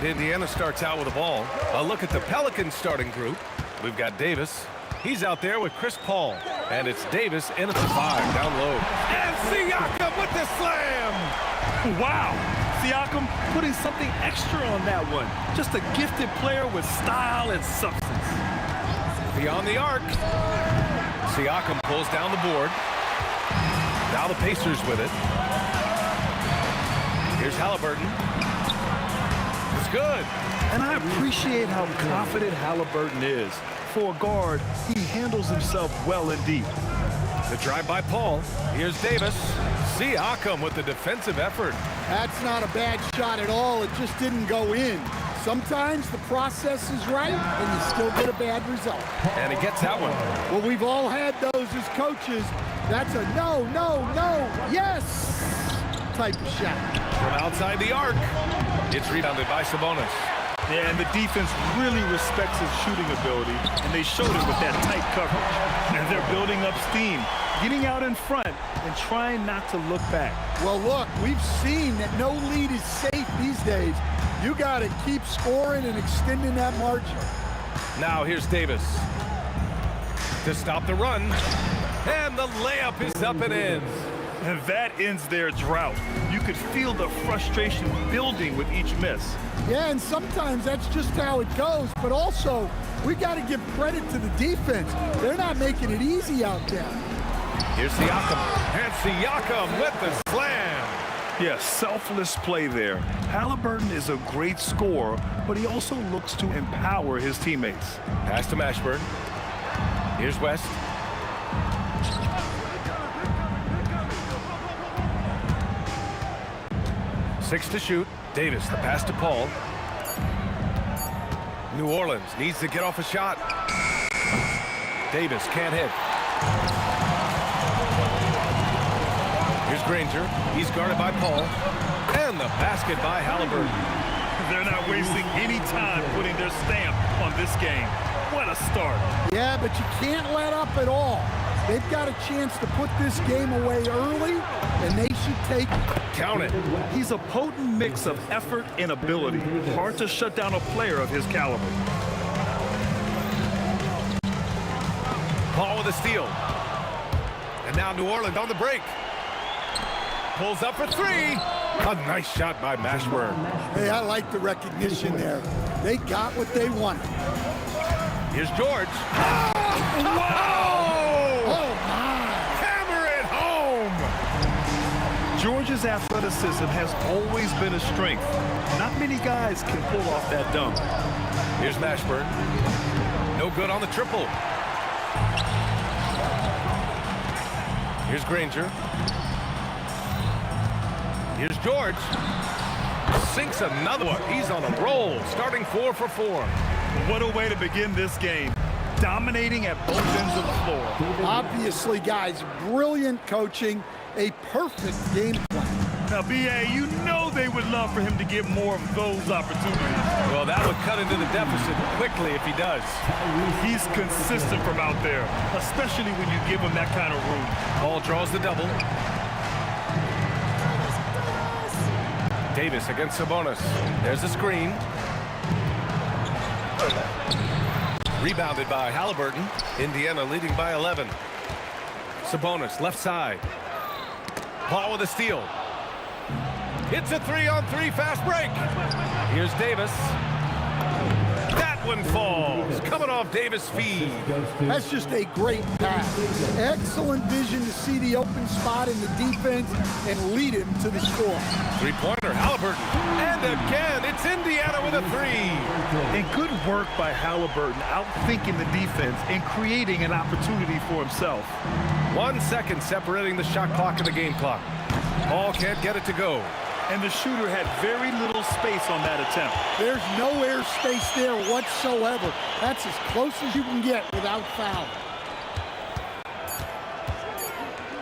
And Indiana starts out with the ball. A look at the Pelicans starting group. We've got Davis. He's out there with Chris Paul. And it's Davis in at the 5, down low. And Siakam with the slam! Wow! Siakam putting something extra on that one. Just a gifted player with style and substance. Beyond the arc. Siakam pulls down the board. Now the Pacers with it. Here's Halliburton. It's good. And I appreciate how confident Halliburton is. For a guard, he handles himself well and deep. The drive by Paul. Here's Davis. Siakam with the defensive effort. That's not a bad shot at all. It just didn't go in. Sometimes the process is right, and you still get a bad result. And he gets that one. Well, we've all had those as coaches. That's a no, no, no, yes type of shot. From outside the arc. It's rebounded by Sabonis. Yeah, and the defense really respects his shooting ability, and they showed it with that tight coverage. And they're building up steam, getting out in front and trying not to look back. Well, look, we've seen that no lead is safe these days. You got to keep scoring and extending that margin. Now here's Davis to stop the run. And the layup is up and in. And that ends their drought. You could feel the frustration building with each miss. Yeah, and sometimes that's just how it goes. But also, we got to give credit to the defense. They're not making it easy out there. Here's Siakam. And Siakam with the slam. Yeah, selfless play there. Halliburton is a great scorer, but he also looks to empower his teammates. Pass to Mashburn. Here's West. Six to shoot. Davis, the pass to Paul. New Orleans needs to get off a shot. Davis can't hit. Here's Granger. He's guarded by Paul. And the basket by Halliburton. They're not wasting any time putting their stamp on this game. What a start. Yeah, but you can't let up at all. They've got a chance to put this game away early, and they should take it. Count it. He's a potent mix of effort and ability. Hard to shut down a player of his caliber. Paul with a steal. And now New Orleans on the break. Pulls up for 3. A nice shot by Mashburn. Hey, I like the recognition there. They got what they wanted. Here's George. Oh! Wow! Oh, my. Hammer it home! George's athleticism has always been a strength. Not many guys can pull off that dunk. Here's Mashburn. No good on the triple. Here's Granger. Here's George. Sinks another one. He's on a roll, starting 4 for 4. What a way to begin this game. Dominating at both ends of the floor. Obviously, guys, brilliant coaching, a perfect game plan. Now, B.A., you know they would love for him to get more of those opportunities. Well, that would cut into the deficit quickly if he does. He's consistent from out there, especially when you give him that kind of room. Ball draws the double. Davis against Sabonis. There's a screen. Rebounded by Halliburton. Indiana leading by 11. Sabonis, left side. Paul with a steal. It's a 3-on-3 fast break. Here's Davis. That one falls. Coming off Davis' feed. That's just a great pass. Excellent vision to see the open spot in the defense and lead him to the score. Three-pointer, Halliburton. And again, it's Indiana with a 3. And good work by Halliburton, outthinking the defense and creating an opportunity for himself. 1 second separating the shot clock and the game clock. Paul can't get it to go. And the shooter had very little space on that attempt. There's no air space there whatsoever. That's as close as you can get without foul.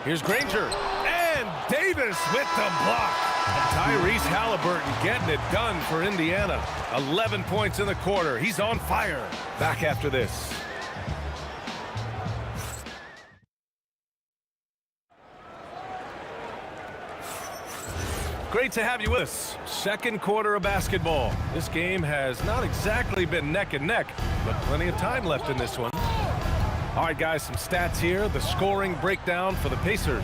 Here's Granger. And Davis with the block. Tyrese Halliburton getting it done for Indiana. 11 points in the quarter. He's on fire. Back after this. Great to have you with us. Second quarter of basketball. This game has not exactly been neck and neck, but plenty of time left in this one. All right, guys, some stats here. The scoring breakdown for the Pacers.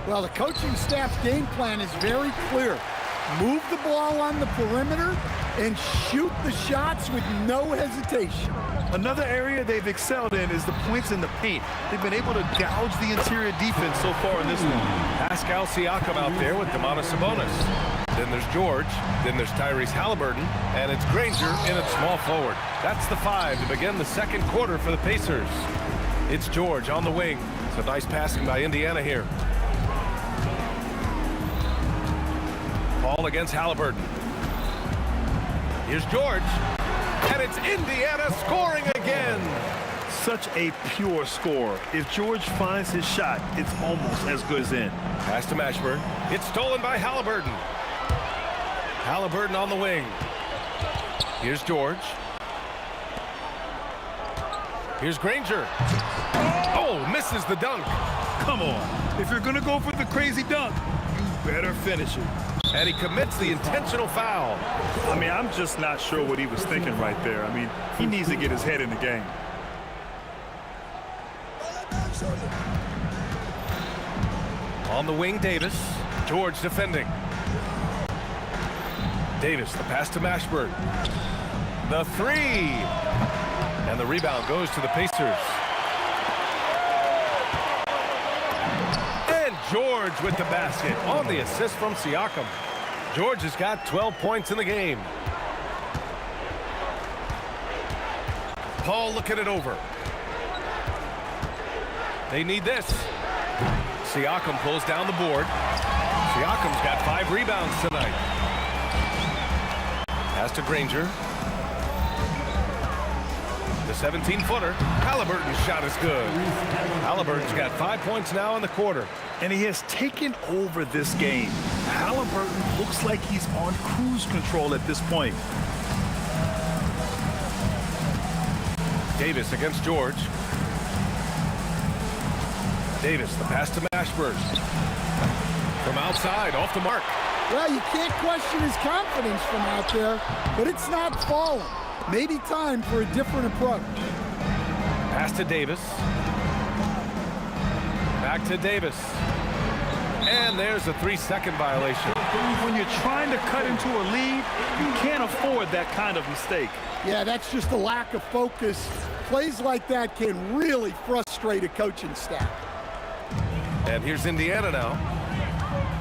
Well, the coaching staff's game plan is very clear. Move the ball on the perimeter and shoot the shots with no hesitation. Another area they've excelled in is the points in the paint. They've been able to gouge the interior defense so far in this one. Pascal Siakam out there with Domantas Sabonis. Then there's George. Then there's Tyrese Halliburton. And it's Granger in at small forward. That's the 5 to begin the second quarter for the Pacers. It's George on the wing. It's a nice passing by Indiana here. Ball against Halliburton. Here's George. And it's Indiana scoring again. Such a pure score. If George finds his shot, it's almost as good as in. Pass to Mashburn. It's stolen by Halliburton. Halliburton on the wing. Here's George. Here's Granger. Oh, misses the dunk. Come on. If you're going to go for the crazy dunk, you better finish it. And he commits the intentional foul. I mean, I'm just not sure what he was thinking right there. I mean, he needs to get his head in the game. On the wing, Davis. George defending. Davis, the pass to Mashburn. The 3. And the rebound goes to the Pacers. And George with the basket on the assist from Siakam. George has got 12 points in the game. Paul looking it over. They need this. Siakam pulls down the board. Siakam's got 5 rebounds tonight. Pass to Granger. The 17-footer. Halliburton's shot is good. Halliburton's got 5 points now in the quarter. And he has taken over this game. Halliburton looks like he's on cruise control at this point. Davis against George. Davis, the pass to Mashburn. From outside, off the mark. Well, you can't question his confidence from out there, but it's not falling. Maybe time for a different approach. Pass to Davis. Back to Davis. And there's a 3-second violation. When you're trying to cut into a lead, you can't afford that kind of mistake. Yeah, that's just a lack of focus. Plays like that can really frustrate a coaching staff. And here's Indiana now.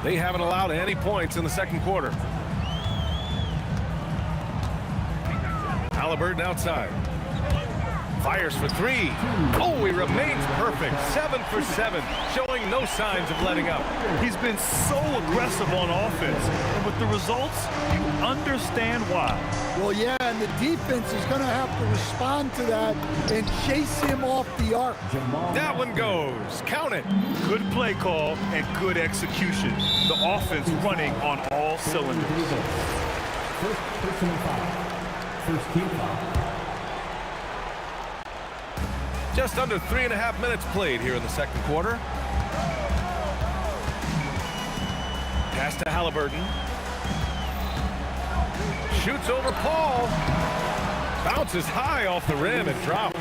They haven't allowed any points in the second quarter. Halliburton outside. Fires for 3. Oh, he remains perfect. 7 for 7, showing no signs of letting up. He's been so aggressive on offense. And with the results, you understand why. Well, yeah, and the defense is going to have to respond to that and chase him off the arc. That one goes. Count it. Good play call and good execution. The offense running on all cylinders. First personal foul. First team foul. Just under 3.5 minutes played here in the second quarter. Pass to Halliburton. Shoots over Paul. Bounces high off the rim and drops.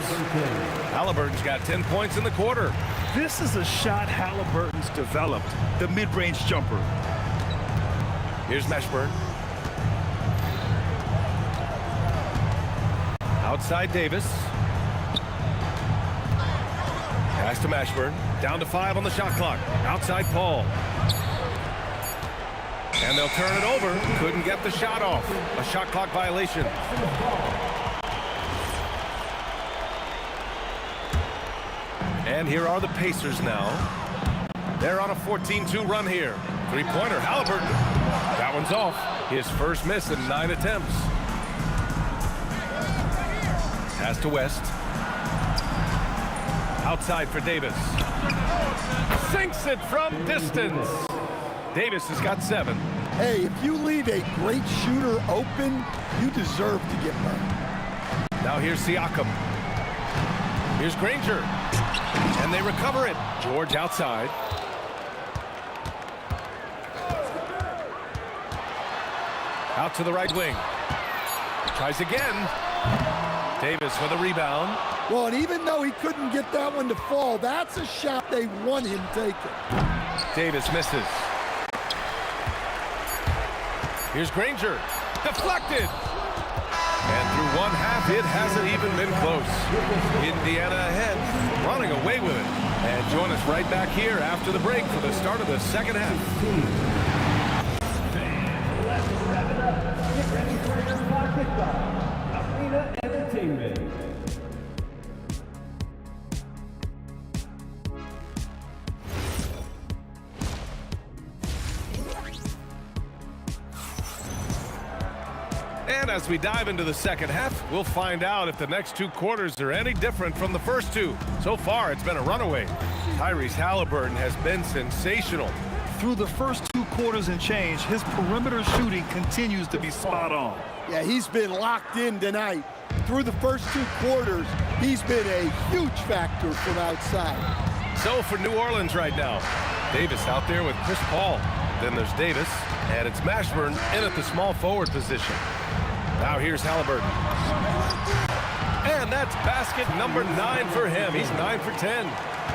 Halliburton's got 10 points in the quarter. This is a shot Halliburton's developed, the mid-range jumper. Here's Mashburn. Outside Davis. Pass to Mashburn. Down to 5 on the shot clock. Outside Paul. And they'll turn it over. Couldn't get the shot off. A shot clock violation. And here are the Pacers now. They're on a 14-2 run here. Three-pointer, Halliburton. That one's off. His first miss in 9 attempts. Pass to West. Outside for Davis. Sinks it from distance. Davis has got 7. Hey, if you leave a great shooter open, you deserve to get burned. Now here's Siakam. Here's Granger. And they recover it. George outside. Out to the right wing. Tries again. Davis with a rebound. Well, and even though he couldn't get that one to fall, that's a shot they want him taking. Davis misses. Here's Granger. Deflected. And through one half, it hasn't even been close. Indiana ahead, running away with it. And join us right back here after the break for the start of the second half. Get ready for your clock kickoff. Arena Entertainment. And as we dive into the second half, we'll find out if the next two quarters are any different from the first two. So far, it's been a runaway. Tyrese Halliburton has been sensational. Through the first 2 quarters and change, his perimeter shooting continues to be spot on. Yeah, he's been locked in tonight. Through the first 2 quarters, he's been a huge factor from outside. So for New Orleans right now, Davis out there with Chris Paul. Then there's Davis, and it's Mashburn in at the small forward position. Now here's Halliburton. And that's basket number 9 for him. He's 9 for 10.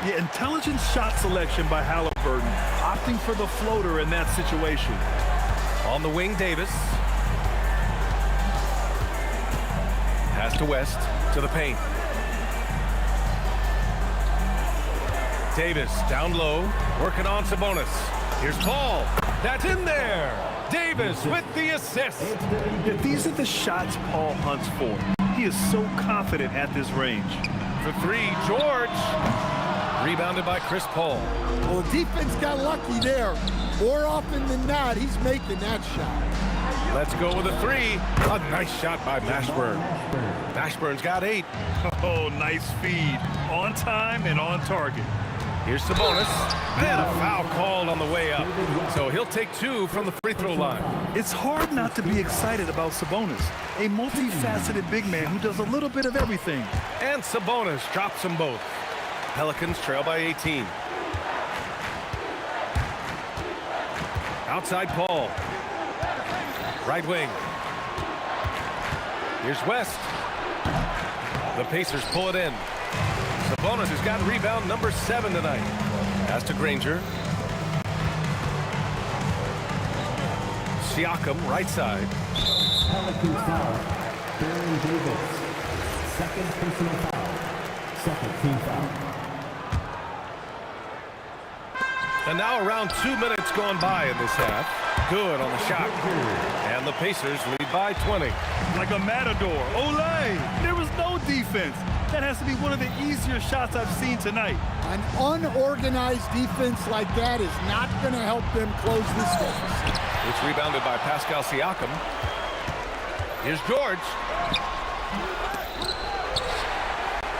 Yeah, intelligent shot selection by Halliburton, opting for the floater in that situation. On the wing, Davis. Pass to West, to the paint. Davis down low, working on Sabonis. Here's Paul. That's in there. Davis with the assist. Yeah, these are the shots Paul hunts for. He is so confident at this range. For 3, George. Rebounded by Chris Paul. Well, the defense got lucky there. More often than not, he's making that shot. Let's go with a 3. A nice shot by Mashburn. Mashburn's got 8. Oh, nice feed. On time and on target. Here's Sabonis. And a foul called on the way up. So he'll take 2 from the free throw line. It's hard not to be excited about Sabonis, a multifaceted big man who does a little bit of everything. And Sabonis drops them both. Pelicans trail by 18. Outside Paul. Right wing. Here's West. The Pacers pull it in. Sabonis has got rebound number 7 tonight. Pass to Granger. Siakam, right side. Pelicans foul. Baron Davis. Second personal foul. Second team foul. And now around 2 minutes gone by in this half. Good on the shot. And the Pacers lead by 20. Like a matador. Olay! There was no defense. That has to be one of the easier shots I've seen tonight. An unorganized defense like that is not going to help them close this deficit. It's rebounded by Pascal Siakam. Here's George.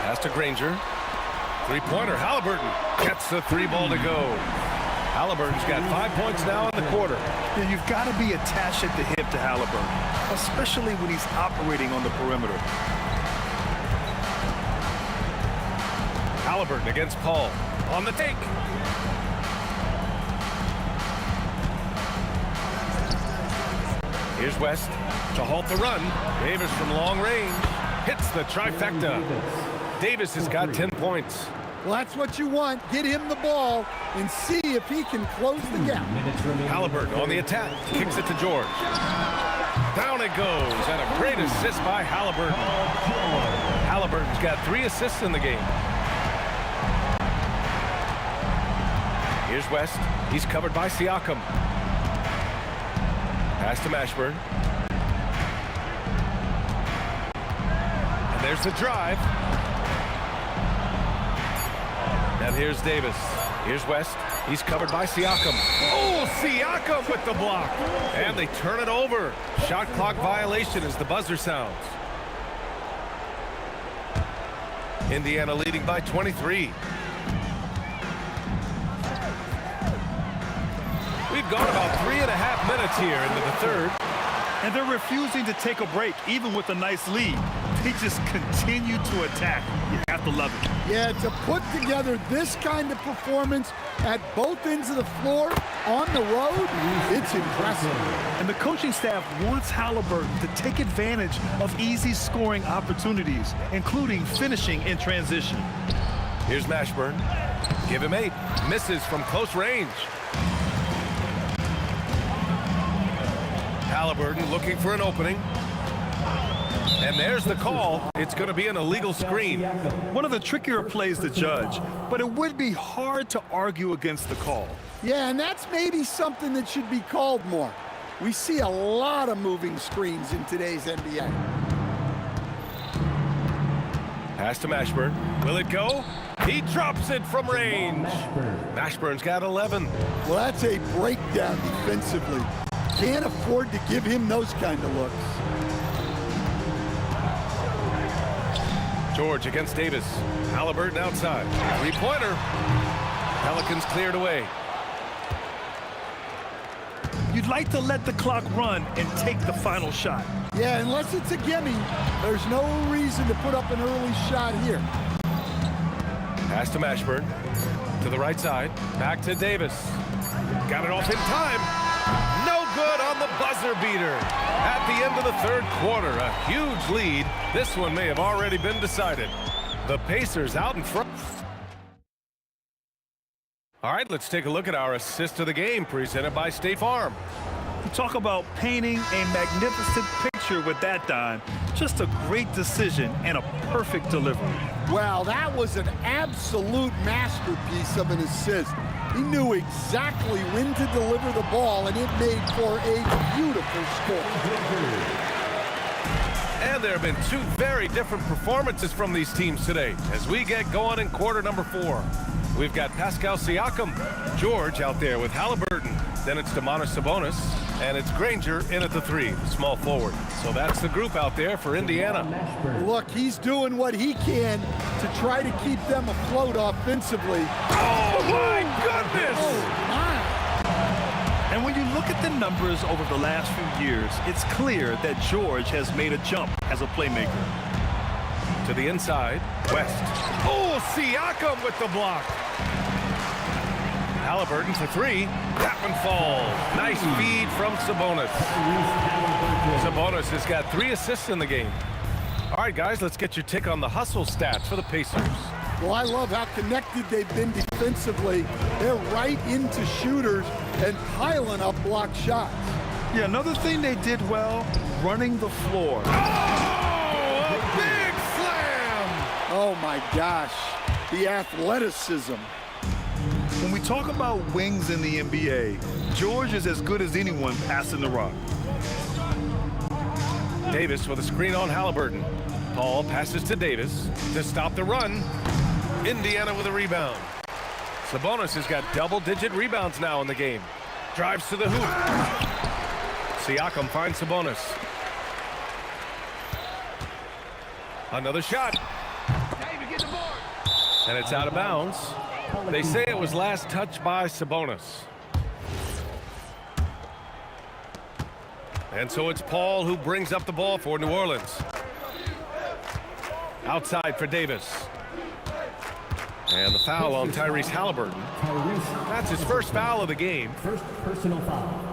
Pass to Granger. Three-pointer. Halliburton gets the 3 ball to go. Halliburton's got 5 points now in the quarter. Yeah, you've got to be attached at the hip to Halliburton, especially when he's operating on the perimeter. Halliburton against Paul. On the take. Here's West to halt the run. Davis from long range hits the trifecta. Davis has got 10 points. Well, that's what you want. Get him the ball and see if he can close the gap. Halliburton on the attack. Kicks it to George. Down it goes. And a great assist by Halliburton. Halliburton's got 3 assists in the game. Here's West. He's covered by Siakam. Pass to Mashburn. And there's the drive. And here's Davis. Here's West. He's covered by Siakam. Oh, Siakam with the block. And they turn it over. Shot clock violation as the buzzer sounds. Indiana leading by 23. We've gone about 3.5 minutes here into the third. And they're refusing to take a break, even with a nice lead. they just continue to attack. You have to love it. Yeah, to put together this kind of performance at both ends of the floor on the road, it's impressive. And the coaching staff wants Halliburton to take advantage of easy scoring opportunities, including finishing in transition. Here's Mashburn. Give him 8. Misses from close range. Halliburton looking for an opening. And there's the call. It's going to be an illegal screen. One of the trickier plays to judge, but it would be hard to argue against the call. Yeah, and that's maybe something that should be called more. We see a lot of moving screens in today's NBA. Pass to Mashburn. Will it go? He drops it from range. Mashburn's got 11. Well, that's a breakdown defensively. Can't afford to give him those kind of looks. George against Davis. Halliburton outside. Three-pointer. Pelicans cleared away. You'd like to let the clock run and take the final shot. Yeah, unless it's a gimme, there's no reason to put up an early shot here. Pass to Mashburn. To the right side. Back to Davis. Got it off in time. No good on the buzzer beater. At the end of the third quarter, a huge lead. This one may have already been decided. The Pacers out in front. All right, let's take a look at our assist of the game presented by State Farm. You talk about painting a magnificent picture with that, Don. Just a great decision and a perfect delivery. Wow, that was an absolute masterpiece of an assist. He knew exactly when to deliver the ball, and it made for a beautiful score. And there have been 2 very different performances from these teams today as we get going in quarter number 4. We've got Pascal Siakam, George out there with Halliburton. Then it's Domantas Sabonis, and it's Granger in at the 3, small forward. So that's the group out there for Indiana. Look, he's doing what he can to try to keep them afloat offensively. Oh, my goodness! Oh, my. And when you look at the numbers over the last few years, it's clear that George has made a jump as a playmaker. To the inside, West. Oh, Siakam with the block. Halliburton for 3. That one falls. Nice feed from Sabonis. Sabonis has got 3 assists in the game. All right, guys, let's get your take on the hustle stats for the Pacers. Well, I love how connected they've been defensively. They're right into shooters and piling up block shots. Yeah, another thing they did well, running the floor. Oh, a big slam! Oh, my gosh. The athleticism. When we talk about wings in the NBA, George is as good as anyone passing the rock. Davis with a screen on Halliburton. Paul passes to Davis to stop the run. Indiana with a rebound. Sabonis has got double-digit rebounds now in the game. Drives to the hoop. Siakam finds Sabonis. Another shot. And it's out of bounds. They say it was last touched by Sabonis. And so it's Paul who brings up the ball for New Orleans. Outside for Davis. And the foul on Tyrese Halliburton. That's his first foul of the game. First personal foul.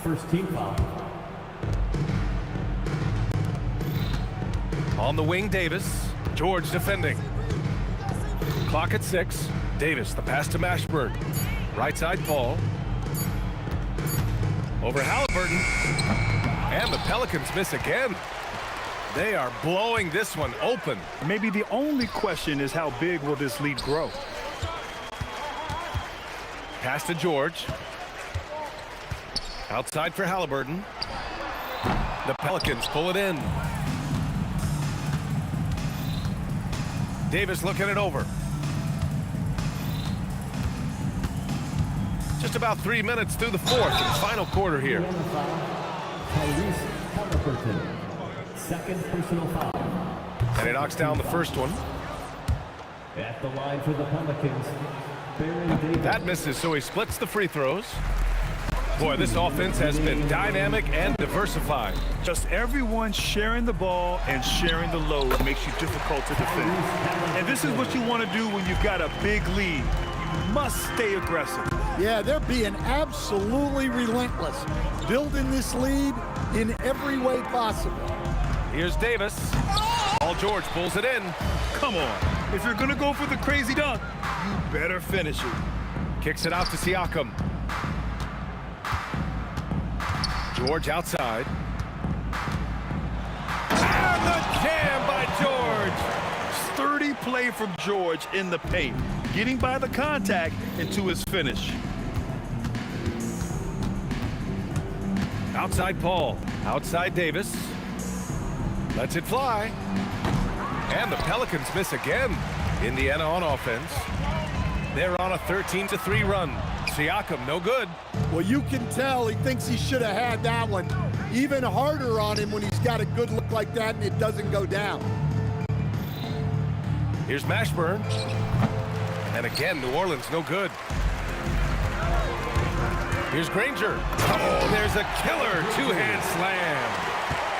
First team foul. On the wing, Davis. George defending. Clock at 6. Davis, the pass to Mashburn. Right side, Paul. Over Halliburton. And the Pelicans miss again. They are blowing this one open. Maybe the only question is how big will this lead grow? Pass to George. Outside for Halliburton. The Pelicans pull it in. Davis looking it over. Just about 3 minutes through the fourth and final quarter here. Tyrese Halliburton. Second personal foul. And he knocks down the first one. At the line for the Pelicans, Baron Davis. That misses, so he splits the free throws. Boy, this offense has been dynamic and diversified. Just everyone sharing the ball and sharing the load makes you difficult to defend. And this is what you want to do when you've got a big lead. You must stay aggressive. Yeah, they're being absolutely relentless, building this lead in every way possible. Here's Davis. Paul George pulls it in. Come on. If you're going to go for the crazy dunk, you better finish it. Kicks it out to Siakam. George outside. And the jam by George. Sturdy play from George in the paint, getting by the contact into his finish. Outside Paul. Outside Davis. Lets it fly. And the Pelicans miss again. Indiana on offense. They're on a 13-3 run. Siakam, no good. Well, you can tell he thinks he should have had that one. Even harder on him when he's got a good look like that and it doesn't go down. Here's Mashburn. And again, New Orleans, no good. Here's Granger. Oh, there's a killer two-hand slam.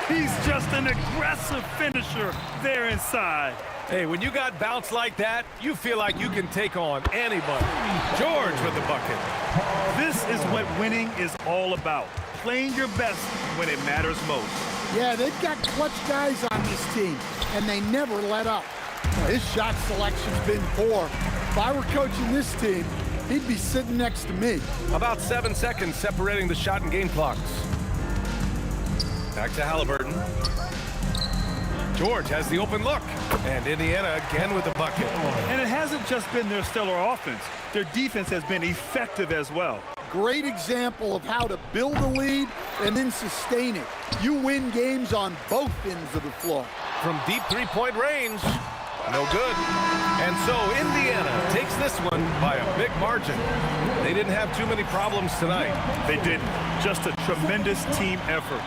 He's just an aggressive finisher there inside. Hey, when you got bounce like that, you feel like you can take on anybody. George with the bucket. This is what winning is all about. Playing your best when it matters most. Yeah, they've got clutch guys on this team, and they never let up. Now, his shot selection's been poor. If I were coaching this team, he'd be sitting next to me. About 7 seconds separating the shot and game clocks. Back to Halliburton. George has the open look. And Indiana again with the bucket. And it hasn't just been their stellar offense. Their defense has been effective as well. Great example of how to build a lead and then sustain it. You win games on both ends of the floor. From deep three-point range, no good. And so Indiana takes this one by a big margin. They didn't have too many problems tonight. They didn't. Just a tremendous team effort.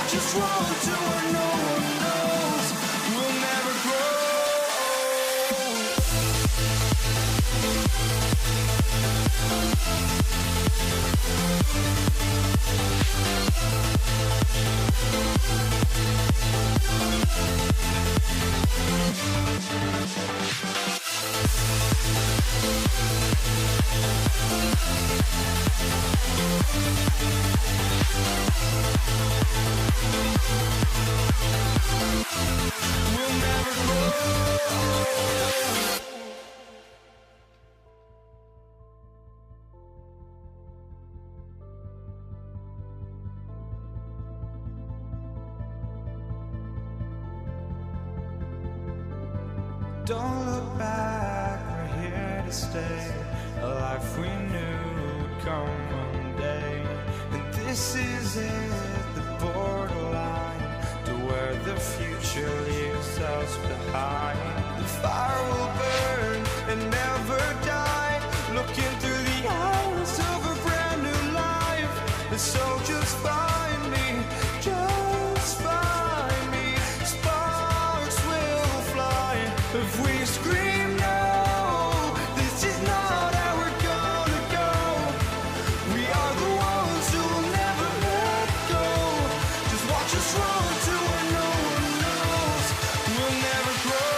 Just run to where no one knows we'll never Don't look back, we're here to stay. A life we knew would come one day. And this is it, the borderline to where the future leaves us behind. The fire will burn and never die, looking through the eyes of a brand new life. And so just find me, just find me. Sparks will fly if we scream no. This is not how we're gonna go. We are the ones who will never let go. Just watch us run to where no one knows we'll never grow.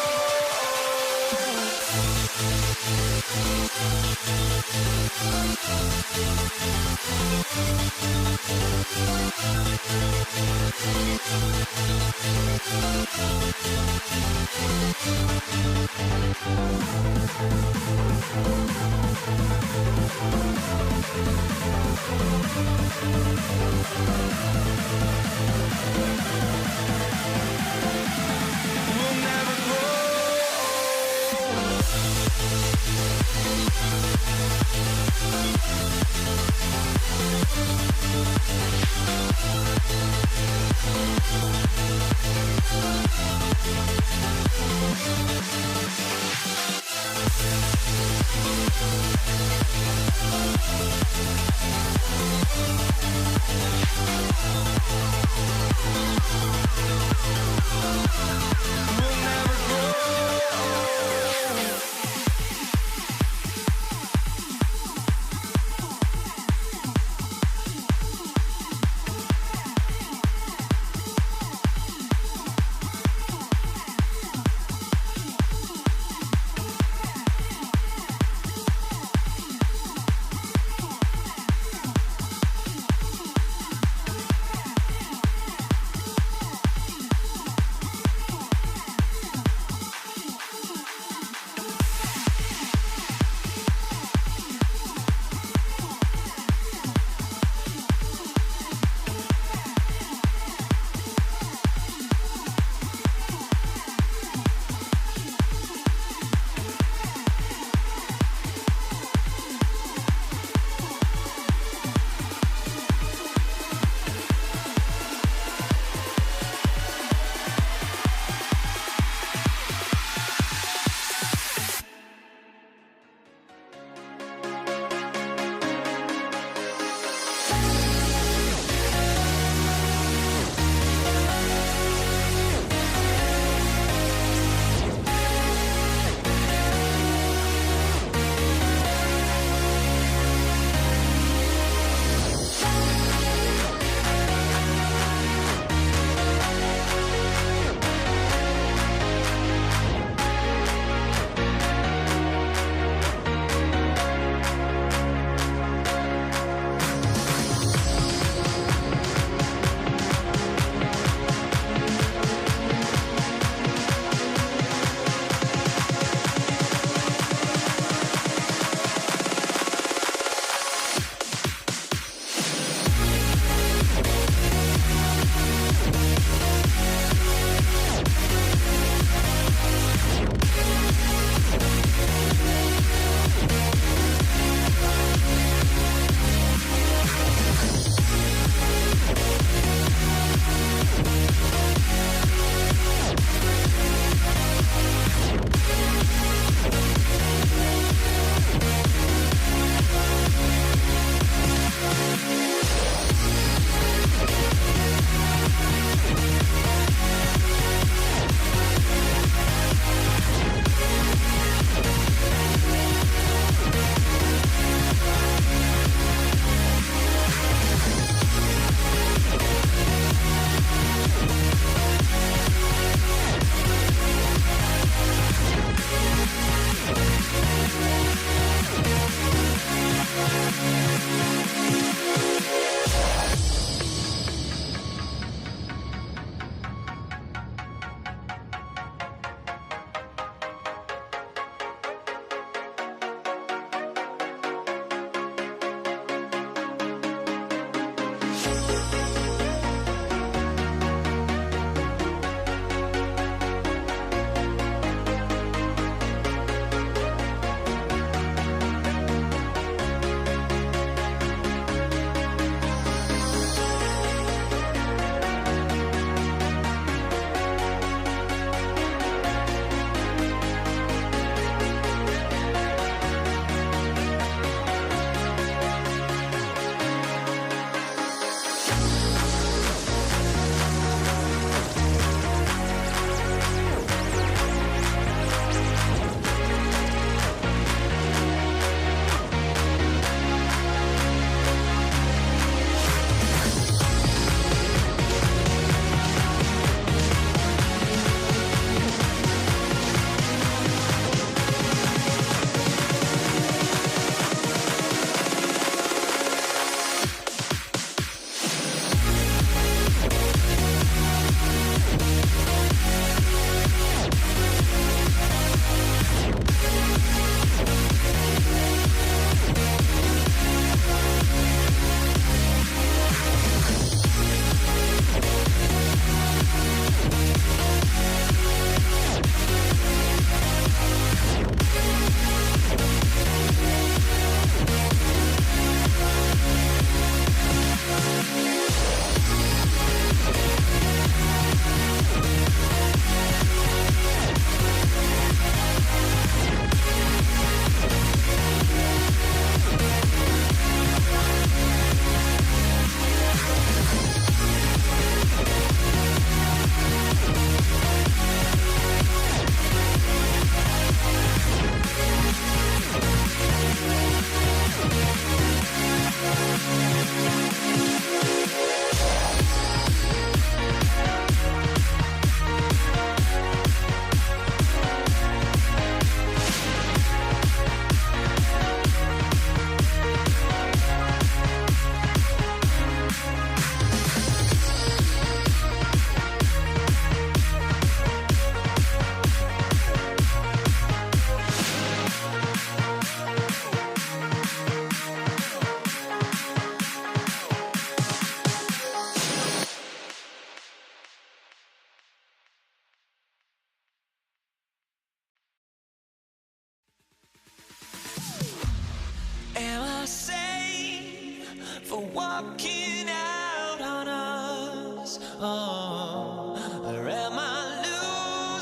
walking out on us. Oh, or am I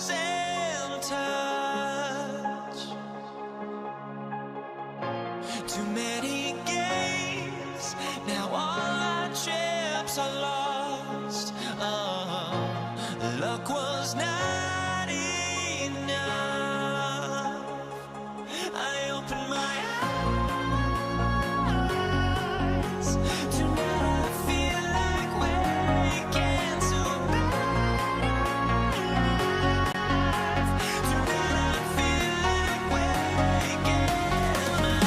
losing touch? Too many games, now all our chips are lost. Oh, luck was not enough. I opened my eyes. Tonight I feel like waking to life. Tonight I feel like waking up.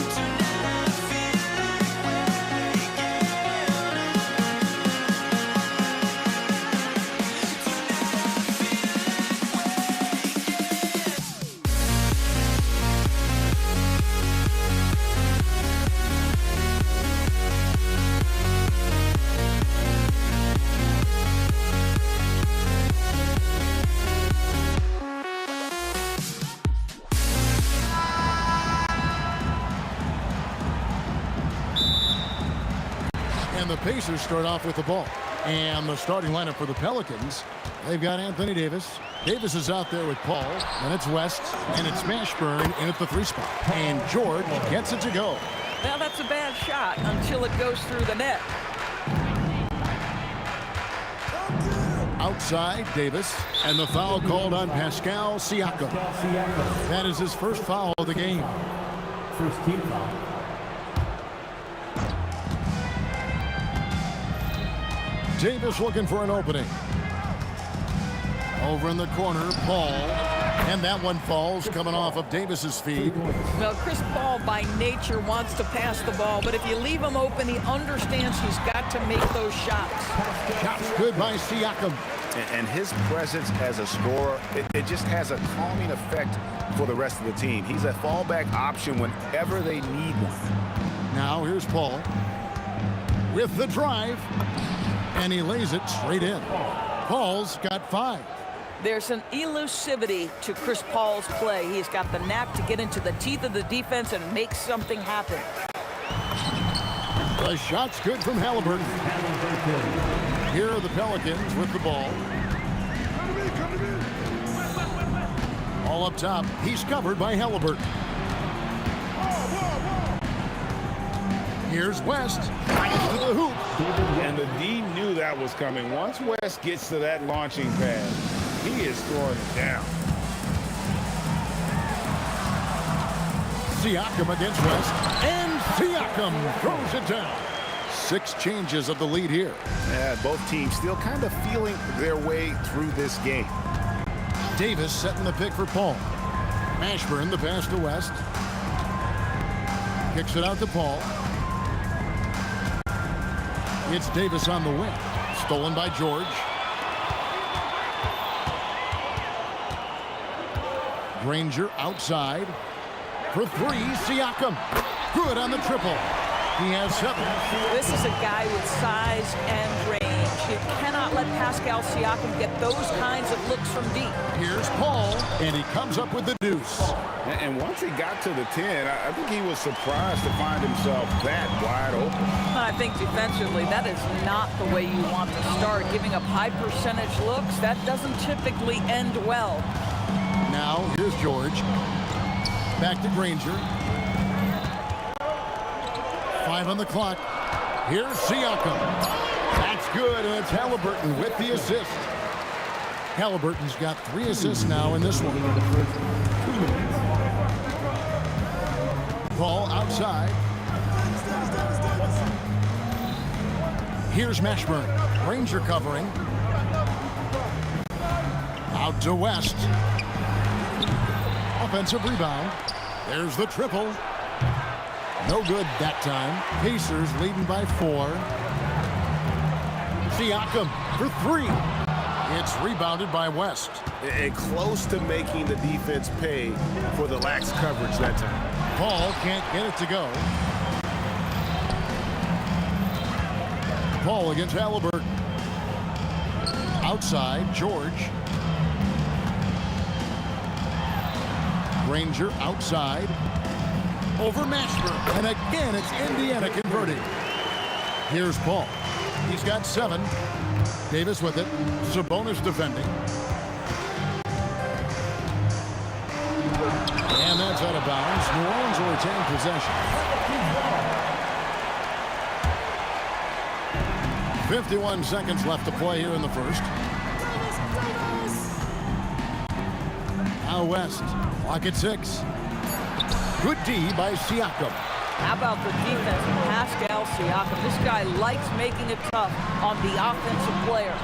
Tonight I feel like And the Pacers start off with the ball. And the starting lineup for the Pelicans, they've got Anthony Davis. Davis is out there with Paul, and it's West, and it's Mashburn in at the 3 spot. And George gets it to go. Well, that's a bad shot until it goes through the net. Outside, Davis, and the foul called on Pascal Siakam. That is his first foul of the game. First team foul. Davis looking for an opening. Over in the corner, Paul. And that one falls coming off of Davis's feed. Well, Chris Paul by nature wants to pass the ball, but if you leave him open, he understands he's got to make those shots. Shots good by Siakam. And his presence as a scorer, it just has a calming effect for the rest of the team. He's a fallback option whenever they need one. Now here's Paul with the drive, and he lays it straight in. Paul's got 5. There's an elusivity to Chris Paul's play. He's got the knack to get into the teeth of the defense and make something happen. The shot's good from Halliburton. Here are the Pelicans with the ball. All up top. He's covered by Halliburton. Here's West. To the hoop. And the D knew that was coming. Once West gets to that launching pad, he is throwing it down. Siakam against West. And Siakam throws it down. 6 changes of the lead here. Yeah, both teams still kind of feeling their way through this game. Davis setting the pick for Paul. Mashburn the pass to West. Kicks it out to Paul. It's Davis on the wing. Stolen by George. Granger outside. For 3, Siakam. Good on the triple. He has 7. This is a guy with size and range. You cannot let Pascal Siakam get those kinds of looks from deep. Here's Paul, and he comes up with the deuce. And once he got to the 10, I think he was surprised to find himself that wide open. I think defensively, that is not the way you want to start. Giving up high percentage looks, that doesn't typically end well. Now, here's George. Back to Granger. 5 on the clock. Here's Siakam. That's good, and it's Halliburton with the assist. Halliburton's got 3 assists now in this one. Paul outside. Here's Mashburn. Granger covering. Out to West. Offensive rebound. There's the triple. No good that time. Pacers leading by 4. Siakam for 3. It's rebounded by West. And close to making the defense pay for the lax coverage that time. Paul can't get it to go. Paul against Halliburton. Outside, George. Granger outside. over Mashburn. And again, it's Indiana converting. Here's Paul. He's got 7. Davis with it. Sabonis defending. And that's out of bounds. New Orleans will retain possession. 51 seconds left to play here in the first. Now West. Clock at 6. Good D by Siakam. How about the defense of Pascal Siakam? This guy likes making it tough on the offensive player.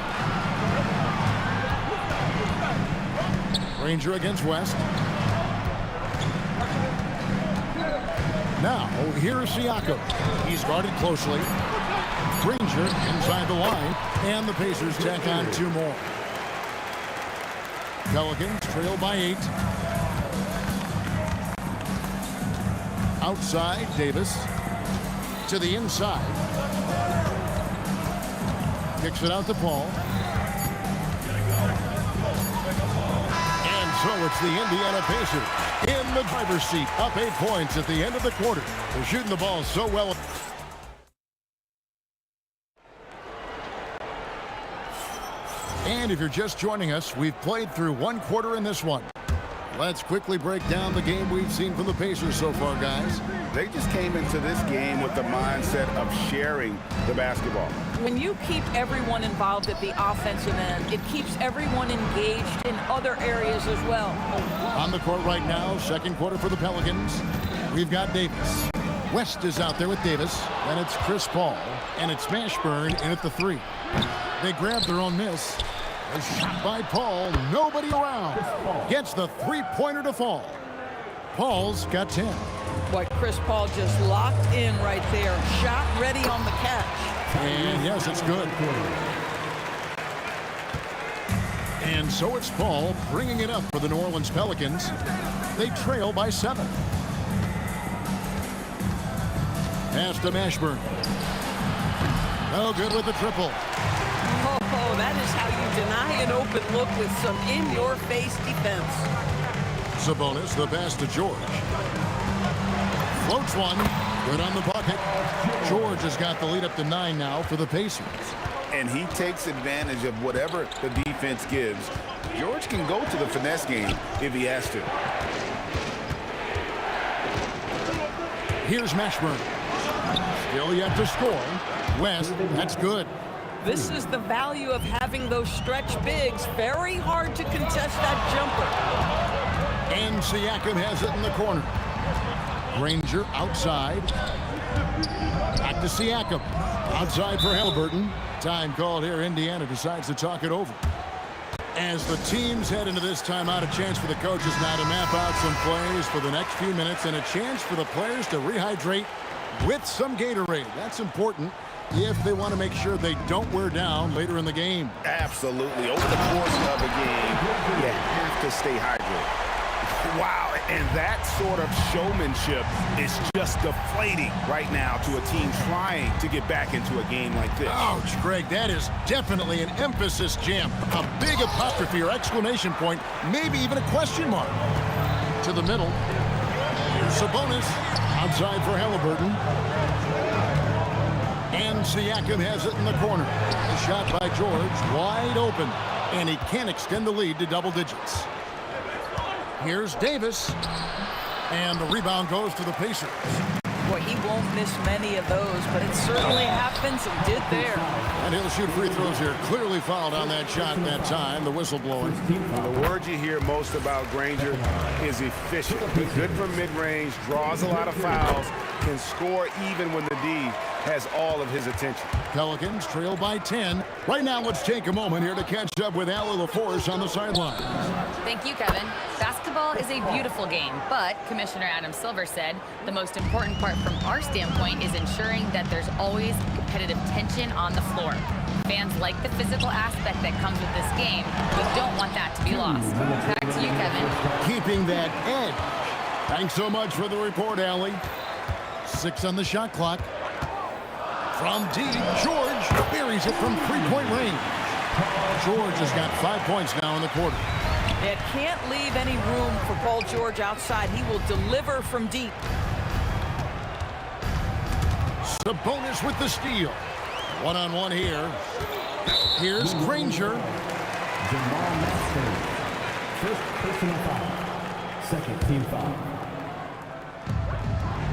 Granger against West. Now, here's Siakam. He's guarded closely. Granger inside the line, and the Pacers tack on 2 more. Pelicans trail by 8. Outside, Davis. To the inside. Kicks it out to Paul. And so it's the Indiana Pacers in the driver's seat, up 8 points at the end of the quarter. They're shooting the ball so well. And if you're just joining us, we've played through 1 quarter in this one. Let's quickly break down the game we've seen from the Pacers so far, guys. They just came into this game with the mindset of sharing the basketball. When you keep everyone involved at the offensive end, it keeps everyone engaged in other areas as well. On the court right now, second quarter for the Pelicans. We've got Davis. West is out there with Davis. Then it's Chris Paul. And it's Mashburn in at the 3. They grab their own miss. A shot by Paul. Nobody around. Gets the 3-pointer to fall. Paul's got 10. Boy, Chris Paul just locked in right there. Shot ready on the catch. And yes, it's good. And so it's Paul bringing it up for the New Orleans Pelicans. They trail by 7. Pass to Mashburn. No good with the triple. Oh, that is how you deny an open look with some in-your-face defense. Sabonis, the pass to George. Floats one. Good on the bucket. George has got the lead up to 9 now for the Pacers. And he takes advantage of whatever the defense gives. George can go to the finesse game if he has to. Here's Mashburn. Still yet to score. West, that's good. This is the value of having those stretch bigs. Very hard to contest that jumper. And Siakam has it in the corner. Granger outside. Back to Siakam. Outside for Halliburton. Time called here. Indiana decides to talk it over. As the teams head into this timeout, a chance for the coaches now to map out some plays for the next few minutes and a chance for the players to rehydrate with some Gatorade. That's important if they want to make sure they don't wear down later in the game. Absolutely. Over the course of a game, you have to stay hydrated. Wow, and that sort of showmanship is just deflating right now to a team trying to get back into a game like this. Ouch, Greg, that is definitely an emphasis jam. A big apostrophe or exclamation point, maybe even a question mark. To the middle. Here's Sabonis. Outside for Halliburton. And Siakam has it in the corner. A shot by George, wide open. And he can't extend the lead to double digits. Here's Davis. And the rebound goes to the Pacers. Boy, he won't miss many of those, but it certainly happens and did there. And he'll shoot free throws here. Clearly fouled on that shot that time. The whistle blowing. The word you hear most about Granger is efficient. Good from mid-range, draws a lot of fouls, can score even when the D has all of his attention. Pelicans trail by 10. Right now, let's take a moment here to catch up with Allie LaForce on the sideline. Thank you, Kevin. Basketball is a beautiful game, but Commissioner Adam Silver said the most important part from our standpoint is ensuring that there's always competitive tension on the floor. Fans like the physical aspect that comes with this game. We don't want that to be lost. Back to you, Kevin. Keeping that edge. Thanks so much for the report, Allie. 6 on the shot clock. From deep, George buries it from 3-point range. George has got 5 points now in the quarter. It can't leave any room for Paul George outside. He will deliver from deep. Sabonis with the steal. One-on-one here. Here's Granger. Jamal Masters. First personal foul. Second team foul.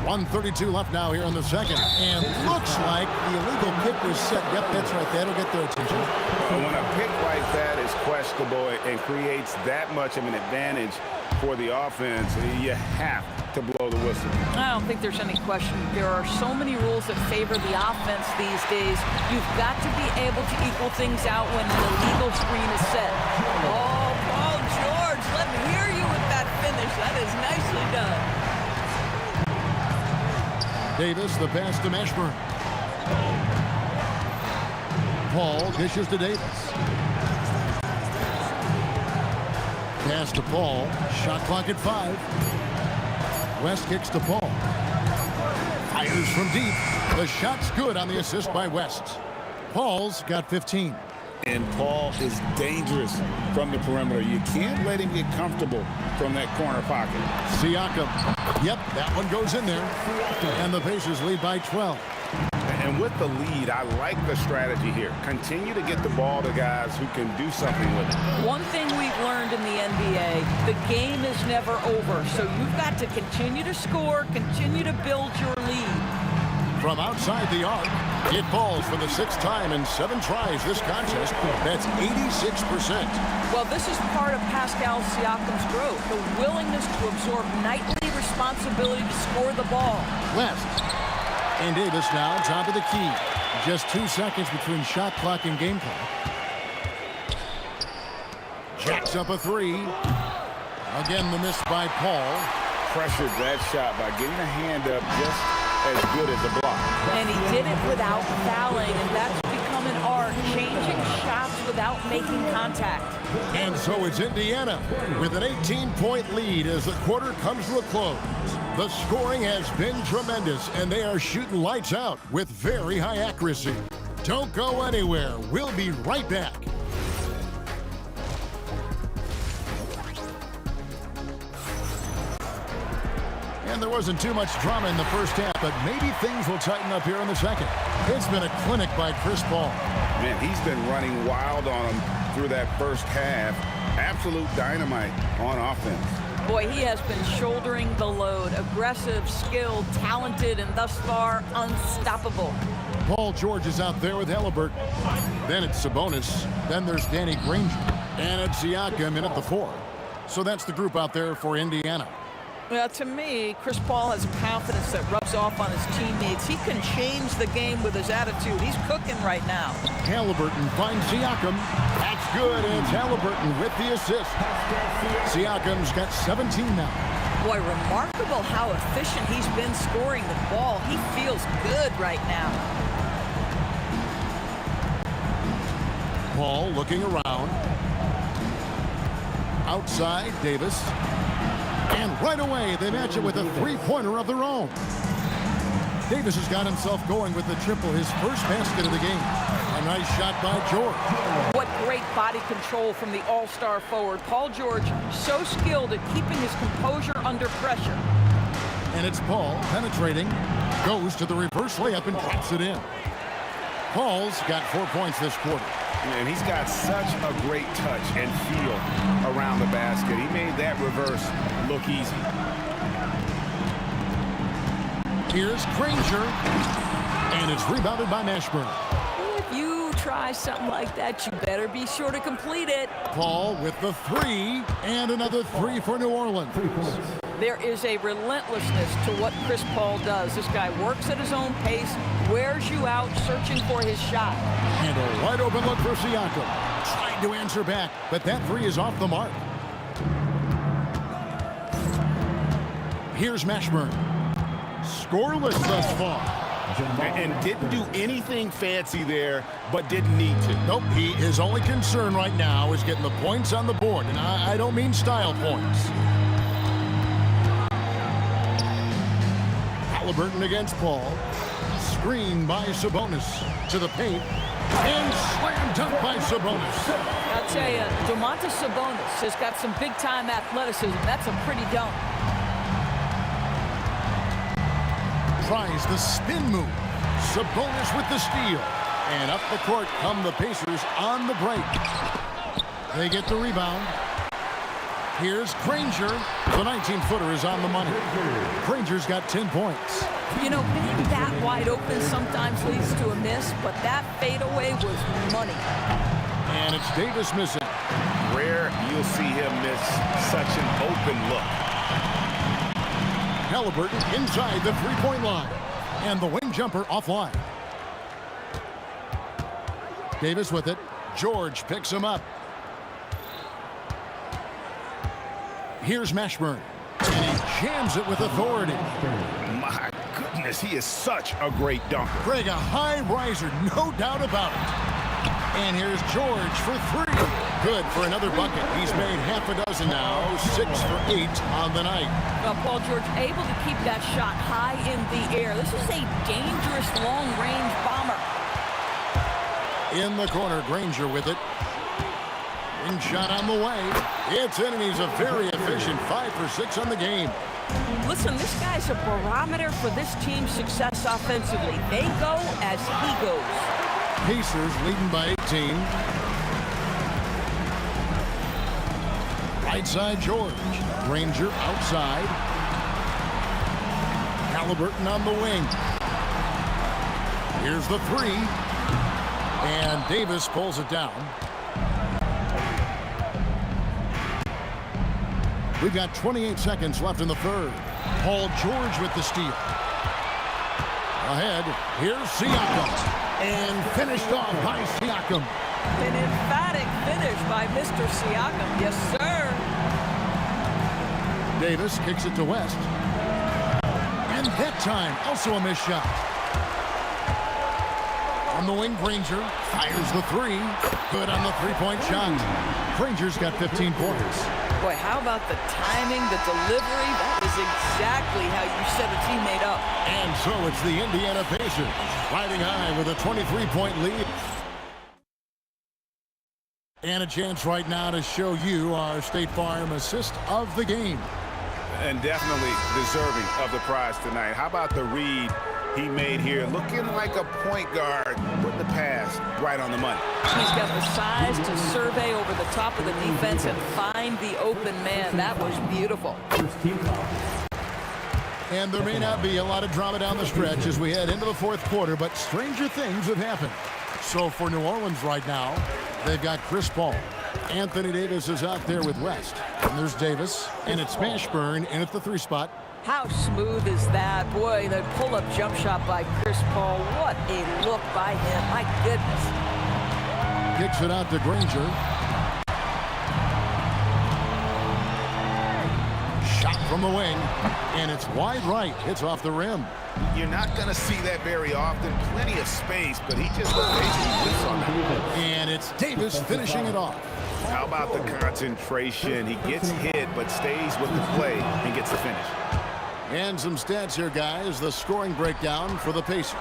1:32 left now here in the second. And looks like the illegal kick was set. Yep, that's right. That'll get their attention. When a pick like that is questionable and creates that much of an advantage for the offense, you have to blow the whistle. I don't think there's any question. There are so many rules that favor the offense these days. You've got to be able to equal things out when the illegal screen is set. Oh, Paul George, let me hear you with that finish. That is nicely done. Davis, the pass to Mashburn. Paul dishes to Davis. Pass to Paul. Shot clock at 5. West kicks to Paul. Fires from deep. The shot's good on the assist by West. Paul's got 15. And Paul is dangerous from the perimeter. You can't let him get comfortable from that corner pocket. Siakam. Yep, that one goes in there. And the Pacers lead by 12. And with the lead, I like the strategy here. Continue to get the ball to guys who can do something with it. One thing we've learned in the NBA, the game is never over. So you've got to continue to score, continue to build your lead. From outside the arc, it falls for the 6th time in 7 tries this contest. That's 86%. Well, this is part of Pascal Siakam's growth, the willingness to absorb nightly responsibility to score the ball. West. And Davis now top of the key. Just 2 seconds between shot clock and game clock. Jacks up a 3. Again, the miss by Paul. Pressured that shot by getting a hand up just as good as a block. And he did it without fouling, and that's become an art, changing shots without making contact. And so it's Indiana with an 18-point lead as the quarter comes to a close. The scoring has been tremendous, and they are shooting lights out with very high accuracy. Don't go anywhere. We'll be right back. And there wasn't too much drama in the first half, but maybe things will tighten up here in the second. It's been a clinic by Chris Paul. Man, he's been running wild on him through that first half. Absolute dynamite on offense. Boy, he has been shouldering the load. Aggressive, skilled, talented, and thus far, unstoppable. Paul George is out there with Halliburton. Then it's Sabonis. Then there's Danny Granger. And it's Siakam in at the 4. So that's the group out there for Indiana. Well, to me, Chris Paul has confidence that rubs off on his teammates. He can change the game with his attitude. He's cooking right now. Halliburton finds Siakam. That's good, and it's Halliburton with the assist. Siakam's got 17 now. Boy, remarkable how efficient he's been scoring the ball. He feels good right now. Paul looking around. Outside, Davis. And right away, they match it with a 3-pointer of their own. Davis has got himself going with the triple, his first basket of the game. A nice shot by George. What great body control from the all-star forward. Paul George, so skilled at keeping his composure under pressure. And it's Paul penetrating, goes to the reverse layup and drops it in. Paul's got 4 points this quarter. And he's got such a great touch and feel around the basket. He made that reverse look easy. Here's Granger, and it's rebounded by Mashburn. If you try something like that, you better be sure to complete it. Paul with the 3, and another 3 for New Orleans. There is a relentlessness to what Chris Paul does. This guy works at his own pace, wears you out, searching for his shot. And a wide open look for Siakam. Trying to answer back, but that 3 is off the mark. Here's Mashburn. Scoreless thus far. And didn't do anything fancy there, but didn't need to. Nope, his only concern right now is getting the points on the board. And I don't mean style points. Halliburton against Paul. Screen by Sabonis to the paint. And slam dunk by Sabonis. I'll tell you, Domantas Sabonis has got some big-time athleticism. That's a pretty dunk. Tries the spin move. Sabonis with the steal. And up the court come the Pacers on the break. They get the rebound. Here's Granger. The 19-footer is on the money. Granger's got 10 points. You know, being that wide open sometimes leads to a miss, but that fadeaway was money. And it's Davis missing. Rare you'll see him miss such an open look. Halliburton inside the three-point line. And the wing jumper offline. Davis with it. George picks him up. Here's Mashburn. And he jams it with authority. My goodness, he is such a great dunker. Greg, a high riser, no doubt about it. And here's George for three. Good for another bucket. He's made half a dozen now, 6 for 8 on the night. Well, Paul George able to keep that shot high in the air. This is a dangerous long-range bomber. In the corner, Granger with it. Wing shot on the way. It's in, and he's a very efficient 5 for 6 on the game. Listen, this guy's a barometer for this team's success offensively. They go as he goes. Pacers leading by 18. Right side, George. Granger outside. Halliburton on the wing. Here's the three. And Davis pulls it down. We've got 28 seconds left in the third. Paul George with the steal. Ahead, here's Siakam. And finished off by Siakam. An emphatic finish by Mr. Siakam. Yes, sir. Davis kicks it to West. And that time, also a missed shot. On the wing, Granger fires the three. Good on the three-point shot. Granger's got 15 points. Boy, how about the timing, the delivery? That is exactly how you set a teammate up. And so it's the Indiana Pacers riding high with a 23-point lead. And a chance right now to show you our State Farm assist of the game. And definitely deserving of the prize tonight. How about the read he made here? Looking like a point guard, putting the pass right on the money. He's got the size to survey over the top of the defense and find the open man. That was beautiful. And there may not be a lot of drama down the stretch as we head into the fourth quarter, but stranger things have happened. So for New Orleans right now, they've got Chris Paul. Anthony Davis is out there with West. And there's Davis, and it's Mashburn in at the three spot. How smooth is that? Boy, the pull-up jump shot by Chris Paul. What a look by him. My goodness. Kicks it out to Granger. Shot from the wing, and it's wide right. Hits off the rim. You're not going to see that very often. Plenty of space, but he just basically whips on that. And it's Davis finishing it off. How about the concentration? He gets hit, but stays with the play and gets the finish. And some stats here, guys. The scoring breakdown for the Pacers.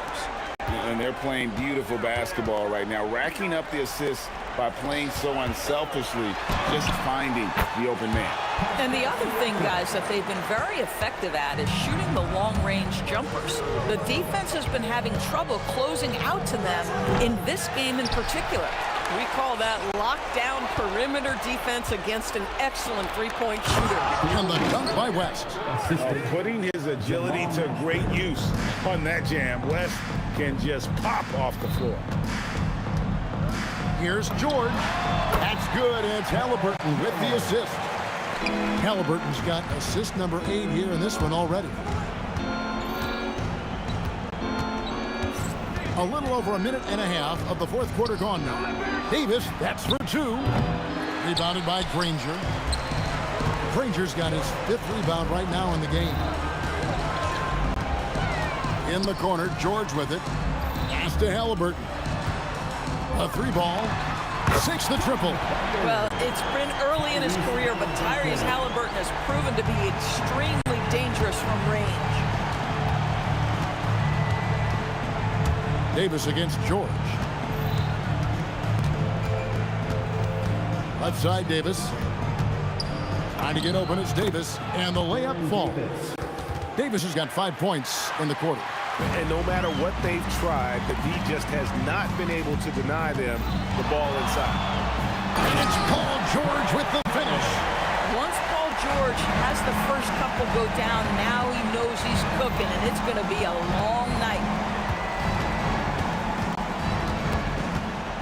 And they're playing beautiful basketball right now, racking up the assists by playing so unselfishly, just finding the open man. And the other thing, guys, that they've been very effective at is shooting the long-range jumpers. The defense has been having trouble closing out to them in this game in particular. We call that lockdown perimeter defense against an excellent three-point shooter. And the dunk by West. Putting his agility to great use on that jam. West can just pop off the floor. Here's George. That's good, and it's Halliburton with the assist. Halliburton's got assist number 8 here in this one already. A little over a minute and a half of the fourth quarter gone now. Davis, that's for 2. Rebounded by Granger. Granger's got his 5th rebound right now in the game. In the corner, George with it. Pass to Halliburton. A 3-ball. 6 the triple. Well, it's been early in his career, but Tyrese Halliburton has proven to be extremely dangerous from range. Davis against George. Left side, Davis. Trying to get open, it's Davis, and the layup falls. Davis has got 5 points in the quarter. And no matter what they've tried, the D just has not been able to deny them the ball inside. And it's Paul George with the finish. Once Paul George has the first couple go down, now he knows he's cooking, and it's going to be a long night.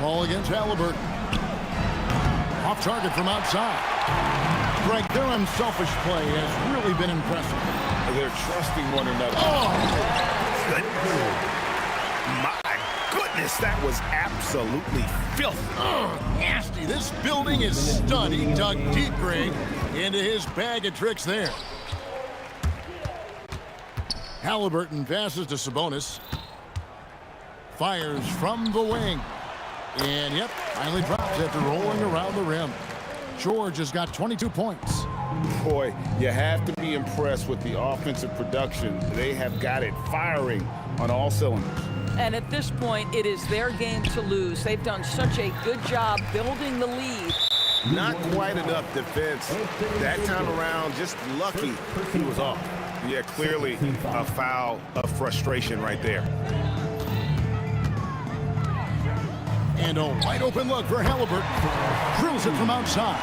Ball against Halliburton. Off target from outside. Greg, their unselfish play has really been impressive. They're trusting one another. Oh! My goodness, that was absolutely filthy. Nasty. This building is stunned. He dug deep, Greg, into his bag of tricks there. Halliburton passes to Sabonis. Fires from the wing. And, yep, finally drops after rolling around the rim. George has got 22 points. Boy, you have to be impressed with the offensive production. They have got it firing on all cylinders. And at this point, it is their game to lose. They've done such a good job building the lead. Not quite enough defense. That time around, just lucky he was off. Yeah, clearly a foul of frustration right there. And a wide open look for Halliburton. Drills it from outside.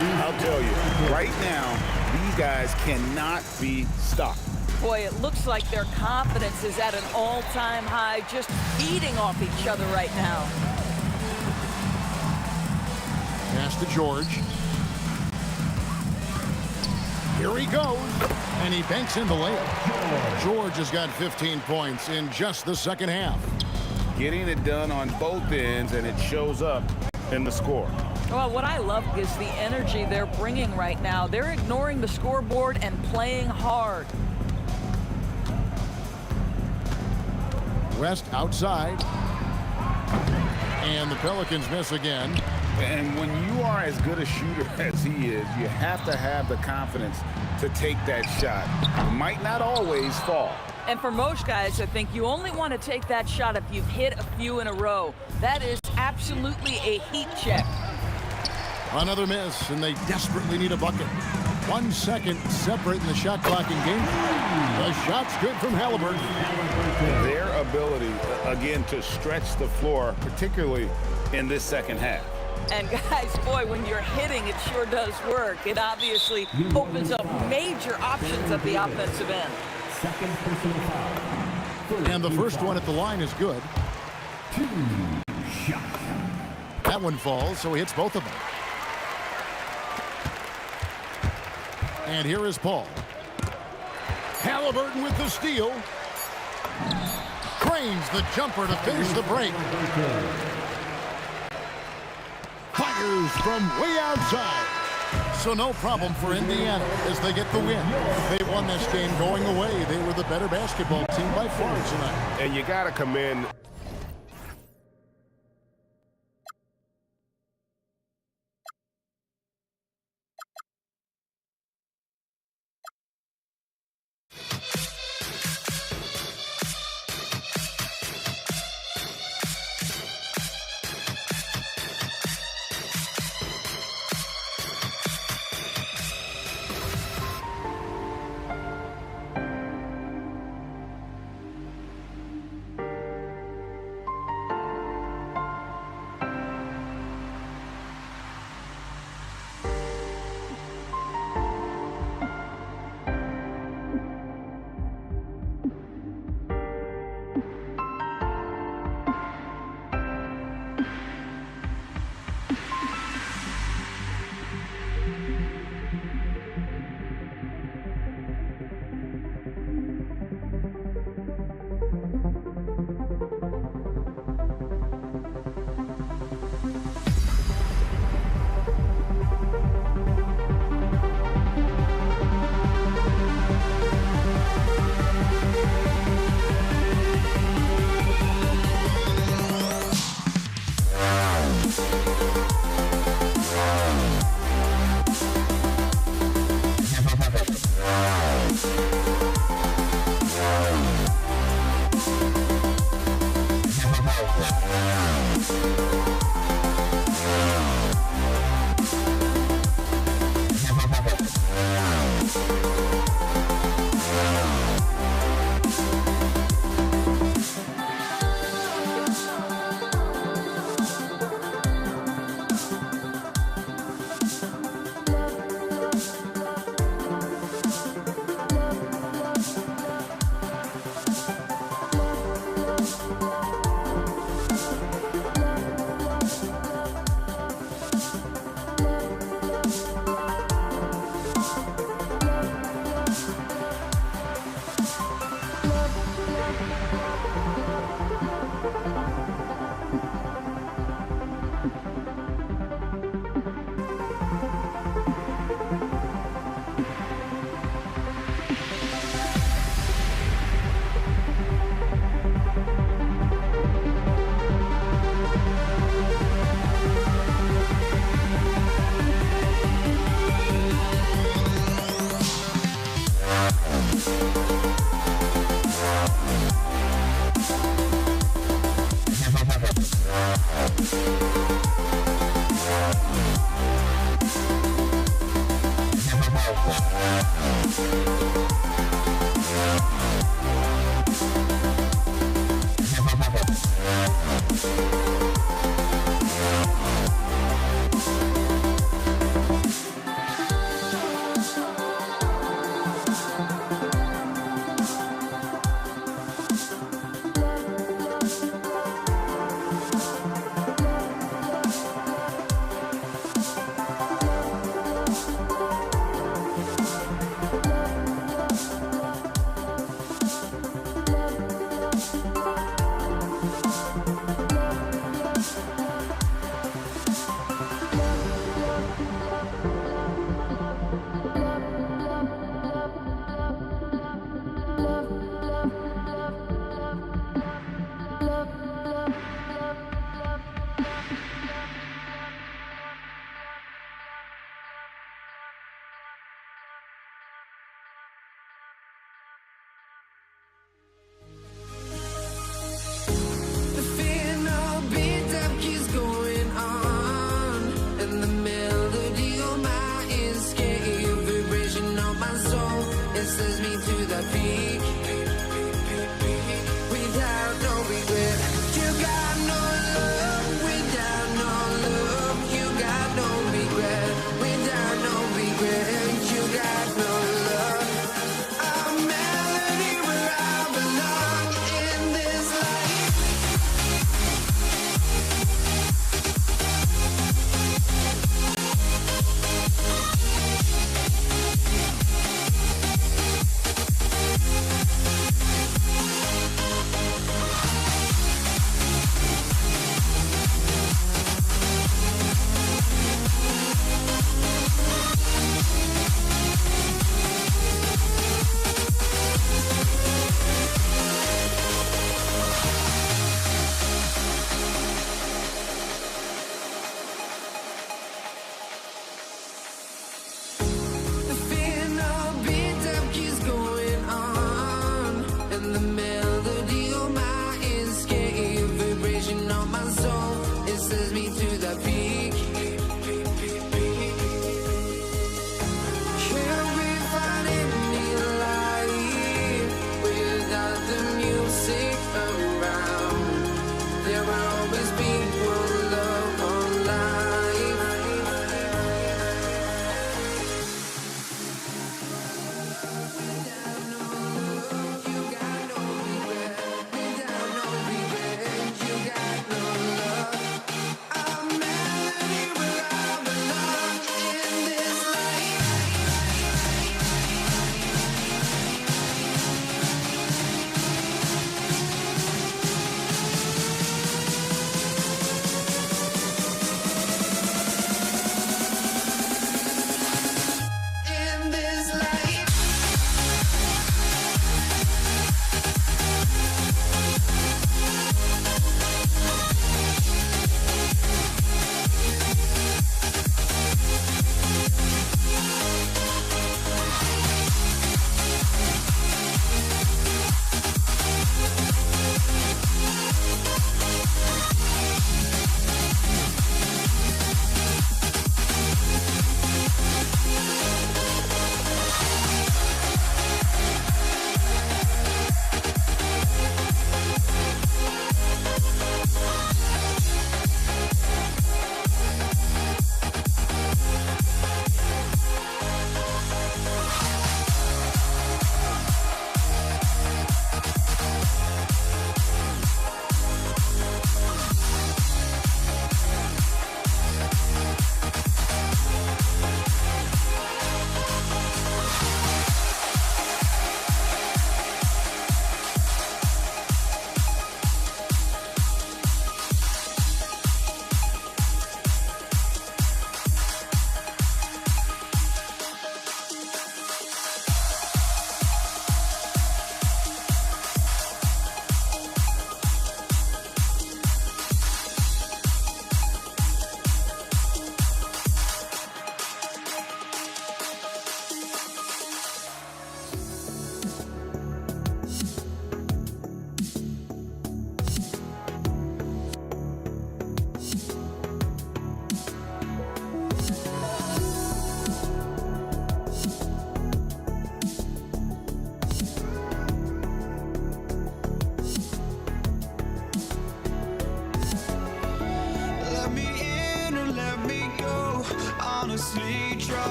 I'll tell you, right now, these guys cannot be stopped. Boy, it looks like their confidence is at an all-time high, just feeding off each other right now. Pass to George. Here he goes. And he banks in the layup. George has got 15 points in just the second half. Getting it done on both ends, and it shows up in the score. Well, what I love is the energy they're bringing right now. They're ignoring the scoreboard and playing hard. West outside. And the Pelicans miss again. And when you are as good a shooter as he is, you have to have the confidence to take that shot. It might not always fall. And for most guys, I think you only want to take that shot if you've hit a few in a row. That is absolutely a heat check. Another miss, and they desperately need a bucket. 1 second separating the shot clock in game. The shot's good from Halliburton. Their ability, again, to stretch the floor, particularly in this second half. And guys, boy, when you're hitting, it sure does work. It obviously opens up major options at the offensive end. Second personal foul. And the first one at the line is good. 2 shots. That one falls, so he hits both of them. And here is Paul. Halliburton with the steal. Cranes the jumper to finish the break. Fires from way outside. So no problem for Indiana as they get the win. They won this game going away. They were the better basketball team by far tonight. And you got to commend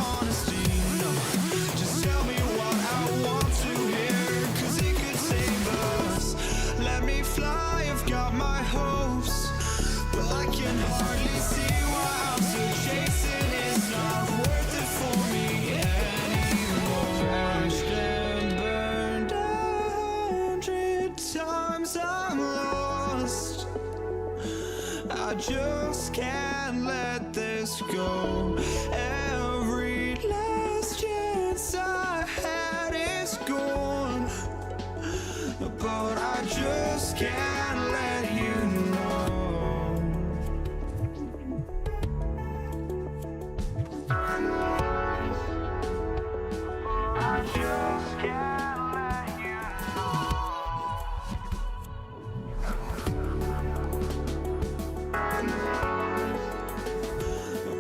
honesty. No, just tell me what I want to hear, 'cause it could save us. Let me fly, I've got my hopes, but I can hardly see why I'm still chasing. It's not worth it for me anymore. Crashed and burned 100 times, I'm lost. I just can't let this go. Every last chance I had is gone, but I just can't let you know. I just can't let you know.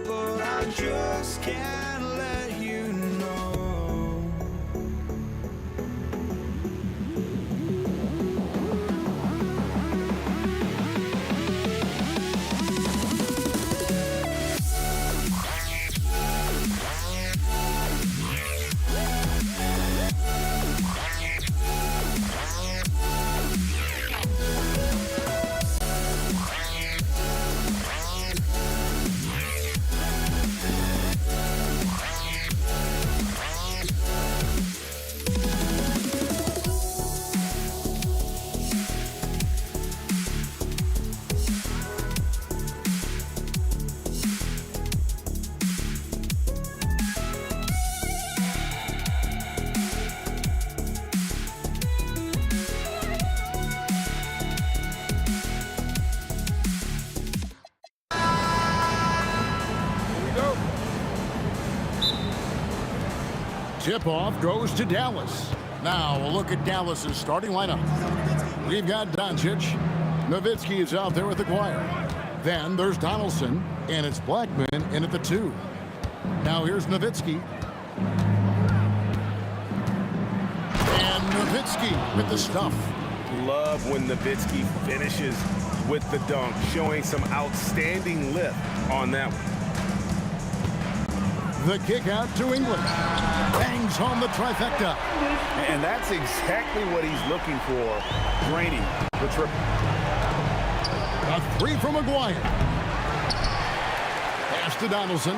But I just can't let you know. Tip-off goes to Dallas. Now we'll look at Dallas's starting lineup. We've got Doncic. Nowitzki is out there with Aguirre. Then there's Donaldson, and it's Blackman in at the 2. Now here's Nowitzki. And Nowitzki with the stuff. Love when Nowitzki finishes with the dunk, showing some outstanding lift on that one. The kick out to England. Bangs home the trifecta. And that's exactly what he's looking for, draining the triple. A 3 from Aguirre. Pass to Donaldson.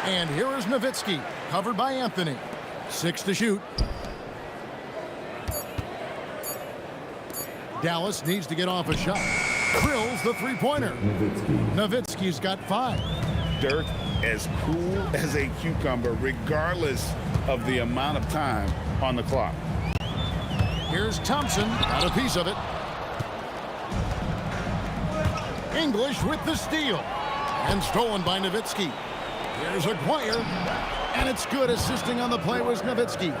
And here is Nowitzki, covered by Anthony. 6 to shoot. Dallas needs to get off a shot. Drills the three-pointer. Nowitzki's got 5. Dirk as cool as a cucumber, regardless of the amount of time on the clock. Here's Thompson, got a piece of it. English with the steal. And stolen by Nowitzki. Here's Aguirre. And it's good. Assisting on the play was Nowitzki.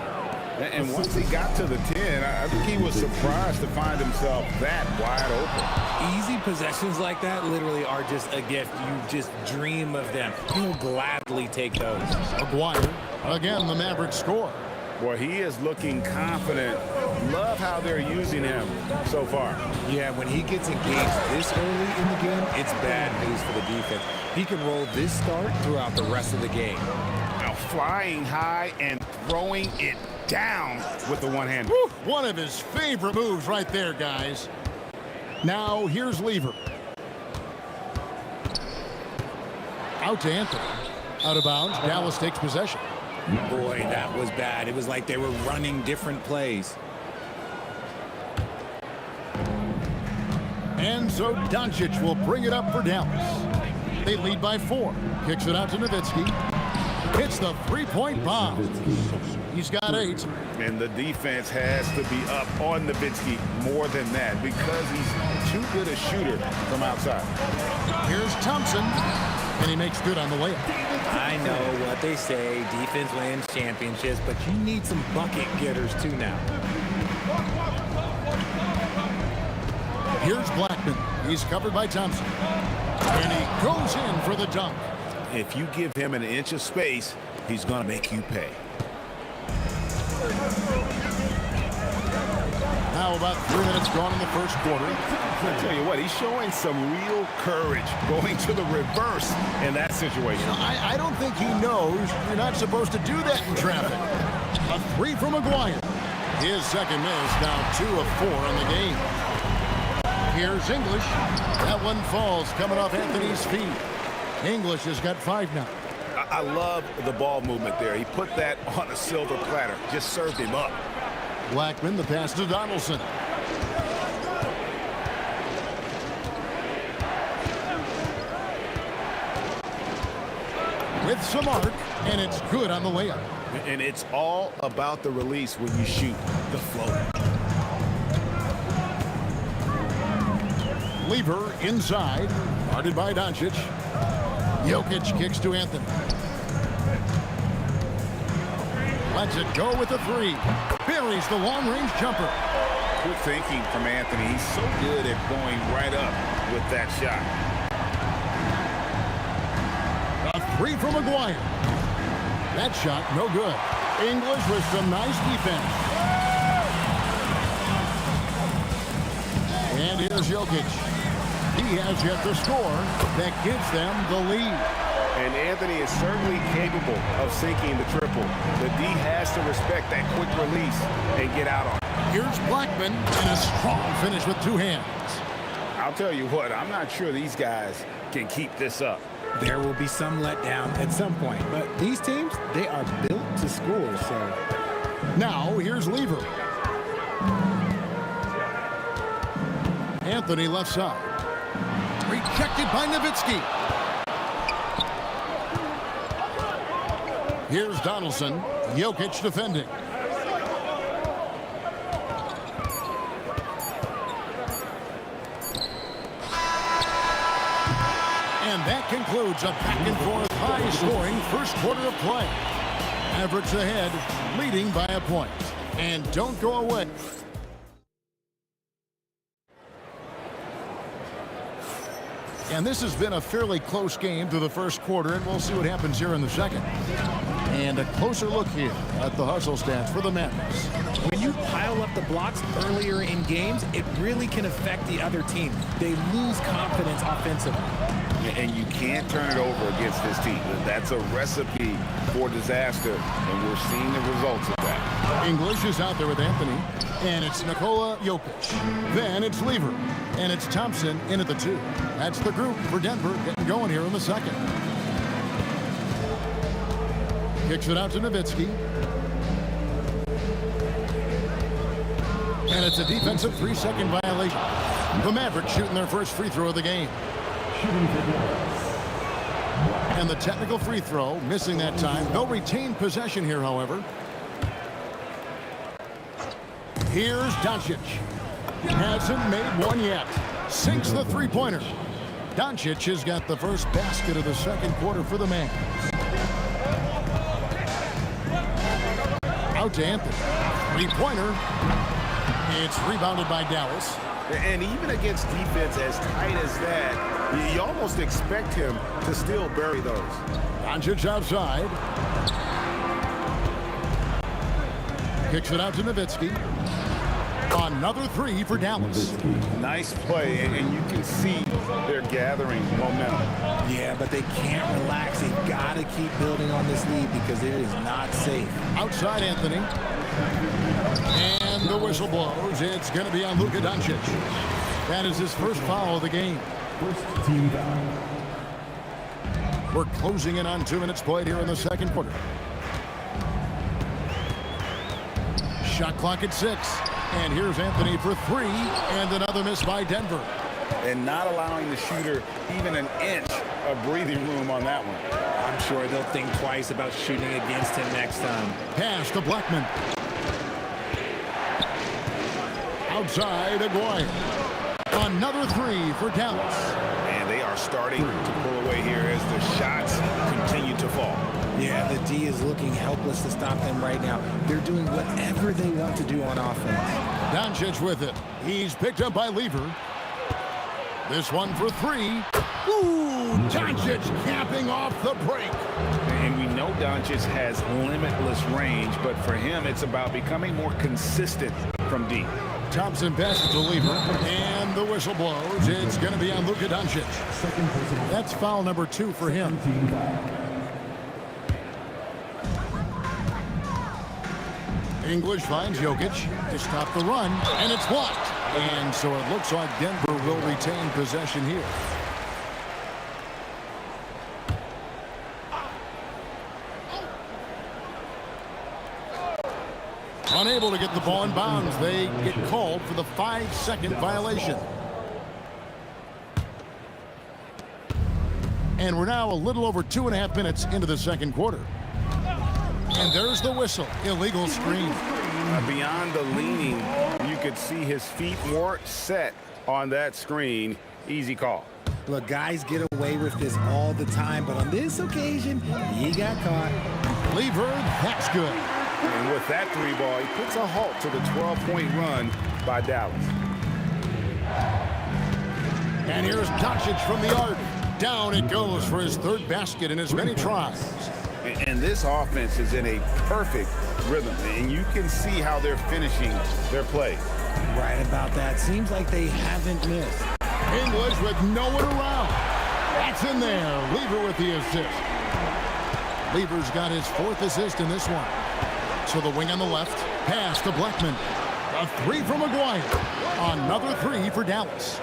And once he got to the 10, I think he was surprised to find himself that wide open. Easy possessions like that literally are just a gift. You just dream of them. You'll gladly take those. Aguirre, again, the Mavericks score. Boy, he is looking confident. Love how they're using him so far. Yeah, when he gets engaged this early in the game, it's bad news for the defense. He can roll this start throughout the rest of the game. Now flying high and throwing it down with the one-hander. One of his favorite moves right there, guys. Now here's Lever. Out to Anthony. Out of bounds. Dallas takes possession. Boy, that was bad. It was like they were running different plays. And so Doncic will bring it up for Dallas. They lead by 4. Kicks it out to Nowitzki. Hits the three-point bomb. He's got 8. And the defense has to be up on Nowitzki more than that because he's too good a shooter from outside. Here's Thompson, and he makes good on the layup. I know what they say, defense wins championships, but you need some bucket getters too now. Here's Blackman. He's covered by Thompson. And he goes in for the dunk. If you give him an inch of space, he's going to make you pay. Now about 3 minutes gone in the first quarter. I tell you what, he's showing some real courage going to the reverse in that situation. I don't think he knows you're not supposed to do that in traffic. A 3 from McGuire. His second miss, now 2 of 4 on the game. Here's English. That one falls coming off Anthony's feet. English has got 5 now. I love the ball movement there. He put that on a silver platter, just served him up. Blackman, the pass to Donaldson. With some arc, and it's good on the layup. And it's all about the release when you shoot the floater. Lever inside, guarded by Doncic. Jokic kicks to Anthony. Lets it go with the 3. Buries the long-range jumper. Good thinking from Anthony. He's so good at going right up with that shot. A 3 from McGuire. That shot, no good. English with some nice defense. And here's Jokic. He has yet to score. That gives them the lead. And Anthony is certainly capable of sinking the triple. The D has to respect that quick release and get out on it. Here's Blackman, and a strong finish with 2 hands. I'll tell you what, I'm not sure these guys can keep this up. There will be some letdown at some point, but these teams, they are built to score, so. Now, here's Lever. Anthony left side. Rejected by Nowitzki. Here's Donaldson. Jokic defending. And that concludes a back-and-forth, high-scoring first quarter of play. Mavericks ahead, leading by a point. And don't go away. And this has been a fairly close game through the first quarter, and we'll see what happens here in the second. And a closer look here at the hustle stats for the Mavericks. When you pile up the blocks earlier in games, it really can affect the other team. They lose confidence offensively. And you can't turn it over against this team. That's a recipe for disaster, and we're seeing the results of that. English is out there with Anthony, and it's Nikola Jokic. Then it's Lever, and it's Thompson in at the 2. That's the group for Denver getting going here in the second. Kicks it out to Nowitzki. And it's a defensive 3-second violation. The Mavericks shooting their first free throw of the game. And the technical free throw, missing that time. They'll retain possession here, however. Here's Doncic. Hasn't made one yet. Sinks the three-pointer. Doncic has got the first basket of the second quarter for the Mavs. Out to Anthony. Three-pointer. It's rebounded by Dallas. And even against defense as tight as that, you almost expect him to still bury those. Doncic outside. Kicks it out to Nowitzki. Another 3 for Dallas. Nice play, and you can see they're gathering momentum. Yeah, but they can't relax. They've got to keep building on this lead because it is not safe. Outside Anthony. And the whistle blows. It's going to be on Luka Doncic. That is his first foul of the game. First team foul. We're closing in on 2 minutes played here in the second quarter. Shot clock at 6. And here's Anthony for 3. And another miss by Denver. And not allowing the shooter even an inch of breathing room on that one. I'm sure they'll think twice about shooting against him next time. Pass to Blackman. Outside, Aguirre. Another 3 for Dallas. And they are starting to pull away here as the shots continue to fall. Yeah, the D is looking helpless to stop them right now. They're doing whatever they want to do on offense. Doncic with it. He's picked up by Lever. This one for 3. Ooh, Doncic capping off the break. And we know Doncic has limitless range, but for him, it's about becoming more consistent from deep. Thompson passes to Lever, and the whistle blows. It's going to be on Luka Doncic. That's foul number 2 for him. English finds Jokic to stop the run, and it's blocked. And so it looks like Denver will retain possession here. Unable to get the ball in bounds. They get called for the 5-second violation. And we're now a little over 2.5 minutes into the second quarter. And there's the whistle. Illegal screen. Beyond the leaning, you could see his feet weren't set on that screen. Easy call. Look, guys get away with this all the time, but on this occasion, he got caught. Lever, that's good. And with that 3-ball, he puts a halt to the 12-point run by Dallas. And here's Doncic from the arc. Down it goes for his 3rd basket in as many tries. And this offense is in a perfect rhythm, and you can see how they're finishing their play. Right about that. Seems like they haven't missed. English with no one around. That's in there. Lever with the assist. Lever's got his 4th assist in this one. So the wing on the left, pass to Blackman. A 3 from Maguire. Another 3 for Dallas.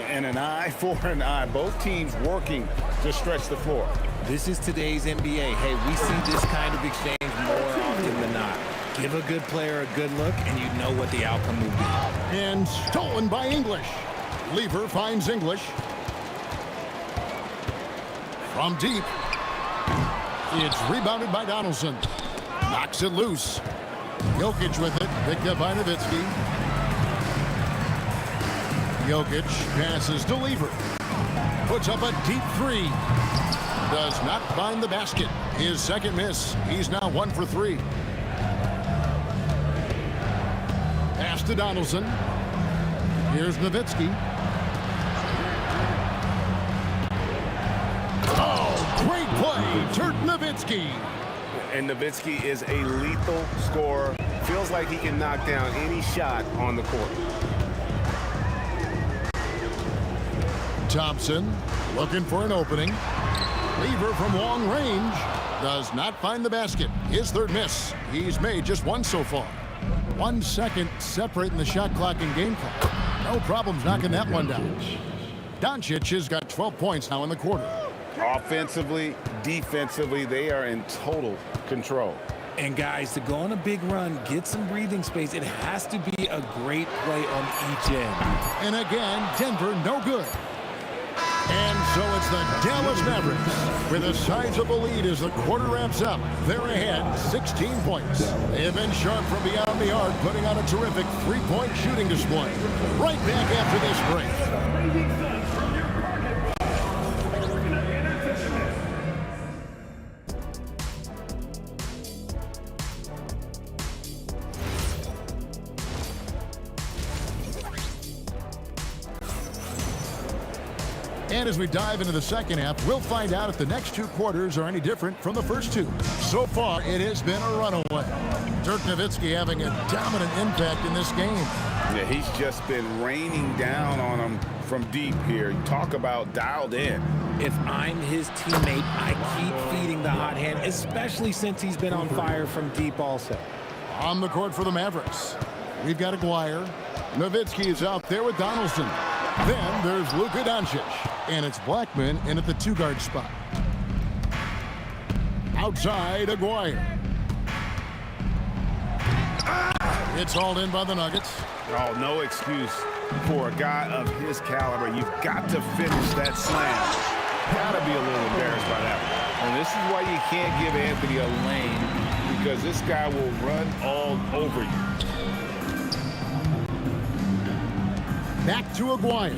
And an eye for an eye. Both teams working to stretch the floor. This is today's NBA. Hey, we see this kind of exchange more often than not. Give a good player a good look, and you know what the outcome will be. And stolen by English. Lever finds English. From deep. It's rebounded by Donaldson. Knocks it loose. Jokic with it. Picked up by Nowitzki. Jokic passes to Lever. Puts up a deep 3. Does not find the basket. His 2nd miss. He's now 1 for 3. Pass to Donaldson. Here's Nowitzki. Oh, great play. Dirk Nowitzki. And Nowitzki is a lethal scorer. Feels like he can knock down any shot on the court. Thompson looking for an opening. Lever from long range does not find the basket. His 3rd miss. He's made just 1 so far. 1 second separating the shot clock and game clock. No problems knocking that one down. Doncic has got 12 points now in the quarter. Offensively, defensively, they are in total control. And guys, to go on a big run, get some breathing space, it has to be a great play on each end. And again, Denver no good. And so it's the Dallas Mavericks with a sizable lead as the quarter wraps up. They're ahead 16 points. They have been sharp from beyond the arc, putting on a terrific 3-point shooting display. Right back after this break. And as we dive into the second half, we'll find out if the next 2 quarters are any different from the first 2. So far, it has been a runaway. Dirk Nowitzki having a dominant impact in this game. Yeah, he's just been raining down on him from deep here. Talk about dialed in. If I'm his teammate, I keep feeding the hot hand, especially since he's been on fire from deep also. On the court for the Mavericks, we've got Aguirre. Nowitzki is out there with Donaldson. Then there's Luka Doncic, and it's Blackman in at the 2-guard spot. Outside, Aguirre. It's hauled in by the Nuggets. Oh, no excuse for a guy of his caliber. You've got to finish that slam. Got to be a little embarrassed by that one. And this is why you can't give Anthony a lane, because this guy will run all over you. Back to Aguirre.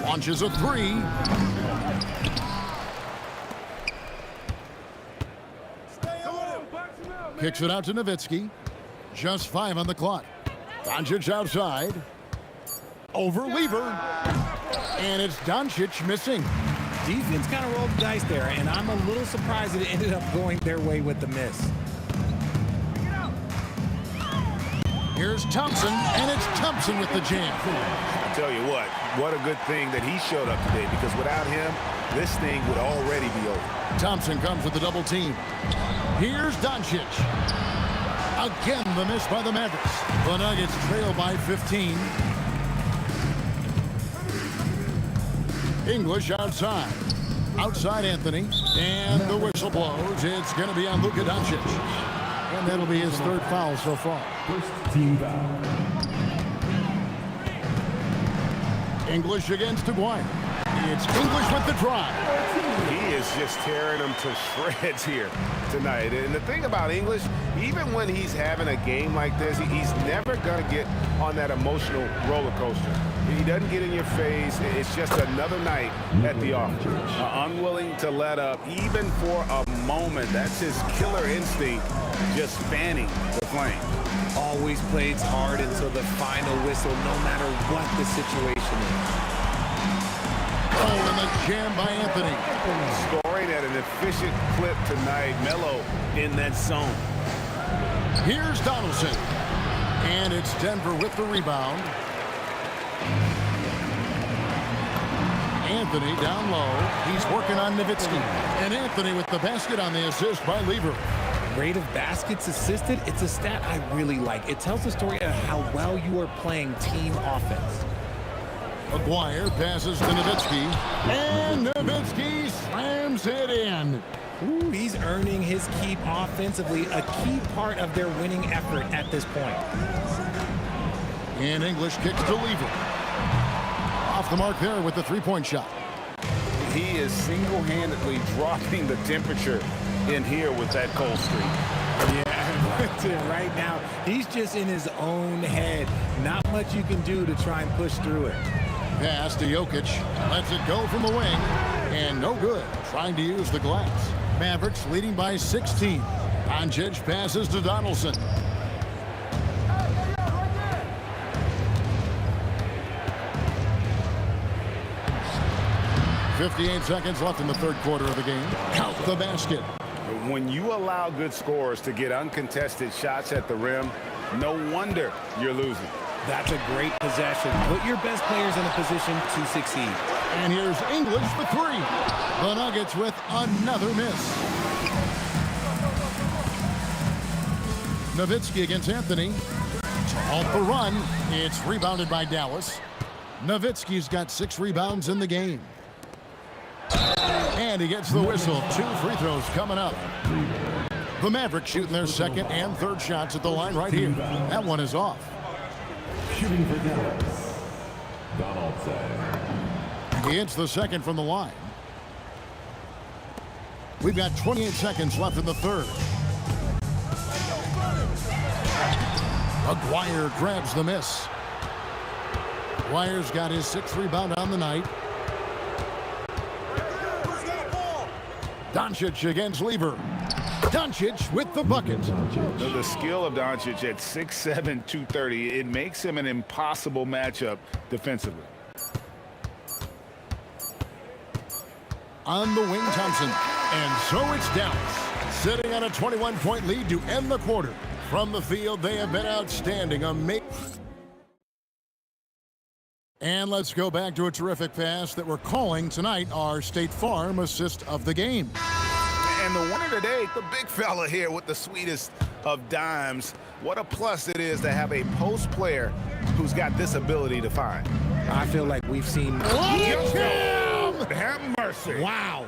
Launches a 3. Kicks it out to Nowitzki. Just 5 on the clock. Doncic outside. Over Lever. And it's Doncic missing. Defense kind of rolled the dice there, and I'm a little surprised that it ended up going their way with the miss. Here's Thompson, and it's Thompson with the jam. I tell you what a good thing that he showed up today, because without him, this thing would already be over. Thompson comes with the double team. Here's Doncic. Again, the miss by the Mavericks. The Nuggets trail by 15. English outside. Outside Anthony. And the whistle blows. It's going to be on Luka Doncic. And that'll be his third foul so far. First team foul. English against Aguirre. It's English with the drive. He is just tearing them to shreds here tonight. And the thing about English, even when he's having a game like this, he's never going to get on that emotional roller coaster. He doesn't get in your face. It's just another night at the office. Unwilling to let up, even for a moment. That's his killer instinct, just fanning the flame. Always plays hard until the final whistle, no matter what the situation is. Oh, and the jam by Anthony. Scoring at an efficient clip tonight. Melo in that zone. Here's Donaldson. And it's Denver with the rebound. Anthony down low. He's working on Nowitzki. And Anthony with the basket on the assist by Lever. Rate of baskets assisted, it's a stat I really like. It tells the story of how well you are playing team offense. Aguirre passes to Nowitzki. And Nowitzki slams it in. Ooh, he's earning his keep offensively, a key part of their winning effort at this point. And English kicks to Lever. Off the mark there with the three-point shot. He is single-handedly dropping the temperature in here with that cold streak. Yeah, right now, he's just in his own head. Not much you can do to try and push through it. Pass to Jokic. Lets it go from the wing. And no good. Trying to use the glass. Mavericks leading by 16. Doncic passes to Donaldson. .58 seconds left in the third quarter of the game. Count the basket. When you allow good scorers to get uncontested shots at the rim, no wonder you're losing. That's a great possession. Put your best players in a position to succeed. And here's English for three. The Nuggets with another miss. Nowitzki against Anthony. Off the run. It's rebounded by Dallas. Nowitzki's got 6 rebounds in the game. And he gets the whistle. 2 free throws coming up. The Mavericks shooting their second and third shots at the line right here. That one is off. Shooting for Dallas, Donaldson. He hits the second from the line. We've got 28 seconds left in the third. Aguirre grabs the miss. Aguirre's got his 6th rebound on the night. Doncic against Lever. Doncic with the bucket. The skill of Doncic at 6'7", 230, it makes him an impossible matchup defensively. On the wing, Thompson. And so it's Dallas, sitting on a 21-point lead to end the quarter. From the field, they have been outstanding. And let's go back to a terrific pass that we're calling tonight our State Farm assist of the game. And the winner today, the big fella here with the sweetest of dimes. What a plus it is to have a post player who's got this ability to find. I feel like we've seen... Have mercy. Wow.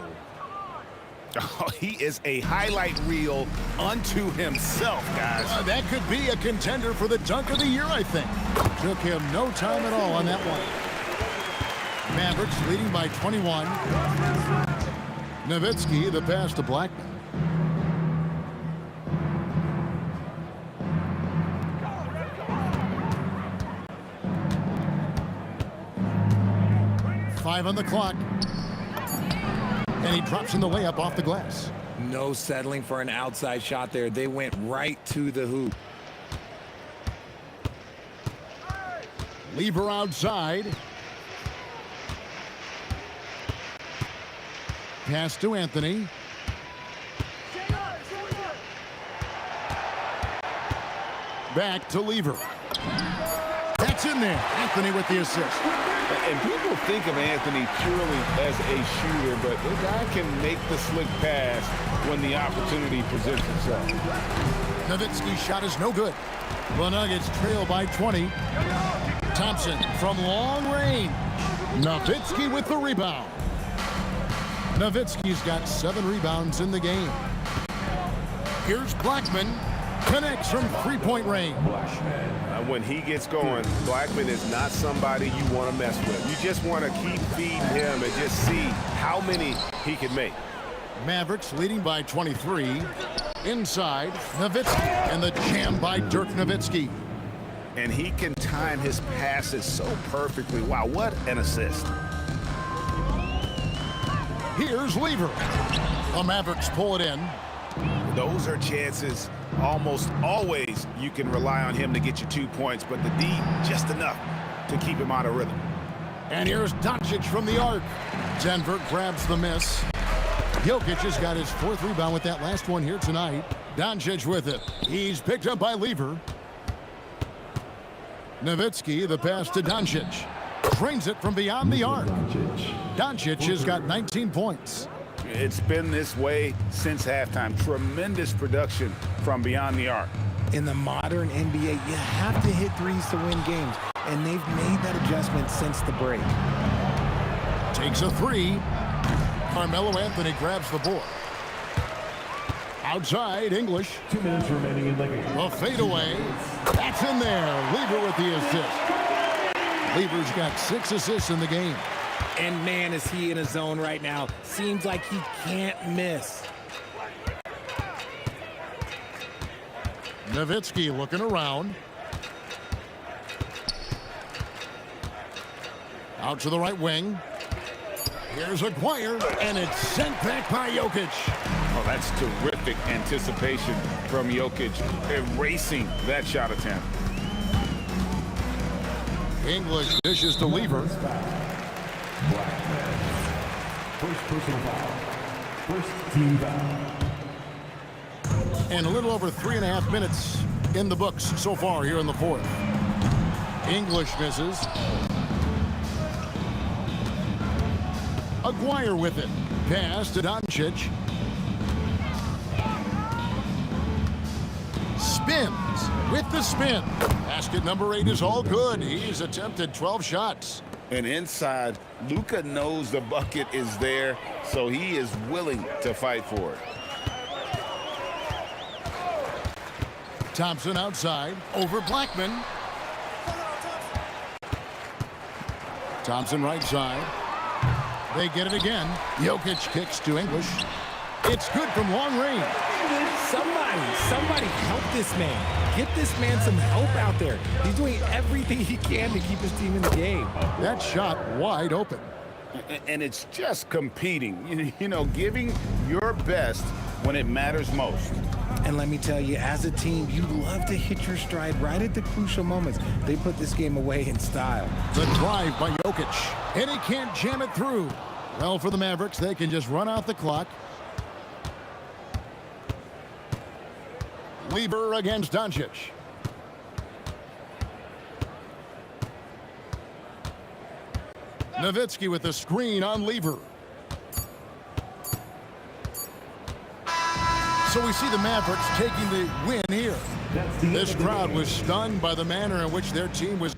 Oh, he is a highlight reel unto himself, guys. That could be a contender for the dunk of the year, I think. Took him no time at all on that one. Mavericks leading by 21. Nowitzki, the pass to Blackman. Five on the clock. And he drops in the layup off the glass. No settling for an outside shot there. They went right to the hoop. Lever outside. Pass to Anthony. Back to Lever. That's in there. Anthony with the assist. And people think of Anthony purely as a shooter, but the guy can make the slick pass when the opportunity presents itself. Nowitzki's shot is no good. The Nuggets trail by 20. Thompson from long range. Nowitzki with the rebound. Nowitzki's got 7 rebounds in the game. Here's Blackman. Connects from three-point range. When he gets going, Blackman is not somebody you want to mess with. You just want to keep feeding him and just see how many he can make. Mavericks leading by 23. Inside, Nowitzki, and the jam by Dirk Nowitzki. And he can time his passes so perfectly. Wow, what an assist. Here's Lever. The Mavericks pull it in. Those are chances. Almost always you can rely on him to get you 2 points, but the D just enough to keep him out of rhythm. And here's Doncic from the arc. Denver grabs the miss. Jokic has got his 4th rebound with that last one here tonight. Doncic with it. He's picked up by Lever. Nowitzki, the pass to Doncic. Drains it from beyond the arc. Doncic has got 19 points. It's been this way since halftime. Tremendous production from beyond the arc. In the modern NBA, you have to hit threes to win games, and they've made that adjustment since the break. Takes a 3. Carmelo Anthony grabs the board. Outside, English. 2 minutes remaining in the game. A fadeaway. That's in there. Lever with the assist. Lever's got 6 assists in the game. And man, is he in a zone right now. Seems like he can't miss. Nowitzki looking around. Out to the right wing. Here's Aguirre, and it's sent back by Jokic. Oh, that's terrific anticipation from Jokic, erasing that shot attempt. English dishes to Lever. First personal foul. First team foul. And a little over 3.5 minutes in the books so far here in the 4th. English misses. Aguirre with it. Pass to Doncic. Spins with the spin. Basket number 8 is all good. He's attempted 12 shots. And inside, Luka knows the bucket is there, so he is willing to fight for it. Thompson outside, over Blackman. Thompson right side. They get it again. Jokic kicks to English. It's good from long range. Somebody help this man. Get this man some help out there. He's doing everything he can to keep his team in the game. That shot wide open. And it's just competing, you know, giving your best when it matters most. And let me tell you, as a team, you love to hit your stride right at the crucial moments. They put this game away in style. The drive by Jokic, and he can't jam it through. Well, for the Mavericks, they can just run out the clock. Lever against Doncic. Nowitzki with the screen on Lever. So we see the Mavericks taking the win here. This crowd was stunned by the manner in which their team was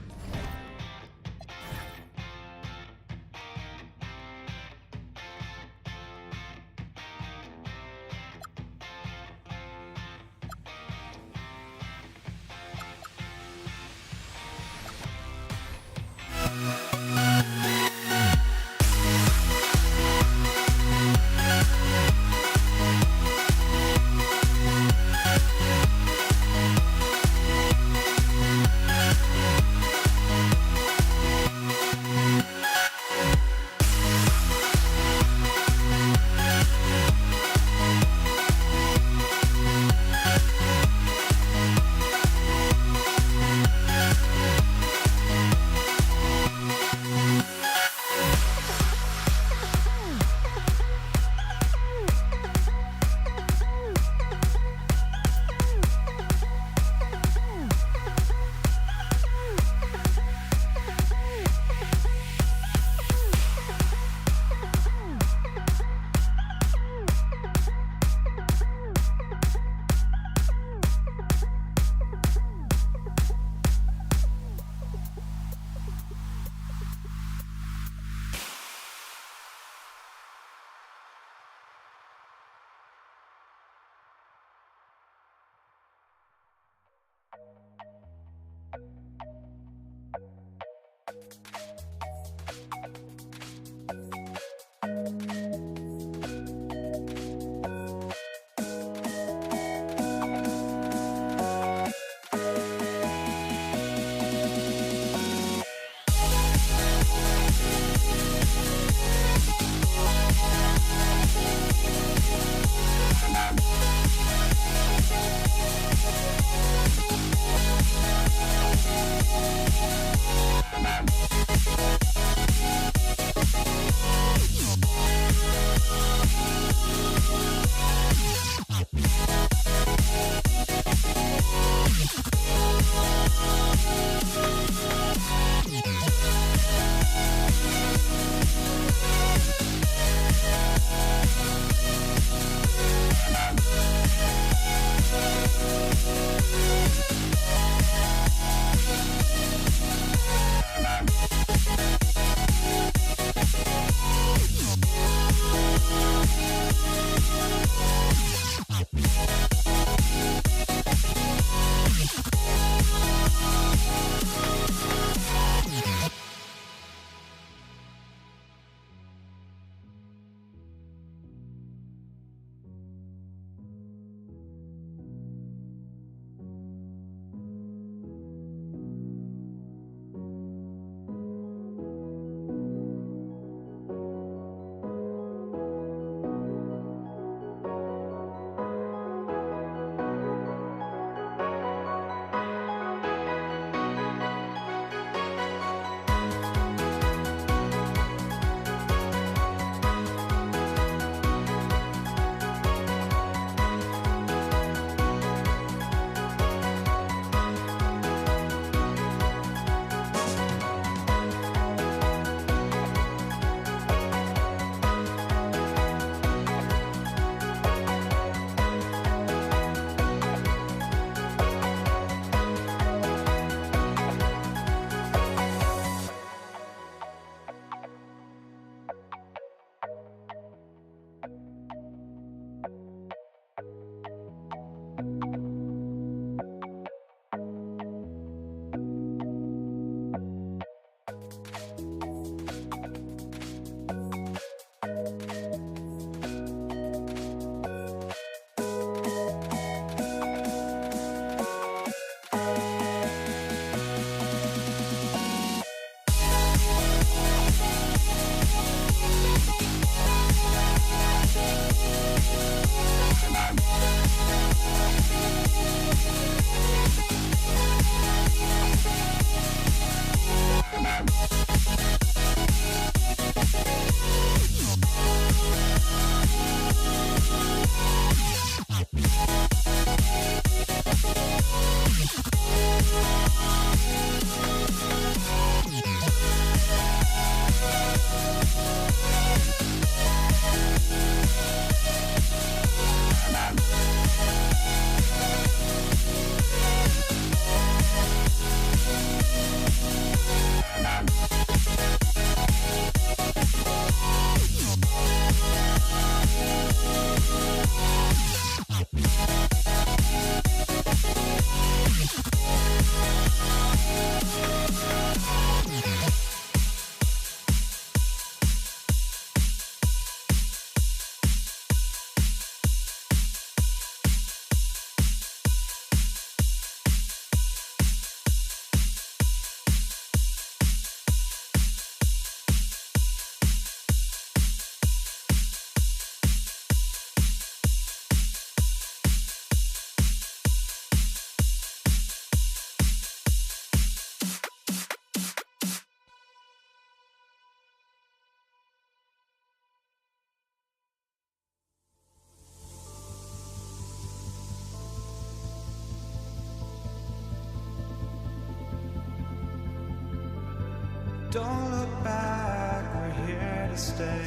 Don't look back, we're here to stay.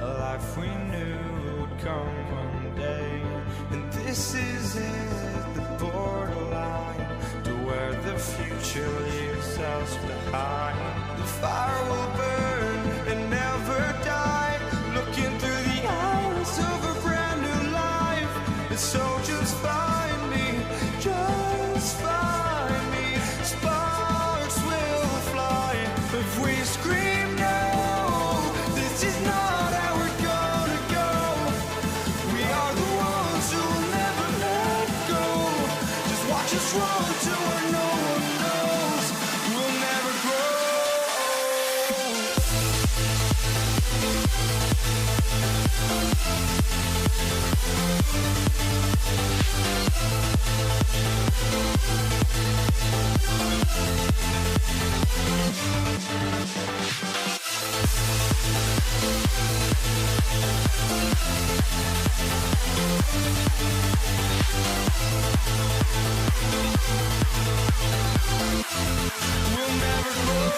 A life we knew would come one day. And this is it, the borderline to where the future leaves us behind. The fire will burn and never die, looking through the eyes of a brand new life. And so just find me, just find me. Sparks will fly if we scream no. This is not how we're gonna go. We are the ones who will never let go. Just watch us run to where no one knows. We'll never grow. We'll never grow.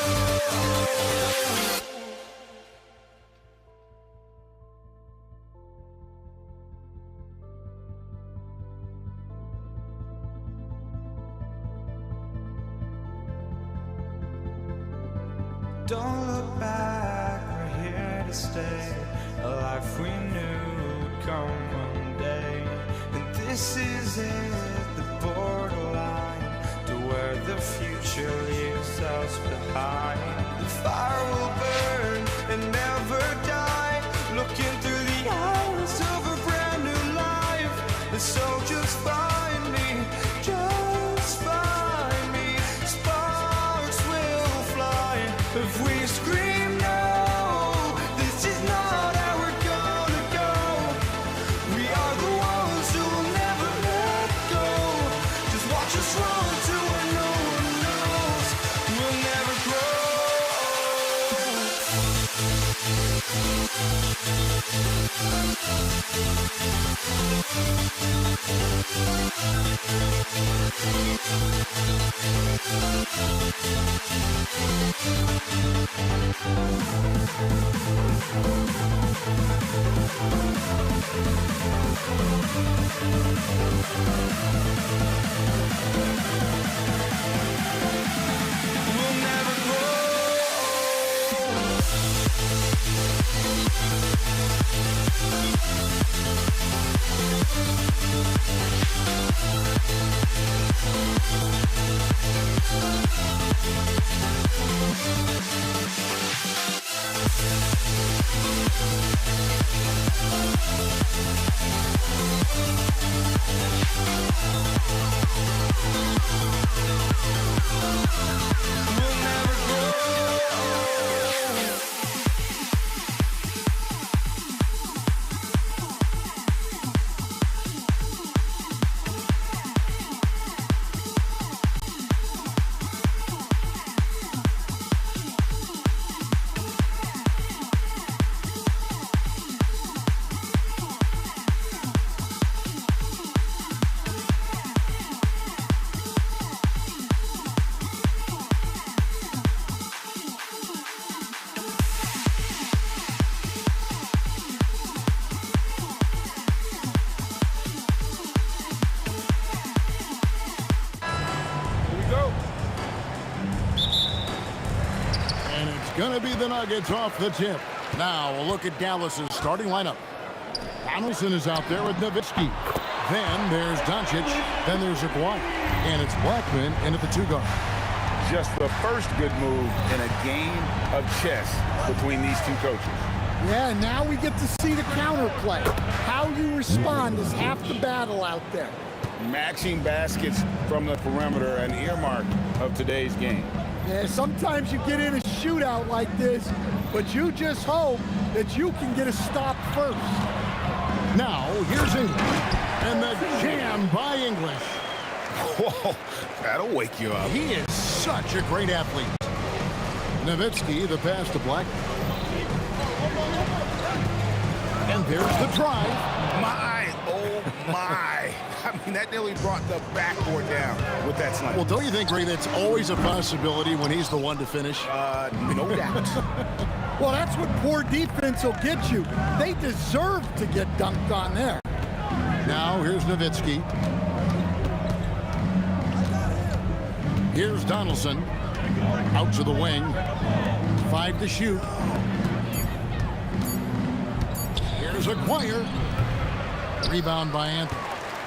Don't look back, we're here to stay. A life we knew would come one day. And this is it, the borderline to where the future leaves us behind. The fire will burn and never die, looking through the eyes of a brand new life. And so just find me, just find me. Sparks will fly if we scream no. This is not how we're gonna go. We are the ones who will never let go. Just watch us run to where no one knows. We'll never grow. We'll never grow. We'll never grow. And it's going to be the Nuggets off the tip. Now we'll look at Dallas's starting lineup. Donaldson is out there with Nowitzki. Then there's Doncic. Then there's Aguirre. And it's Blackman in at the 2 guard. Just the first good move in a game of chess between these two coaches. Yeah, now we get to see the counterplay. How you respond is half the battle out there. Matching baskets from the perimeter, an earmark of today's game. Yeah, sometimes you get in a shootout like this, but you just hope that you can get a stop first. Now, here's English. And the jam by English. Whoa, that'll wake you up. He is such a great athlete. Nowitzki, the pass to Black. And there's the drive. My, oh my. I mean, that nearly brought the backboard down with that slam. Well, don't you think, Ray, that's always a possibility when he's the one to finish? No doubt. Well, that's what poor defense will get you. They deserve to get dunked on there. Now, here's Nowitzki. Here's Donaldson. Out to the wing. 5 to shoot. Here's Aguirre. Rebound by Anthony.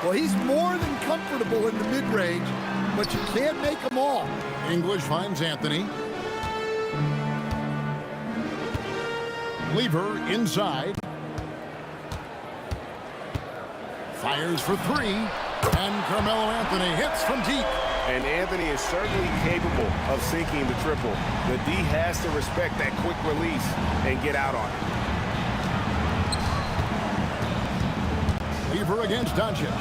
Well, he's more than comfortable in the mid-range, but you can't make them all. English finds Anthony. Lever inside. Fires for 3. And Carmelo Anthony hits from deep. And Anthony is certainly capable of sinking the triple. The D has to respect that quick release and get out on it. Lever against Doncic.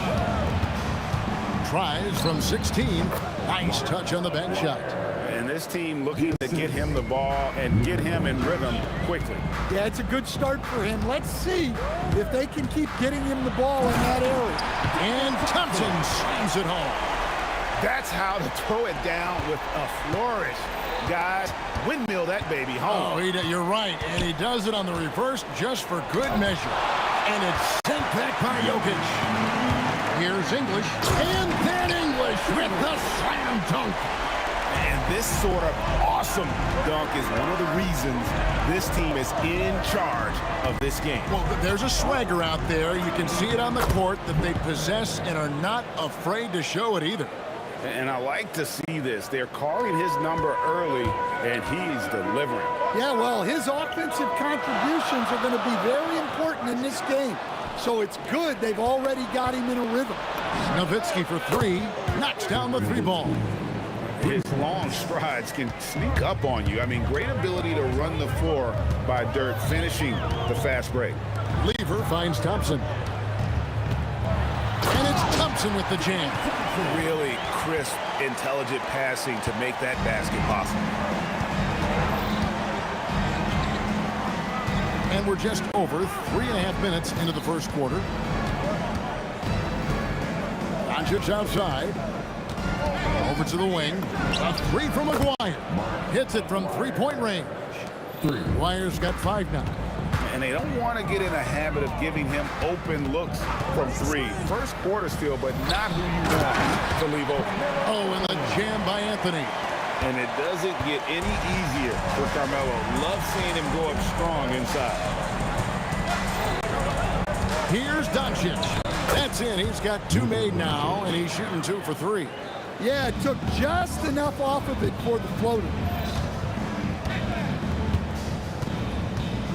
Tries from 16. Nice touch on the bank shot. And this team looking to get him the ball and get him in rhythm quickly. Yeah, it's a good start for him. Let's see if they can keep getting him the ball in that area. And Thompson slams it home. That's how to throw it down with a flourish. Guys, windmill that baby home. Oh, you're right. And he does it on the reverse just for good measure. And it's sent back by Jokic. Here's English. And then English with the slam dunk. And this sort of awesome dunk is one of the reasons this team is in charge of this game. Well, there's a swagger out there. You can see it on the court that they possess and are not afraid to show it either. And I like to see this. They're calling his number early, and he's delivering. Yeah, well, his offensive contributions are going to be very important in this game. So it's good they've already got him in a rhythm. Nowitzki for 3. Knocks down the 3 ball. His long strides can sneak up on you. I mean, great ability to run the floor by Dirk, finishing the fast break. Lever finds Thompson. And it's Thompson with the jam. Really crisp, intelligent passing to make that basket possible. And we're just over 3.5 minutes into the first quarter. Doncic outside. Over to the wing. A 3 from Aguirre. Hits it from 3-point range. Aguirre's got 5 now. And they don't want to get in a habit of giving him open looks from 3. First quarter still, but not who you want to leave open. Oh, and the jam by Anthony. And it doesn't get any easier for Carmelo. Love seeing him go up strong inside. Here's Doncic. That's in. He's got 2 made now, and he's shooting 2 for 3. Yeah, it took just enough off of it for the floater.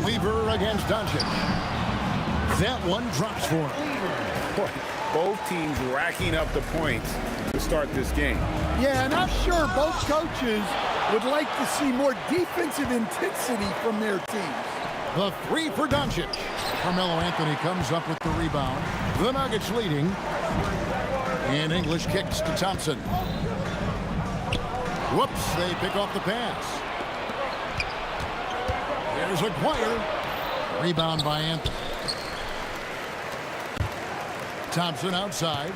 Lever against Doncic. That one drops for him. Both teams racking up the points to start this game. Yeah, and I'm sure both coaches would like to see more defensive intensity from their teams. The 3 for Doncic. Carmelo Anthony comes up with the rebound. The Nuggets leading. And English kicks to Thompson. Whoops, they pick off the pass. Here's Aguirre. Rebound by Anthony. Thompson outside.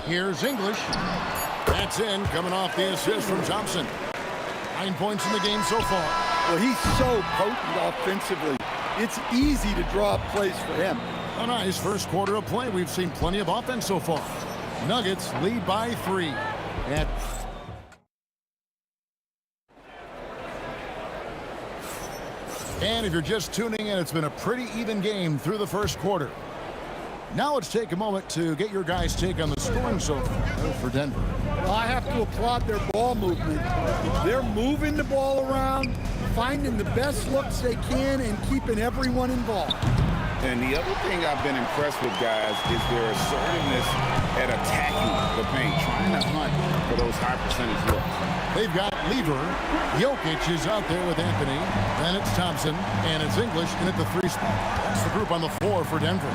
Here's English. That's in, coming off the assist from Thompson. 9 points in the game so far. Well, he's so potent offensively. It's easy to draw up plays for him. A nice first quarter of play. We've seen plenty of offense so far. Nuggets lead by 3. And if you're just tuning in, it's been a pretty even game through the first quarter. Now let's take a moment to get your guys' take on the scoring so far for Denver. Well, I have to applaud their ball movement. They're moving the ball around, finding the best looks they can, and keeping everyone involved. And the other thing I've been impressed with, guys, is their assertiveness at attacking the paint, trying to hunt for those high percentage looks. They've got Lever. Jokic is out there with Anthony. Then it's Thompson, and it's English in at the 3 spot. That's the group on the floor for Denver.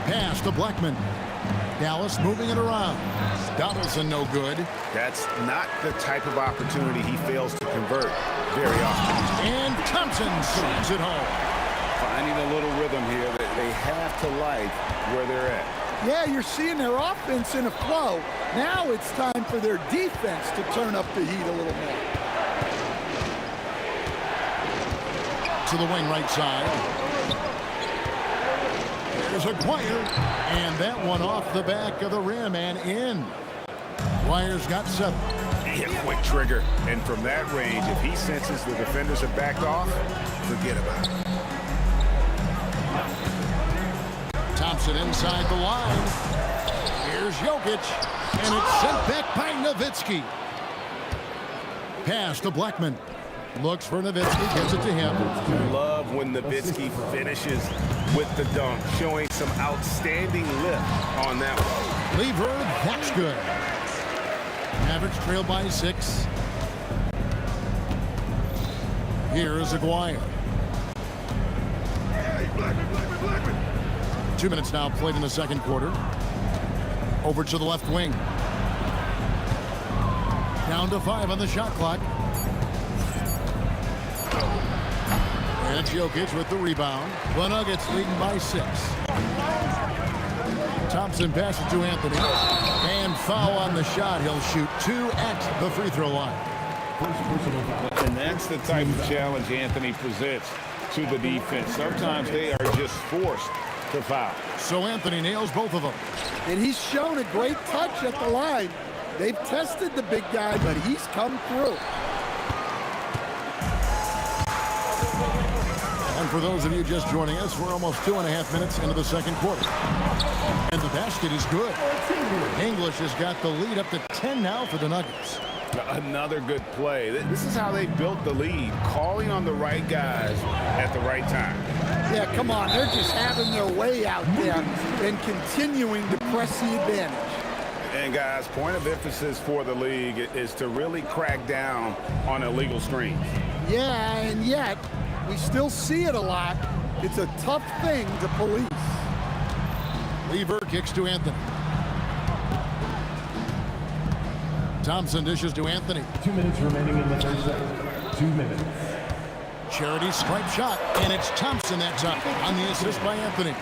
Pass to Blackman. Dallas moving it around. Donaldson no good. That's not the type of opportunity he fails to convert very often. And Thompson slams it home. finding a little rhythm here that they have to like where they're at. Yeah, you're seeing their offense in a flow. Now it's time for their defense to turn up the heat a little more. To the wing right side. There's Aguirre, and that one off the back of the rim and in. Aguirre's got 7. A quick trigger, and from that range, if he senses the defenders have backed off, forget about it. Thompson inside the line. Here's Jokic, and it's sent back by Nowitzki. Pass to Blackman. Looks for Nowitzki, gets it to him. Love when Nowitzki finishes with the dunk, showing some outstanding lift on that one. Lever, that's good. Mavericks trail by 6. Here is Aguirre. 2 minutes now played in the second quarter. Over to the left wing. Down to 5 on the shot clock. And it's Jokic with the rebound. The Nuggets leading by 6. Thompson passes to Anthony. And foul on the shot. He'll shoot 2 at the free throw line. And that's the type of challenge Anthony presents to the defense. Sometimes they are just forced to foul. So Anthony nails both of them. And he's shown a great touch at the line. They've tested the big guy, but he's come through. And for those of you just joining us, we're almost 2.5 minutes into the second quarter. And the basket is good. English has got the lead up to 10 now for the Nuggets. Another good play. This is how they built the lead, calling on the right guys at the right time. Yeah, come on. They're just having their way out there and continuing to press the advantage. And guys, point of emphasis for the league is to really crack down on illegal screens. Yeah, and yet we still see it a lot. It's a tough thing to police. Lever kicks to Anthony. Thompson dishes to Anthony. 2 minutes remaining in the third second. 2 minutes. Charity stripe shot, and it's Thompson that's up on the assist by Anthony.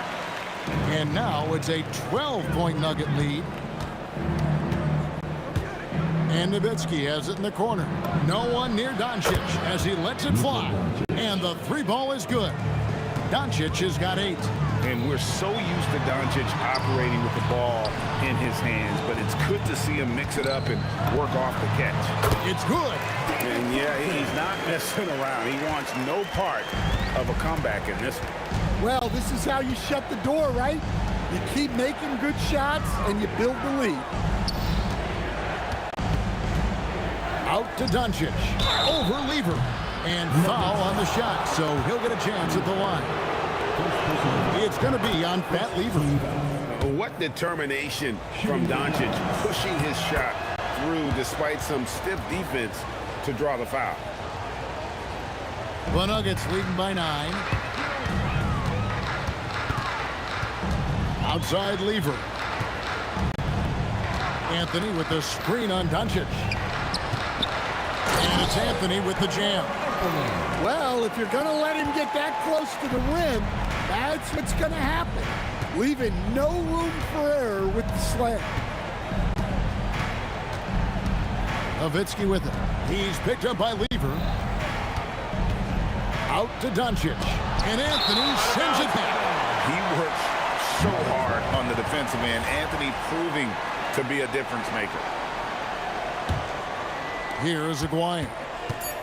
And now it's a 12-point Nugget lead. And Nowitzki has it in the corner. No one near Doncic as he lets it fly. And the 3 ball is good. Doncic has got 8. And we're so used to Doncic operating with the ball in his hands, but it's good to see him mix it up and work off the catch. It's good. And yeah, he's not messing around. He wants no part of a comeback in this one. Well, this is how you shut the door, right? You keep making good shots and you build the lead. Out to Doncic. Over Lever. And foul on the shot, so he'll get a chance at the line. It's going to be on Pat Lever. What determination from Doncic, pushing his shot through despite some stiff defense to draw the foul. The Nuggets leading by 9. Outside Lever. Anthony with the screen on Doncic. And it's Anthony with the jam. Well, if you're going to let him get that close to the rim, that's what's going to happen. Leaving no room for error with the slam. Nowitzki with it. He's picked up by Lever. Out to Doncic. And Anthony sends it back. He works so hard on the defensive end. Anthony proving to be a difference maker. Here is Aguirre.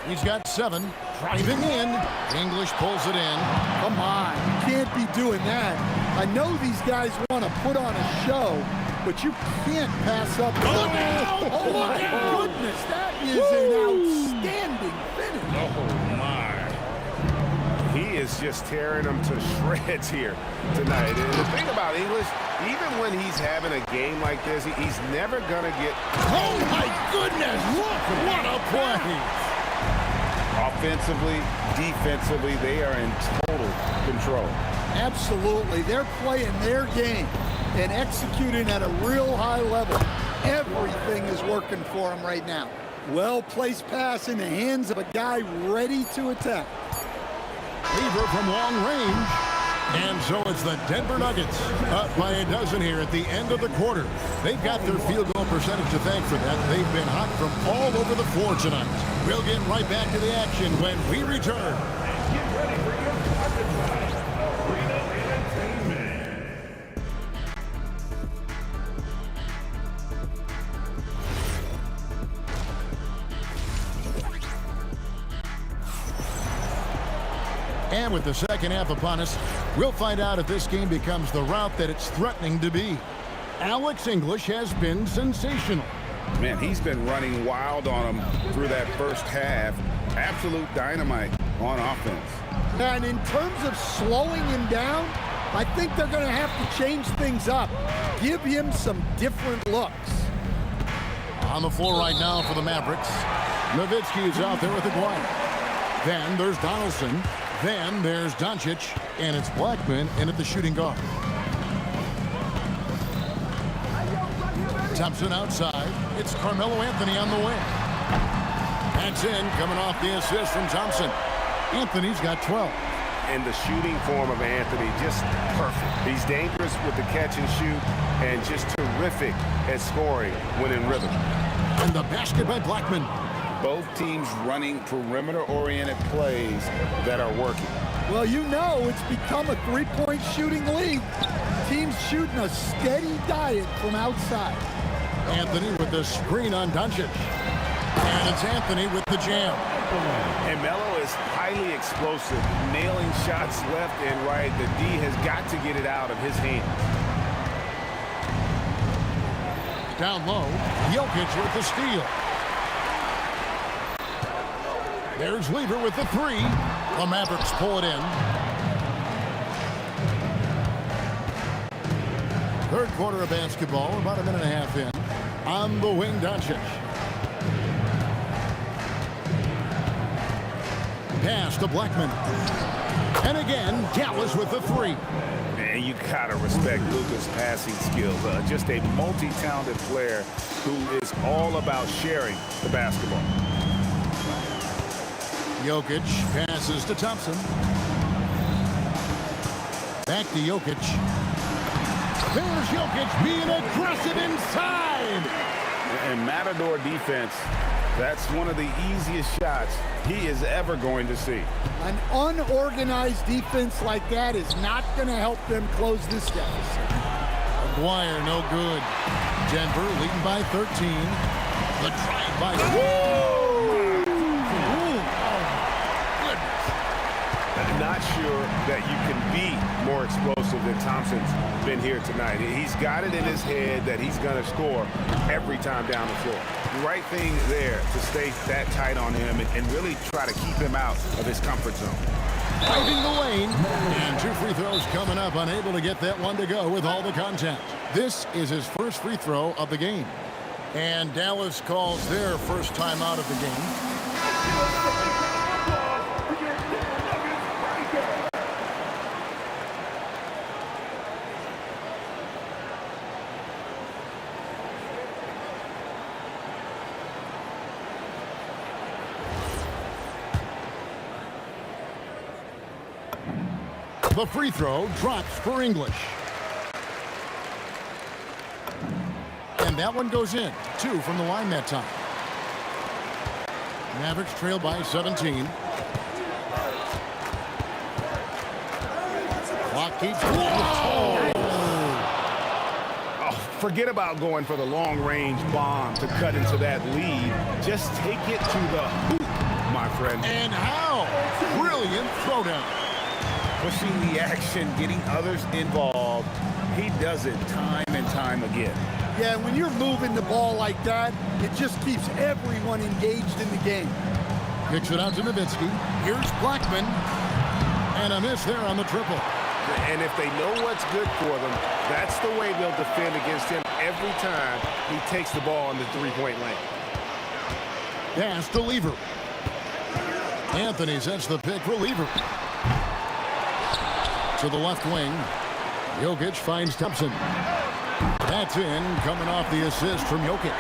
He's got 7. Driving in. English pulls it in. Come on. You can't be doing that. I know these guys want to put on a show, but you can't pass up. Oh my goodness. That is an outstanding finish. Oh, my. He is just tearing them to shreds here tonight. And the thing about English, even when he's having a game like this, he's never going to get... Oh, my goodness. Look, what a play. Offensively, defensively, they are in total control. Absolutely. They're playing their game and executing at a real high level. Everything is working for them right now. Well-placed pass in the hands of a guy ready to attack. Lever from long range. And so it's the Denver Nuggets up by a dozen here at the end of the quarter. They've got their field goal percentage to thank for that. They've been hot from all over the floor tonight. We'll get right back to the action when we return. And with the second half upon us, we'll find out if this game becomes the route that it's threatening to be. Alex English has been sensational. Man, he's been running wild on him through that first half. Absolute dynamite on offense. And in terms of slowing him down, I think they're going to have to change things up. Give him some different looks. On the floor right now for the Mavericks. Nowitzki is out there with Aguirre. Then there's Donaldson. Then there's Doncic, and it's Blackman in at the shooting guard. Thompson outside. It's Carmelo Anthony on the wing. That's in, coming off the assist from Thompson. Anthony's got 12. And the shooting form of Anthony, just perfect. He's dangerous with the catch and shoot, and just terrific at scoring when in rhythm. And the basket by Blackman. Both teams running perimeter-oriented plays that are working. Well, you know it's become a three-point shooting league. Teams shooting a steady diet from outside. Anthony with the screen on Doncic. And it's Anthony with the jam. And Melo is highly explosive, nailing shots left and right. The D has got to get it out of his hands. Down low, Jokic with the steal. There's Lever with the three. The Mavericks pull it in. Third quarter of basketball, about a minute and a half in. On the wing, Doncic. Pass to Blackman. And again, Dallas with the three. Man, you gotta respect Luka's passing skills. Just a multi-talented player who is all about sharing the basketball. Jokic passes to Thompson. Back to Jokic. There's Jokic being aggressive inside. And Matador defense, that's one of the easiest shots he is ever going to see. An unorganized defense like that is not going to help them close this deficit. Aguirre, no good. Denver leading by 13. The drive by... Whoa! Not sure that you can be more explosive than Thompson's been here tonight. He's got it in his head that he's going to score every time down the floor. The right thing there to stay that tight on him and really try to keep him out of his comfort zone. Finding the lane. And two free throws coming up, unable to get that one to go with all the contact. This is his first free throw of the game. And Dallas calls their first time out of the game. The free throw drops for English. And that one goes in. 2 from the line that time. Mavericks trail by 17. Clock keeps going. Oh, forget about going for the long-range bomb to cut into that lead. Just take it to the hoop, my friend. And how? Brilliant throwdown. Pushing the action, getting others involved. He does it time and time again. Yeah, when you're moving the ball like that, it just keeps everyone engaged in the game. Kicks it out to Nowitzki. Here's Blackman. And a miss there on the triple. And if they know what's good for them, that's the way they'll defend against him every time he takes the ball in the three-point lane. Pass to Lever. Anthony sets the pick for Lever. To the left wing. Jokic finds Thompson. That's in, coming off the assist from Jokic.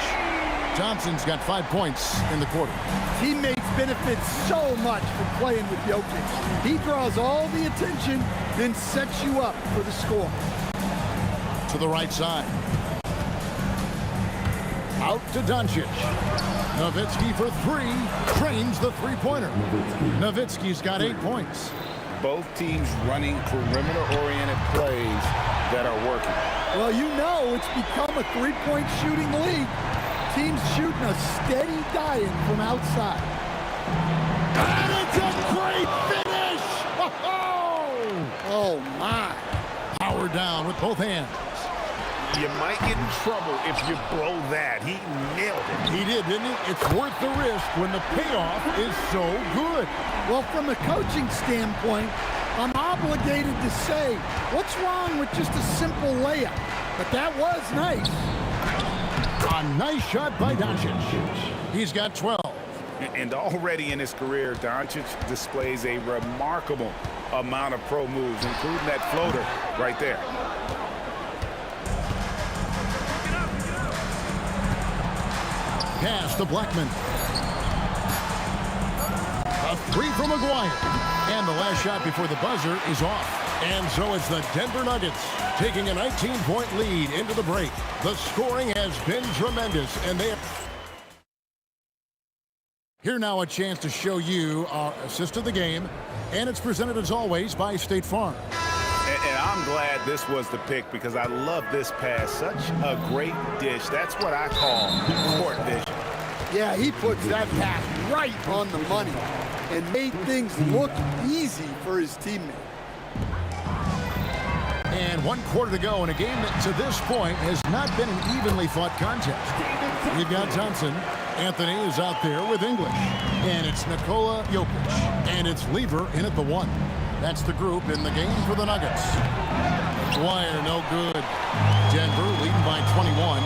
Thompson's got 5 points in the quarter. Teammates benefits so much from playing with Jokic. He draws all the attention, then sets you up for the score. To the right side. Out to Doncic. Nowitzki for three. Trains the three-pointer. Nowitzki's got 8 points. Both teams running perimeter-oriented plays that are working. Well, you know it's become a three-point shooting league. Teams shooting a steady diet from outside. And it's a great finish! Oh, my. Power down with both hands. You might get in trouble if you blow that. He nailed it. He did, didn't he? It's worth the risk when the payoff is so good. Well, from a coaching standpoint, I'm obligated to say, what's wrong with just a simple layup? But that was nice. A nice shot by Doncic. He's got 12. And already in his career, Doncic displays a remarkable amount of pro moves, including that floater right there. Pass to Blackman. A three from McGuire. And the last shot before the buzzer is off. And so it's the Denver Nuggets taking a 19-point lead into the break. The scoring has been tremendous, and they have... Here now a chance to show you our assist of the game, and it's presented as always by State Farm. And I'm glad this was the pick because I love this pass. Such a great dish. That's what I call court vision. Yeah, he puts that pass right on the money and made things look easy for his teammate. And 1 quarter to go in a game that to this point has not been an evenly fought contest. We've got Thompson. Anthony is out there with English. And it's Nikola Jokic. And it's Lever in at the 1. That's the group in the game for the Nuggets. Dwyer, no good. Denver leading by 21.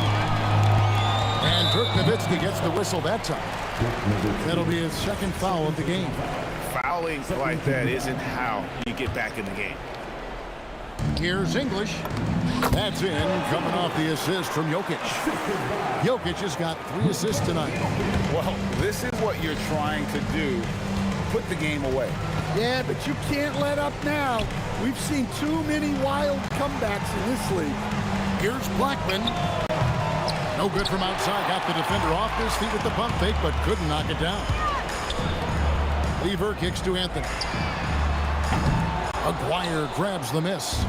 And Dirk Nowitzki gets the whistle that time. That'll be his second foul of the game. Fouling like that isn't how you get back in the game. Here's English. That's in, coming off the assist from Jokic. Jokic has got 3 assists tonight. Well, this is what you're trying to do. Put the game away. Yeah, but you can't let up now. We've seen too many wild comebacks in this league. Here's Blackman. No good from outside. Got the defender off his feet with the pump fake, but couldn't knock it down. Lever kicks to Anthony. McGuire grabs the miss.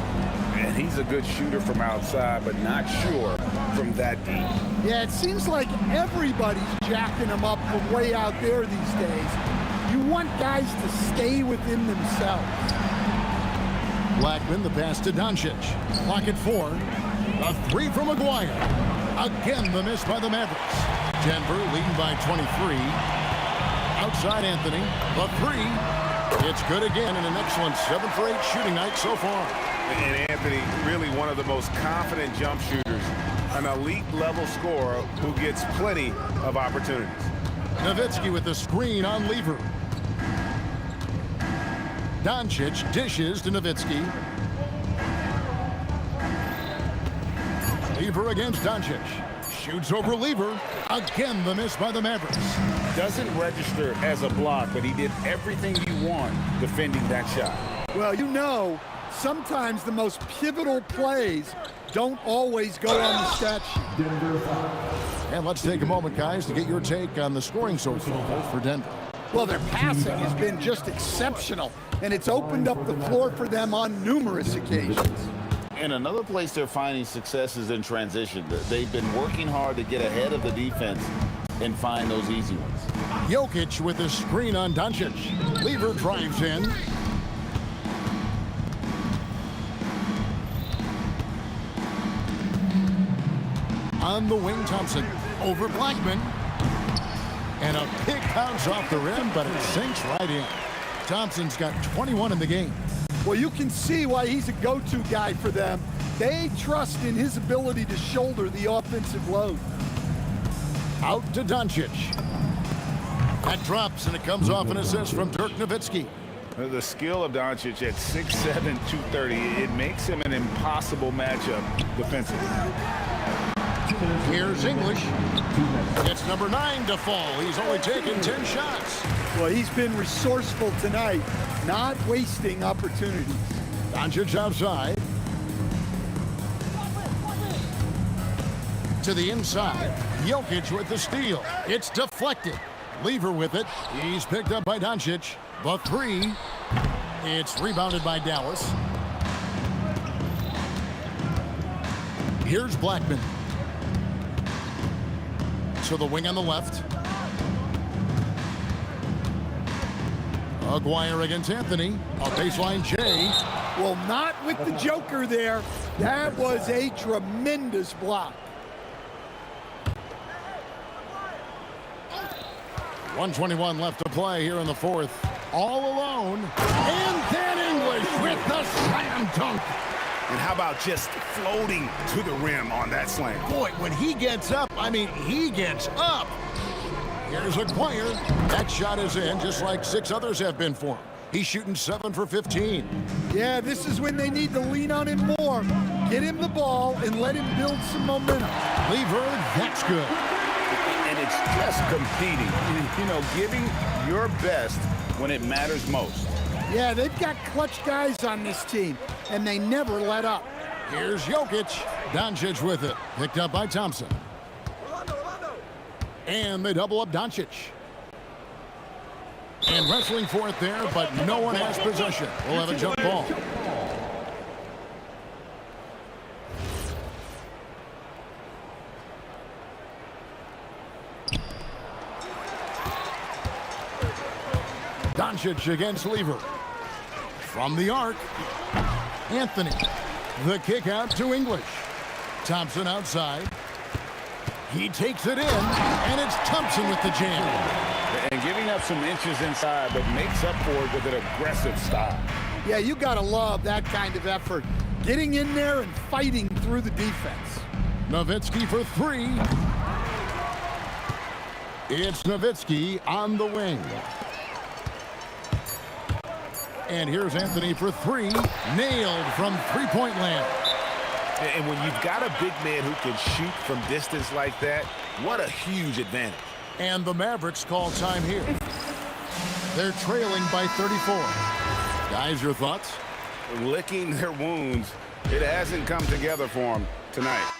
And he's a good shooter from outside, but not sure from that deep. Yeah, it seems like everybody's jacking him up from way out there these days. You want guys to stay within themselves. Blackman, the pass to Doncic. Clock at 4. A 3 from McGuire. Again, the miss by the Mavericks. Denver leading by 23. Outside Anthony. The 3. It's good again, and an excellent 7 for 8 shooting night so far. And Anthony, really one of the most confident jump shooters, an elite level scorer who gets plenty of opportunities. Nowitzki with the screen on Lever. Doncic dishes to Nowitzki. Lever against Doncic. Shoots over Lever. Again, the miss by the Mavericks. Doesn't register as a block, but he did everything you want defending that shot. Well, you know, sometimes the most pivotal plays don't always go on the stat sheet. And let's take a moment, guys, to get your take on the scoring so far for Denver. Well, their passing has been just exceptional, and it's opened up the floor for them on numerous occasions. And another place they're finding success is in transition. They've been working hard to get ahead of the defense and find those easy ones. Jokic with the screen on Doncic. Lever drives in. On the wing, Thompson over Blackman. And a pick bounce off the rim, but it sinks right in. Thompson's got 21 in the game. Well, you can see why he's a go-to guy for them. They trust in his ability to shoulder the offensive load. Out to Doncic. That drops, and it comes off an assist from Dirk Nowitzki. The skill of Doncic at 6'7", 230, it makes him an impossible matchup defensively. Here's English. It's number 9 to fall. He's only taken 10 shots. Well, he's been resourceful tonight, not wasting opportunities. Doncic outside. To the inside. Jokic with the steal. It's deflected. Lever with it. He's picked up by Doncic. The 3. It's rebounded by Dallas. Here's Blackman. To the wing on the left. Aguirre against Anthony. A baseline J. Well, not with the Joker there. That was a tremendous block. 1:21 left to play here in the fourth. All alone. And then English with the slam dunk. And how about just floating to the rim on that slam? Boy, when he gets up, I mean, he gets up. Here's Aguirre. That shot is in, just like 6 others have been for him. He's shooting 7 for 15. Yeah, this is when they need to lean on him more. Get him the ball and let him build some momentum. Lever, that's good. And it's just competing, you know, giving your best when it matters most. Yeah, they've got clutch guys on this team, and they never let up. Here's Jokic. Doncic with it. Picked up by Thompson. And they double up Doncic. And wrestling for it there, but no one has possession. We'll have a jump ball. Doncic against Lever. From the arc, Anthony. The kick out to English. Thompson outside. He takes it in, and it's Thompson with the jam. And giving up some inches inside, but makes up for it with an aggressive style. Yeah, you got to love that kind of effort. Getting in there and fighting through the defense. Nowitzki for 3. It's Nowitzki on the wing. And here's Anthony for 3. Nailed from three-point land. And when you've got a big man who can shoot from distance like that, what a huge advantage. And the Mavericks call time here. They're trailing by 34. Guys, your thoughts? Licking their wounds. It hasn't come together for them tonight.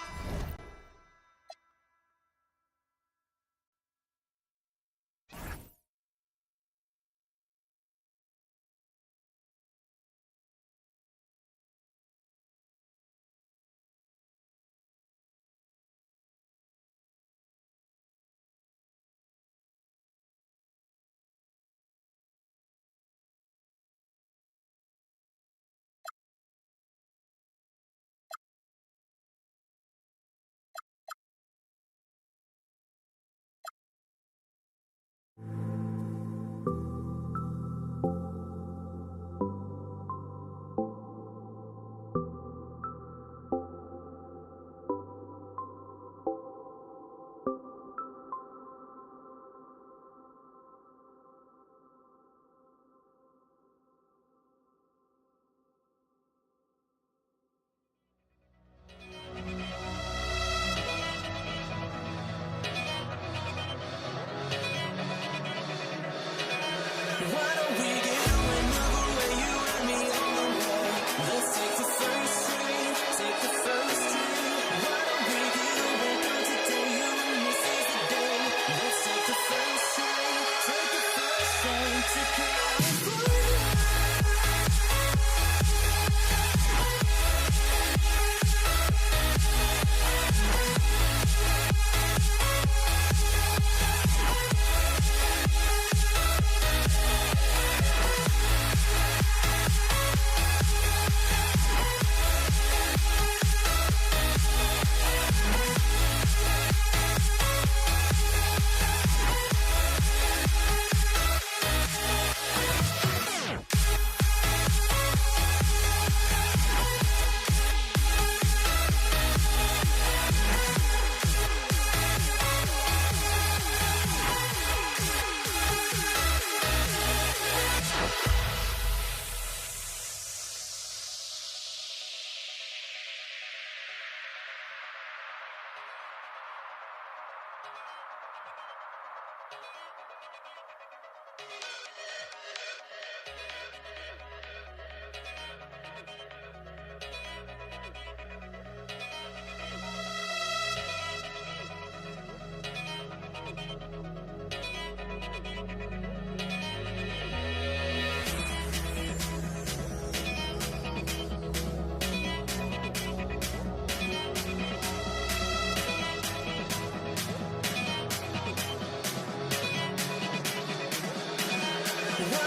What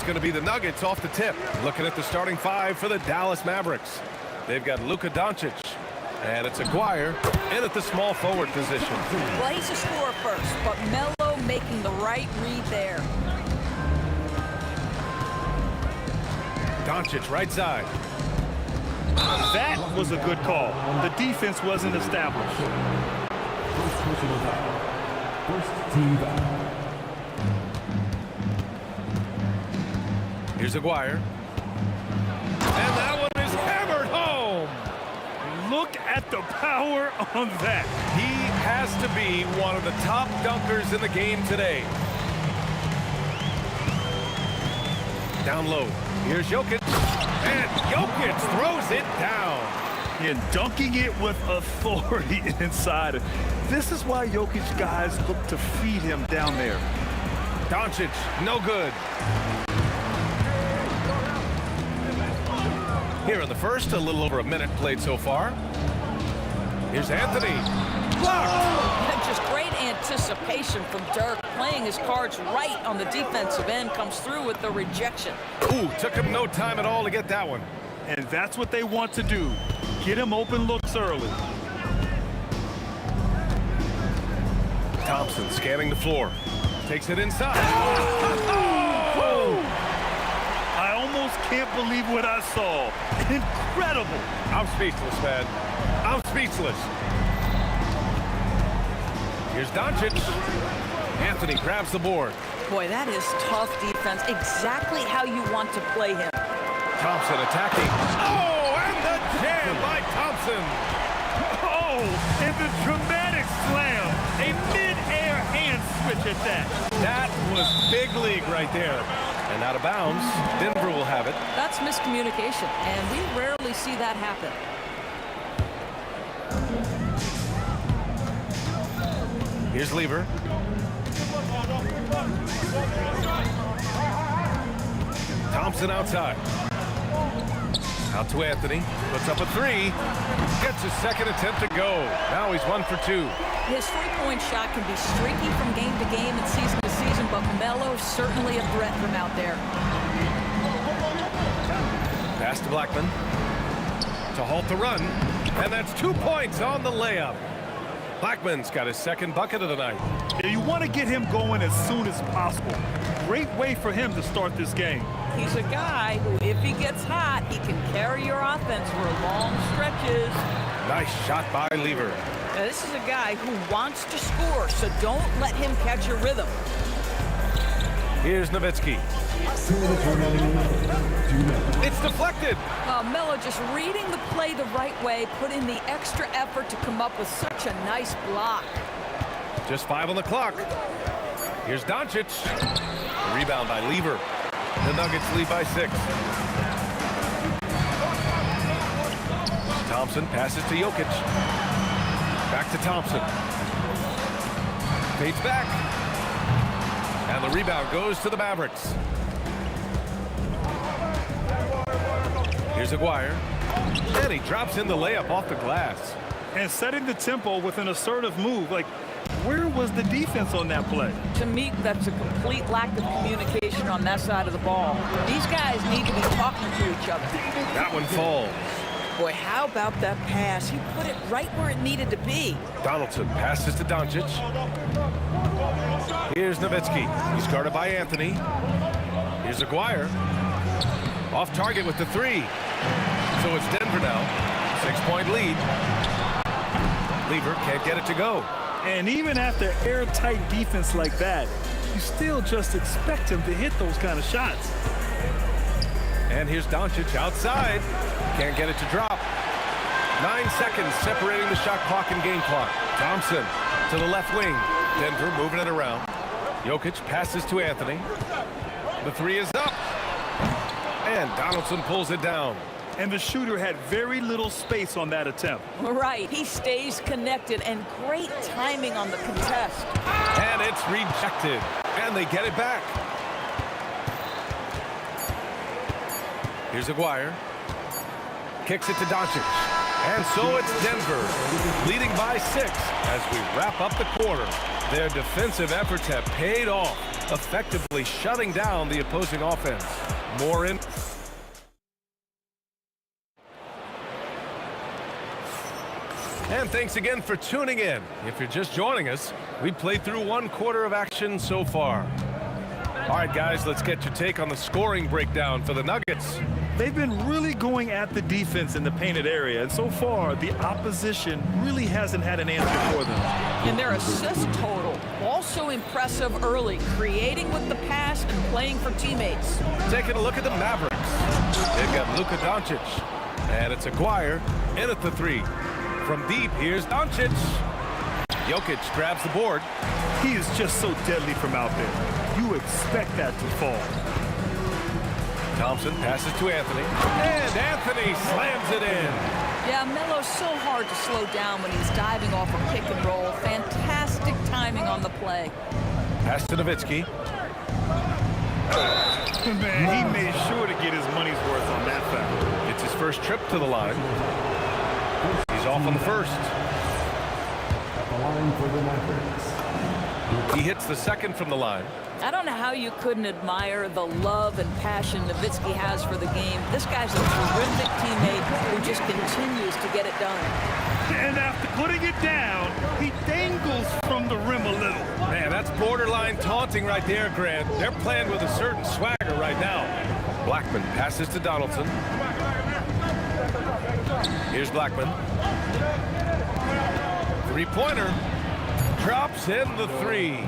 going to be the Nuggets off the tip. Looking at the starting five for the Dallas Mavericks. They've got Luka Doncic, and it's Aguirre in at the small forward position. Well, he's a scorer first, but Melo making the right read there. Doncic right side. That was a good call. The defense wasn't established. First personal foul. First team foul. Here's Aguirre. And that one is hammered home. Look at the power on that. He has to be one of the top dunkers in the game today. Down low. Here's Jokic. And Jokic throws it down. And dunking it with authority inside. This is why Jokic guys look to feed him down there. Doncic, no good. Here in the first, a little over a minute played so far. Here's Anthony. Blocked. And just great anticipation from Dirk, playing his cards right on the defensive end, comes through with the rejection. Ooh, took him no time at all to get that one. And that's what they want to do. Get him open looks early. Thompson scanning the floor. Takes it inside. Oh! I almost can't believe what I saw. Incredible. I'm speechless, man. I'm speechless. Here's Doncic. Anthony grabs the board. Boy, that is tough defense. Exactly how you want to play him. Thompson attacking. Oh, and the jam by Thompson. Oh, and the dramatic slam. A mid-air hand switch at that. That was big league right there. And out of bounds, Denver will have it. That's miscommunication, and we rarely see that happen. Here's Lever. Thompson outside. Out to Anthony. Puts up a three. Gets his second attempt to go. Now he's 1 for 2. His three-point shot can be streaky from game to game and season to season, but Melo's certainly a threat from out there. Pass to Blackman to halt the run, and that's 2 points on the layup. Blackman's got his second bucket of the night. You want to get him going as soon as possible. Great way for him to start this game. He's a guy who, if he gets hot, he can carry your offense for long stretches. Nice shot by Lever. Now, this is a guy who wants to score, so don't let him catch your rhythm. Here's Nowitzki. It's deflected. Melo just reading the play the right way, put in the extra effort to come up with such a nice block. Just 5 on the clock. Here's Doncic. A rebound by Lever. The Nuggets lead by 6. Thompson passes to Jokic. Back to Thompson. Fades back. And the rebound goes to the Mavericks. Here's Aguirre. And he drops in the layup off the glass. And setting the tempo with an assertive move. Like, where was the defense on that play? To me, that's a complete lack of communication on that side of the ball. These guys need to be talking to each other. That one falls. Boy, how about that pass? He put it right where it needed to be. Donaldson passes to Doncic. Here's Nowitzki. He's guarded by Anthony. Here's Aguirre. Off target with the three. So it's Denver now. 6-point lead. Lever can't get it to go. And even after airtight defense like that, you still just expect him to hit those kind of shots. And here's Doncic outside. Can't get it to drop. 9 seconds separating the shot clock and game clock. Thompson to the left wing. Denver moving it around. Jokic passes to Anthony. The three is up. And Donaldson pulls it down. And the shooter had very little space on that attempt. Right, he stays connected, and great timing on the contest. And it's rejected. And they get it back. Here's Aguirre. Kicks it to Doncic. And so it's Denver, leading by 6 as we wrap up the quarter. Their defensive efforts have paid off. effectively shutting down the opposing offense. More in. And thanks again for tuning in. If you're just joining us, we played through 1 quarter of action so far. All right, guys, let's get your take on the scoring breakdown for the Nuggets. They've been really going at the defense in the painted area, and so far, the opposition really hasn't had an answer for them. And their assist total, also impressive early, creating with the pass and playing for teammates. Taking a look at the Mavericks. They've got Luka Doncic, and it's Aguirre in at the 3. From deep, here's Doncic. Jokic grabs the board. He is just so deadly from out there. You expect that to fall. Thompson passes to Anthony, and Anthony slams it in. Yeah, Melo's so hard to slow down when he's diving off a pick and roll. Fantastic timing on the play. Pass to Nowitzki. Man, he made sure to get his money's worth on that foul. It's his first trip to the line. He's off on the first. He hits the second from the line. I don't know how you couldn't admire the love and passion Nowitzki has for the game. This guy's a terrific teammate who just continues to get it done. And after putting it down, he dangles from the rim a little. Man, that's borderline taunting right there, Grant. They're playing with a certain swagger right now. Blackman passes to Donaldson. Here's Blackman. Three-pointer. Drops in the 3.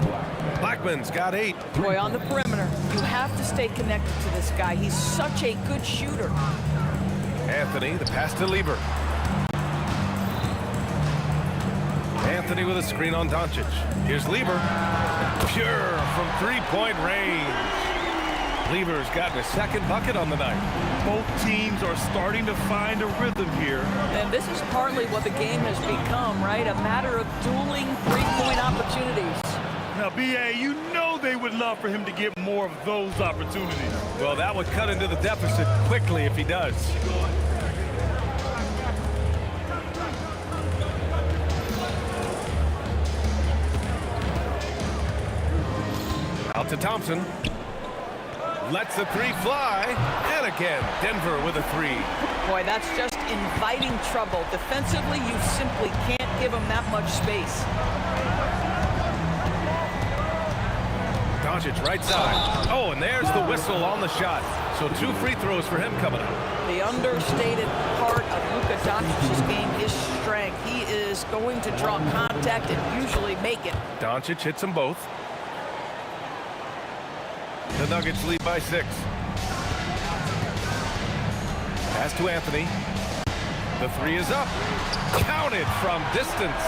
Blackman's got 8. Boy, on the perimeter, you have to stay connected to this guy. He's such a good shooter. Anthony, the pass to Lieber. Anthony with a screen on Doncic. Here's Lieber. Pure from three-point range. Lieber's gotten a second bucket on the night. Both teams are starting to find a rhythm here. And this is partly what the game has become, right? A matter of dueling three-point opportunities. Now, B.A., you know they would love for him to get more of those opportunities. Well, that would cut into the deficit quickly if he does. Out to Thompson. Lets the 3 fly. And again, Denver with a 3. Boy, that's just inviting trouble. Defensively, you simply can't give him that much space. Doncic right side. Oh, and there's the whistle on the shot. So 2 free throws for him coming up. The understated part of Luka Doncic's game is strength. He is going to draw contact and usually make it. Doncic hits them both. The Nuggets lead by 6. Pass to Anthony. The 3 is up. Counted from distance.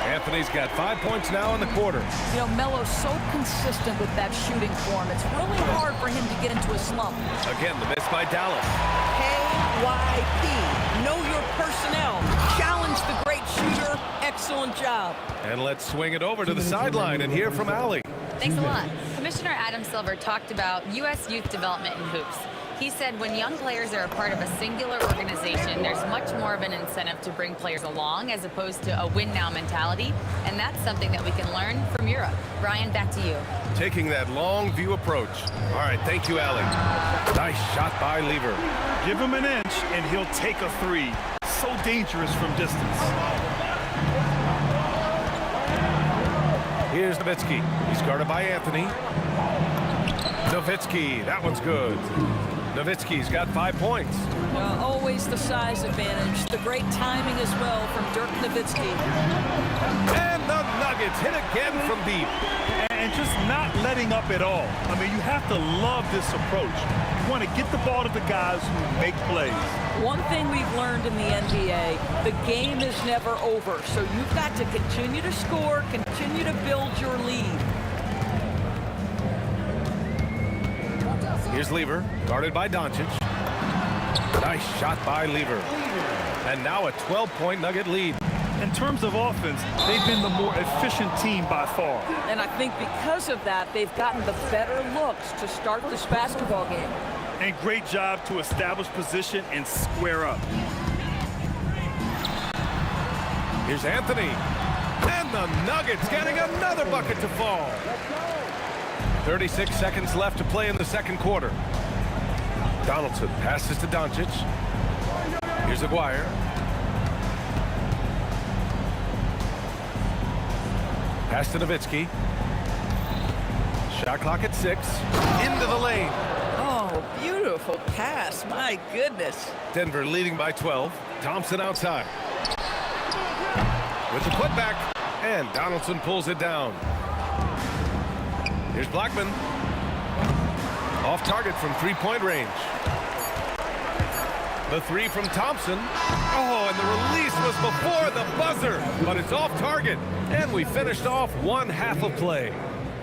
Anthony's got 5 points now in the quarter. You know, Melo's so consistent with that shooting form. It's really hard for him to get into a slump. Again, the miss by Dallas. KYP. Know your personnel. Challenge the great shooter. Excellent job. And let's swing it over to the sideline and hear from Allie. Thanks a lot. Commissioner Adam Silver talked about U.S. youth development in hoops. He said when young players are a part of a singular organization, there's much more of an incentive to bring players along as opposed to a win-now mentality, and that's something that we can learn from Europe. Brian, back to you. Taking that long view approach. All right, thank you, Allie. Nice shot by Lieber. Give him an inch, and he'll take a 3. So dangerous from distance. Here's Nowitzki. He's guarded by Anthony. Nowitzki, that one's good. Nowitzki's got 5 points. Always the size advantage. The great timing as well from Dirk Nowitzki. And the Nuggets hit again from deep. And just not letting up at all. I mean, you have to love this approach. You want to get the ball to the guys who make plays. One thing we've learned in the NBA, the game is never over. So you've got to continue to score, continue to build your lead. Here's Lieber, guarded by Doncic. Nice shot by Lieber. And now a 12-point Nugget lead. In terms of offense, they've been the more efficient team by far. And I think because of that, they've gotten the better looks to start this basketball game. And great job to establish position and square up. Here's Anthony. And the Nuggets getting another bucket to fall. 36 seconds left to play in the second quarter. Donaldson passes to Doncic. Here's Aguirre. Pass to Nowitzki. Shot clock at 6. Into the lane. Oh, beautiful pass. My goodness. Denver leading by 12. Thompson outside. With the putback. And Donaldson pulls it down. Here's Blackman. Off target from three-point range. The three from Thompson. Oh, and the release was before the buzzer, but it's off target. And we finished off one half of play.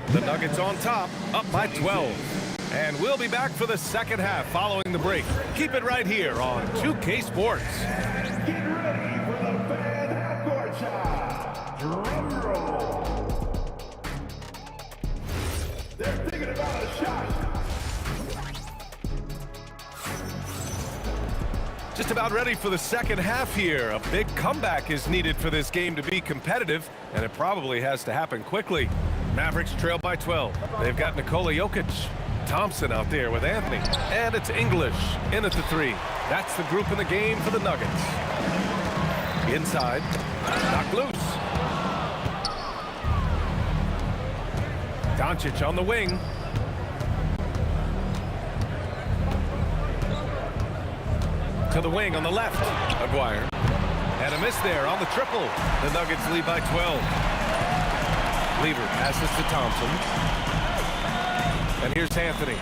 The Nuggets on top, up by 12. And we'll be back for the second half following the break. Keep it right here on 2K Sports. Get ready for the fan half-court shot. Drum roll. They're thinking about a shot. Just about ready for the second half here. A big comeback is needed for this game to be competitive, and it probably has to happen quickly. Mavericks trail by 12. They've got Nikola Jokic. Thompson out there with Anthony. And it's English in at the three. That's the group in the game for the Nuggets. Inside. Knocked loose. Doncic on the wing. To the wing on the left. Aguirre. And a miss there on the triple. The Nuggets lead by 12. Lever passes to Thompson. And here's Anthony.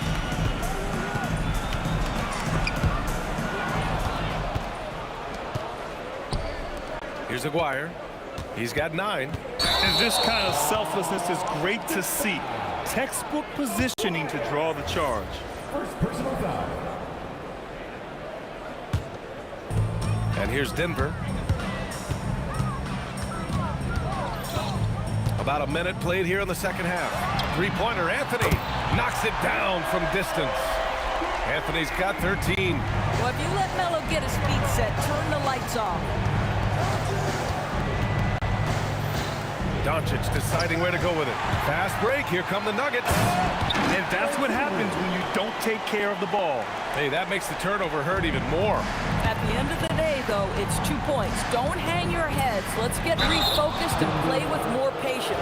Here's Aguirre. He's got 9. And this kind of selflessness is great to see. Textbook positioning to draw the charge. First personal foul. And here's Denver. About a minute played here in the second half. Three-pointer, Anthony knocks it down from distance. Anthony's got 13. Well, if you let Melo get his feet set, turn the lights off. Doncic deciding where to go with it. Fast break, here come the Nuggets. And that's what happens when you don't take care of the ball. Hey, that makes the turnover hurt even more. At the end of the day, though, it's 2 points. Don't hang your heads. Let's get refocused and play with more patience.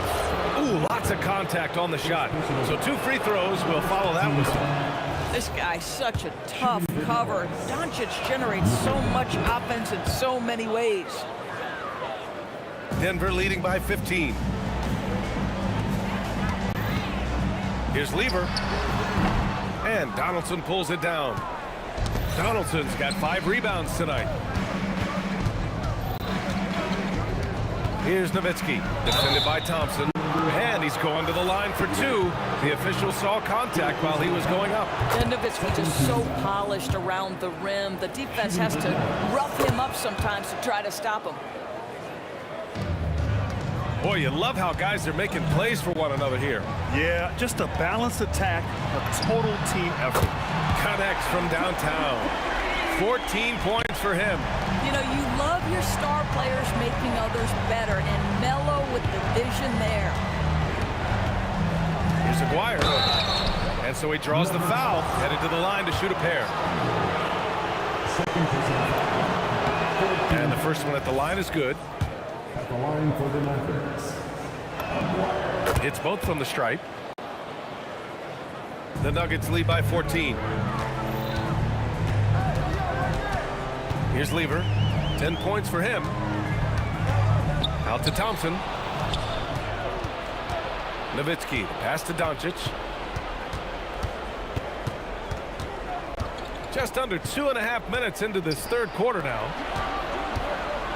Ooh, lots of contact on the shot. So 2 free throws will follow that whistle. This guy's such a tough cover. Doncic generates so much offense in so many ways. Denver leading by 15. Here's Lever. And Donaldson pulls it down. Donaldson's got 5 rebounds tonight. Here's Nowitzki, defended by Thompson. And he's going to the line for 2. The official saw contact while he was going up. And Nowitzki just so polished around the rim. The defense has to rough him up sometimes to try to stop him. Boy, you love how guys are making plays for one another here. Yeah, just a balanced attack, a total team effort. Connects from downtown. 14 points for him. You know, you love your star players making others better, and Melo with the vision there. Here's Aguirre. And so he draws the foul, headed to the line to shoot a pair. And the first one at the line is good. At the line for the Mavericks. It's both from the stripe. The Nuggets lead by 14. Here's Lever. 10 points for him. Out to Thompson. Nowitzki, pass to Doncic. Just under 2.5 minutes into this third quarter now.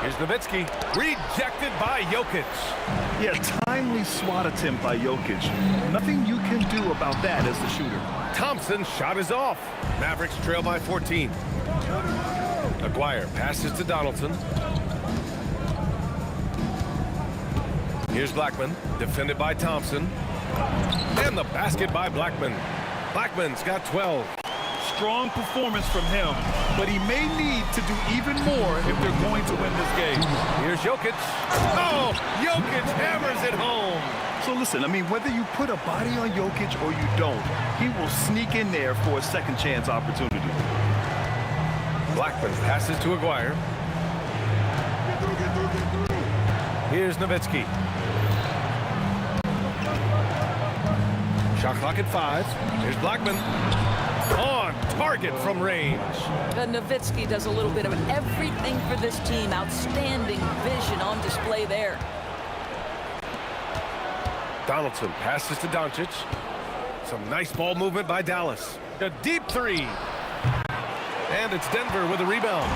Here's Nowitzki, rejected by Jokic. Yeah, timely swat attempt by Jokic. Nothing you can do about that as the shooter. Thompson's shot is off. Mavericks trail by 14. Aguirre passes to Donaldson. Here's Blackman, defended by Thompson. And the basket by Blackman. Blackman's got 12. Strong performance from him, but he may need to do even more if they're going to win this game. Here's Jokic. Oh, Jokic hammers it home. So listen, I mean, whether you put a body on Jokic or you don't, he will sneak in there for a second chance opportunity. Blackman passes to Aguirre. Here's Nowitzki. Shot clock at 5. Here's Blackman. On target from range. Nowitzki does a little bit of everything for this team. Outstanding vision on display there. Donaldson passes to Doncic. Some nice ball movement by Dallas. A deep 3. And it's Denver with a rebound.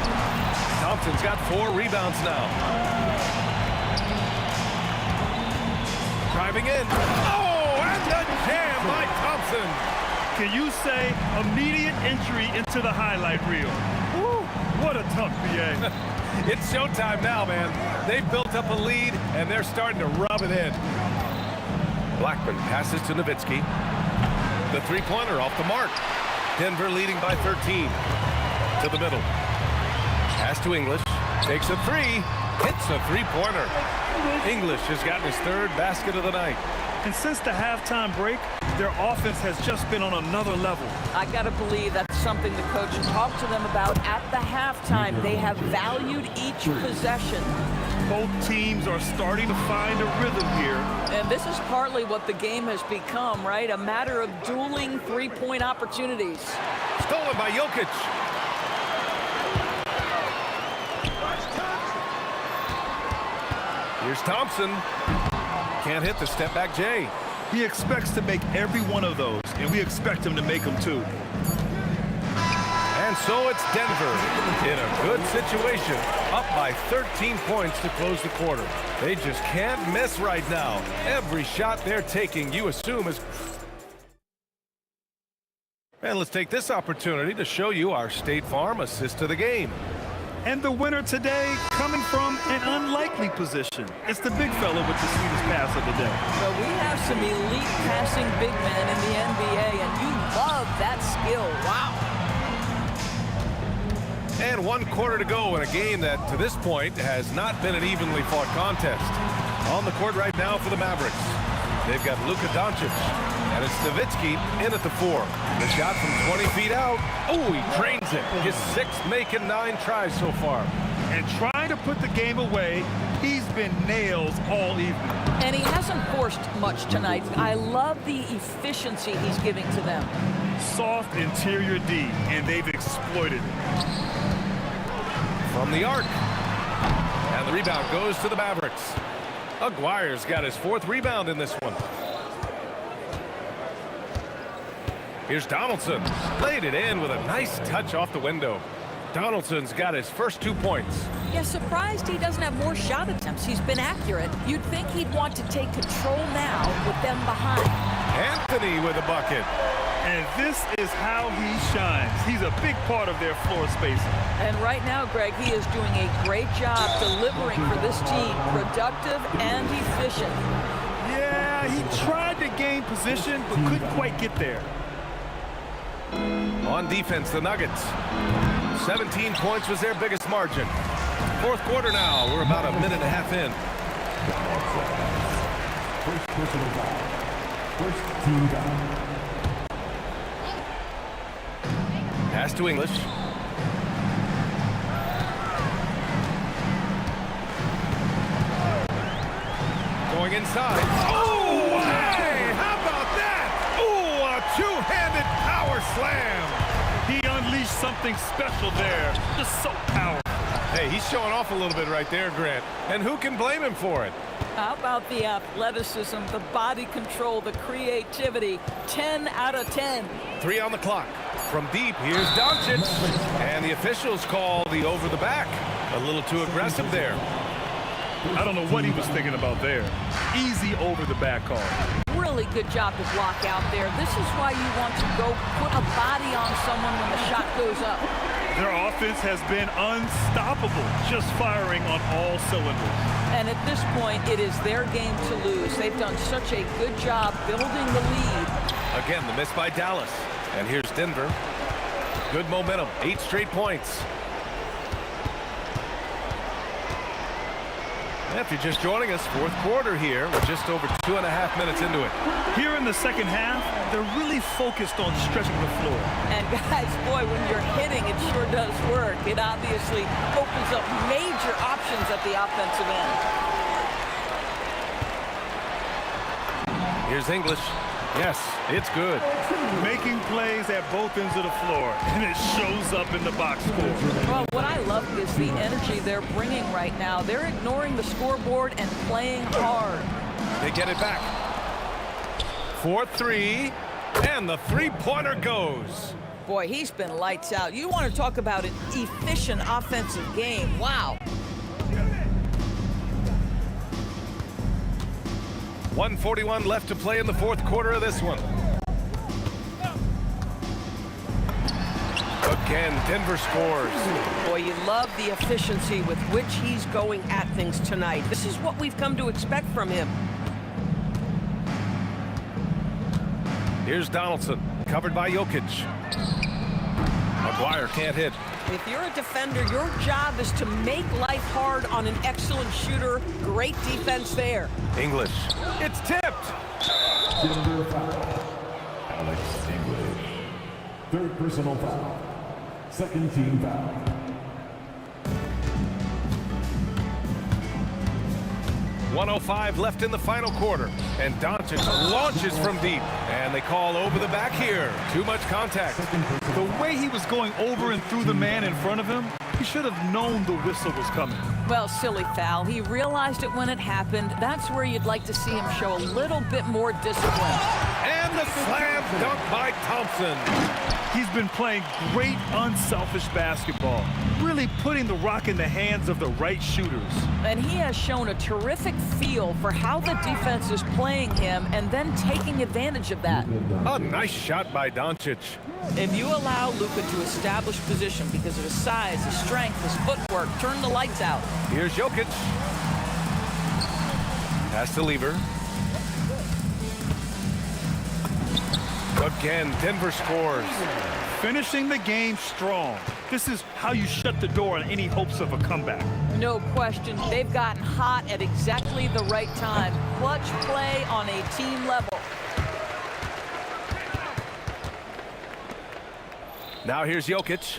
Thompson's got 4 rebounds now. Driving in. Oh, and the jam by Thompson. Can you say immediate entry into the highlight reel? Woo, what a tough BA. It's showtime now, man. They've built up a lead, and they're starting to rub it in. Blackman passes to Nowitzki. The three-pointer off the mark. Denver leading by 13. To the middle. Pass to English. Takes a 3. Hits a three-pointer. English has gotten his 3rd basket of the night. And since the halftime break, their offense has just been on another level. I got to believe that's something the coach talked to them about at the halftime. They have valued each possession. Both teams are starting to find a rhythm here. And this is partly what the game has become, right? A matter of dueling three-point opportunities. Stolen by Jokic. Here's Thompson. Can't hit the step-back J. He expects to make every one of those, and we expect him to make them too. And so it's Denver in a good situation, up by 13 points to close the quarter. They just can't miss right now. Every shot they're taking, you assume, is... And let's take this opportunity to show you our State Farm assist to the game. And the winner today coming from an unlikely position. It's the big fella with the sweetest pass of the day. So we have some elite passing big men in the NBA, and you love that skill. Wow. And 1 quarter to go in a game that, to this point, has not been an evenly fought contest. On the court right now for the Mavericks. They've got Luka Doncic, and it's Nowitzki in at the 4. The shot from 20 feet out. Oh, he drains it. His 6th make in 9 tries so far. And trying to put the game away, he's been nails all evening. And he hasn't forced much tonight. I love the efficiency he's giving to them. Soft interior D, and they've exploited it. From the arc. And the rebound goes to the Mavericks. Aguirre's got his 4th rebound in this one. Here's Donaldson. Laid it in with a nice touch off the window. Donaldson's got his first 2 points. Yeah, surprised he doesn't have more shot attempts. He's been accurate. You'd think he'd want to take control now with them behind. Anthony with a bucket. And this is how he shines. He's a big part of their floor spacing. And right now, Greg, he is doing a great job delivering for this team. Productive and efficient. Yeah, he tried to gain position, but couldn't quite get there. On defense, the Nuggets. 17 points was their biggest margin. 4th quarter now. We're about a minute and a half in. First personal foul. First team foul. Pass to English. Going inside. Oh, hey, how about that? Oh, a 2-handed power slam. He unleashed something special there. Just so powerful. Hey, he's showing off a little bit right there, Grant. And who can blame him for it? How about the athleticism, the body control, the creativity? 10 out of 10. 3 on the clock. From deep, here's Doncic. And the officials call the over the back. A little too aggressive there. I don't know what he was thinking about there. Easy over the back call. Really good job to block out there. This is why you want to go put a body on someone when the shot goes up. Their offense has been unstoppable, just firing on all cylinders. And at this point, it is their game to lose. They've done such a good job building the lead. Again, the miss by Dallas. And here's Denver. Good momentum, 8 straight points. If you're just joining us, fourth quarter here. We're just over 2.5 minutes into it. Here in the second half, they're really focused on stretching the floor. And guys, boy, when you're hitting, it sure does work. It obviously opens up major options at the offensive end. Here's English. Yes, it's good. Making plays at both ends of the floor, and it shows up in the box score. Well, what I love is the energy they're bringing right now. They're ignoring the scoreboard and playing hard. They get it back. 4-3, and the three-pointer goes. Boy, he's been lights out. You want to talk about an efficient offensive game. Wow. 1:41 left to play in the fourth quarter of this one. Again, Denver scores. Boy, you love the efficiency with which he's going at things tonight. This is what we've come to expect from him. Here's Donaldson, covered by Jokic. McGuire can't hit. If you're a defender, your job is to make life hard on an excellent shooter. Great defense there. English. It's tipped. Denver foul. Alex English. Third personal foul. Second team foul. .105 left in the final quarter, and Doncic launches from deep, and they call over the back here. Too much contact. The way he was going over and through the man in front of him, he should have known the whistle was coming. Well, silly foul. He realized it when it happened. That's where you'd like to see him show a little bit more discipline. And the slam dunk by Thompson. He's been playing great, unselfish basketball, really putting the rock in the hands of the right shooters. And he has shown a terrific feel for how the defense is playing him and then taking advantage of that. A nice shot by Doncic. If you allow Luka to establish position because of his size, his strength, his footwork, turn the lights out. Here's Jokic. Pass to Lever. Again, Denver scores. Finishing the game strong. This is how you shut the door on any hopes of a comeback. No question. They've gotten hot at exactly the right time. Clutch play on a team level. Now here's Jokic.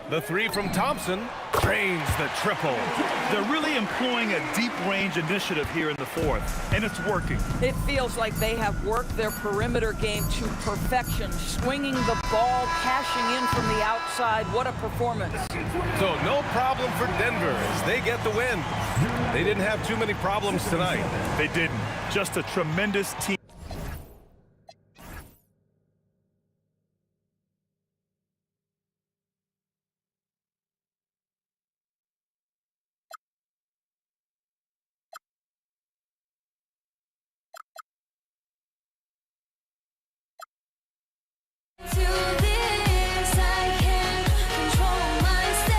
The three from Thompson drains the triple. They're really employing a deep-range initiative here in the fourth, and it's working. It feels like they have worked their perimeter game to perfection, swinging the ball, cashing in from the outside. What a performance. So no problem for Denver as they get the win. They didn't have too many problems tonight. They didn't. Just a tremendous team. To this, I can't control myself.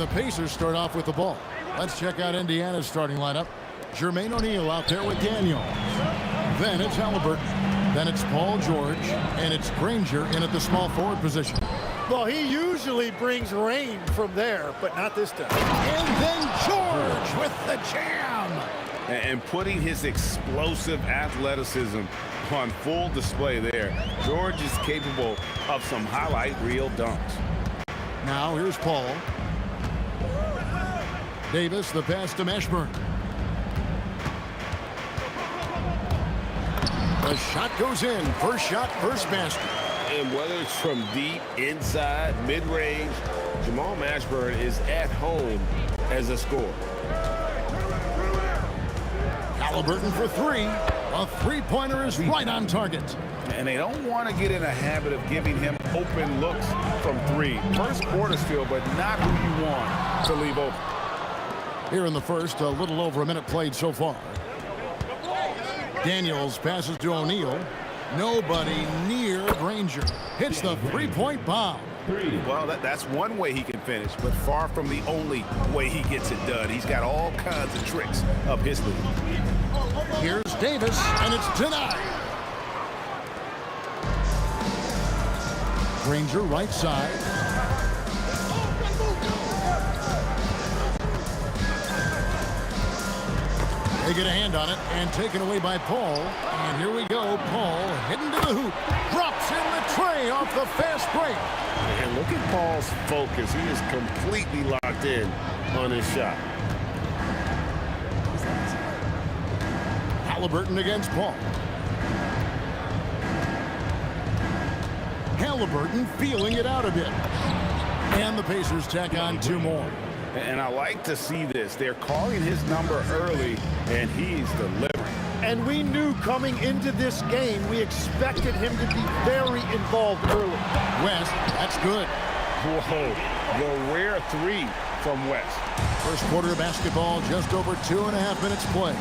And the Pacers start off with the ball. Let's check out Indiana's starting lineup. Jermaine O'Neal out there with Daniels. Then it's Halliburton. Then it's Paul George. And it's Granger in at the small forward position. Well, he usually brings rain from there, but not this time. And then George with the jam. And putting his explosive athleticism on full display there. George is capable of some highlight reel dunks. Now here's Paul. Davis, the pass to Mashburn. The shot goes in. First shot, first basket. And whether it's from deep, inside, mid-range, Jamal Mashburn is at home as a scorer. Halliburton for three. A three-pointer is right on target. And they don't want to get in a habit of giving him open looks from three. First quarter's feel, but not who you want to leave open. Here in the first, a little over a minute played so far. Daniels passes to O'Neal. Nobody near Granger. Hits the three-point bomb. Well, that's one way he can finish, but far from the only way he gets it done. He's got all kinds of tricks up his sleeve. Here's Davis, and it's denied. Granger right side. They get a hand on it and taken away by Paul. And here we go. Paul heading to the hoop. Drops in the tray off the fast break. And look at Paul's focus. He is completely locked in on his shot. Halliburton against Paul. Halliburton feeling it out a bit. And the Pacers tack on two more. And I like to see this. They're calling his number early, and he's delivering. And we knew coming into this game, we expected him to be very involved early. West, that's good. Whoa, the rare three from West. First quarter of basketball, just over 2.5 minutes play.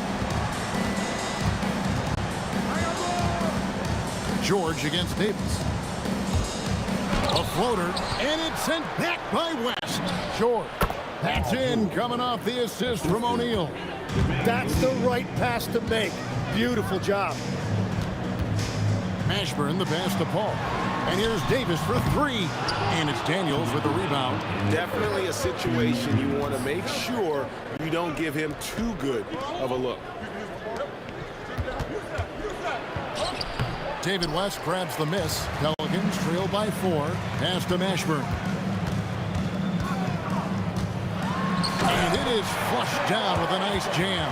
George against Davis. A floater, and it's sent back by West. George. That's in, coming off the assist from O'Neal. That's the right pass to make. Beautiful job. Mashburn, the pass to Paul. And here's Davis for three. And it's Daniels with the rebound. Definitely a situation you want to make sure you don't give him too good of a look. David West grabs the miss. Pelicans trail by 4. Pass to Mashburn. And it is flushed down with a nice jam.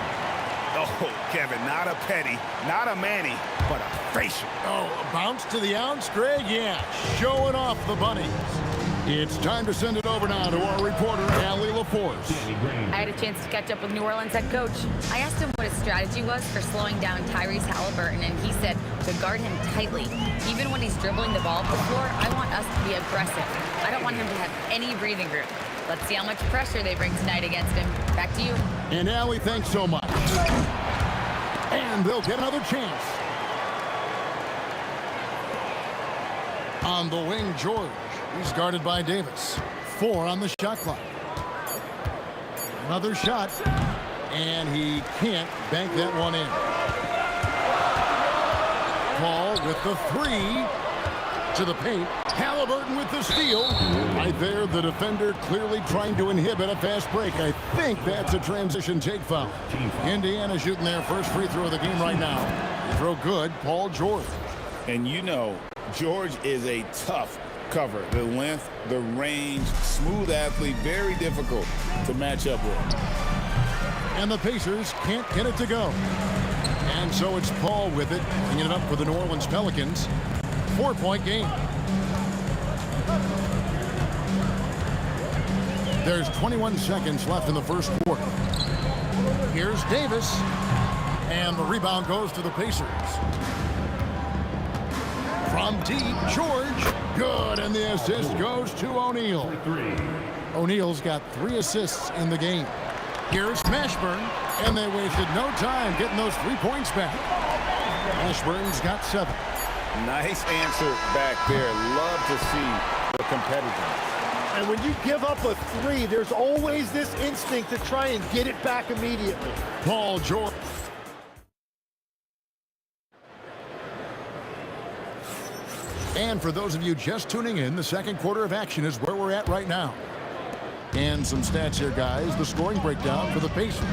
Oh, Kevin, not a petty, not a Manny, but a facial. Oh, a bounce to the ounce, Greg? Yeah, showing off the bunnies. It's time to send it over now to our reporter, Allie LaForce. I had a chance to catch up with New Orleans head coach. I asked him what his strategy was for slowing down Tyrese Halliburton, and he said to guard him tightly. Even when he's dribbling the ball up the floor, I want us to be aggressive. I don't want him to have any breathing room. Let's see how much pressure they bring tonight against him. Back to you. And Allie, thanks so much. And they'll get another chance. On the wing, George. He's guarded by Davis. 4 on the shot clock. Another shot. And he can't bank that one in. Paul with the 3. To the paint. Halliburton with the steal. Right there, the defender clearly trying to inhibit a fast break. I think that's a transition take foul. Indiana shooting their first free throw of the game right now. Throw good, Paul George. And you know, George is a tough cover. The length, the range, smooth athlete, very difficult to match up with. And the Pacers can't get it to go. And so it's Paul with it, bringing it up for the New Orleans Pelicans. 4-point game. There's 21 seconds left in the first quarter. Here's Davis. And the rebound goes to the Pacers. From deep, George. Good, and the assist goes to O'Neal. O'Neal's got 3 assists in the game. Here's Mashburn, and they wasted no time getting those 3 points back. Mashburn's got 7. Nice answer back there. Love to see the competitiveness. And when you give up a three, there's always this instinct to try and get it back immediately. Paul George. And for those of you just tuning in, the second quarter of action is where we're at right now. And some stats here, guys. The scoring breakdown for the Pacers.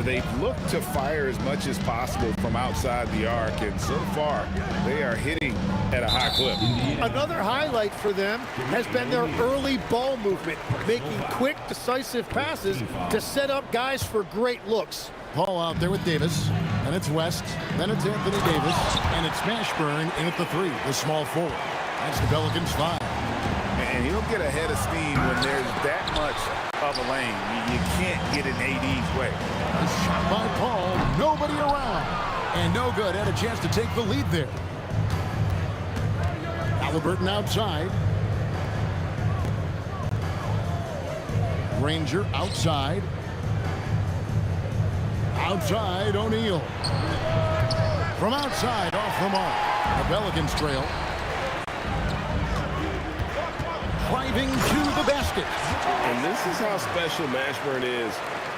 They've looked to fire as much as possible from outside the arc, and so far they are hitting at a high clip. Another highlight for them has been their early ball movement, making quick, decisive passes to set up guys for great looks. Paul out there with Davis, and it's West, then it's Anthony Davis, and it's Mashburn in at the three, the small forward. That's the Pelicans 5. And he'll get ahead of steam when there's that much of a lane. You can't get in AD's way. A shot by Paul, nobody around, and no good. Had a chance to take the lead there. Halliburton outside. Granger outside. Outside, O'Neal. From outside, off the mark. The Pelicans trail. Driving to the basket. And this is how special Mashburn is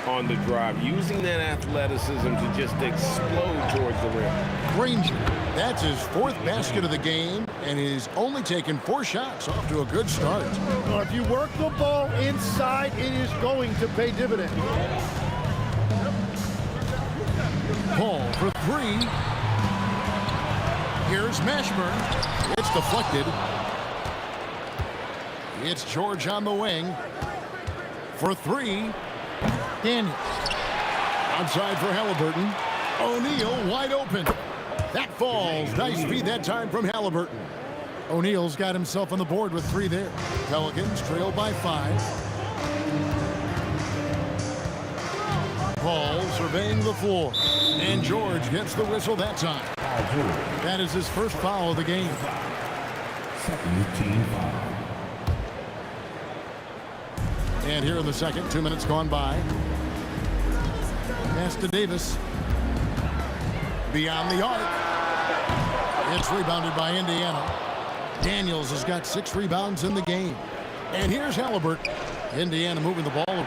on the drive, using that athleticism to just explode towards the rim. Granger, that's his fourth basket of the game, and he's only taken 4 shots, off to a good start. Well, if you work the ball inside, it is going to pay dividends. Paul for 3. Here's Mashburn. It's deflected. It's George on the wing. For 3. Daniels. Outside for Halliburton. O'Neal wide open. That falls. Nice feed that time from Halliburton. O'Neal's got himself on the board with 3 there. Pelicans trail by 5. Paul surveying the floor. And George gets the whistle that time. That is his first foul of the game. Second team foul. And here in the second, 2 minutes gone by. Pass to Davis. Beyond the arc. It's rebounded by Indiana. Daniels has got 6 rebounds in the game. And here's Halliburton. Indiana moving the ball around.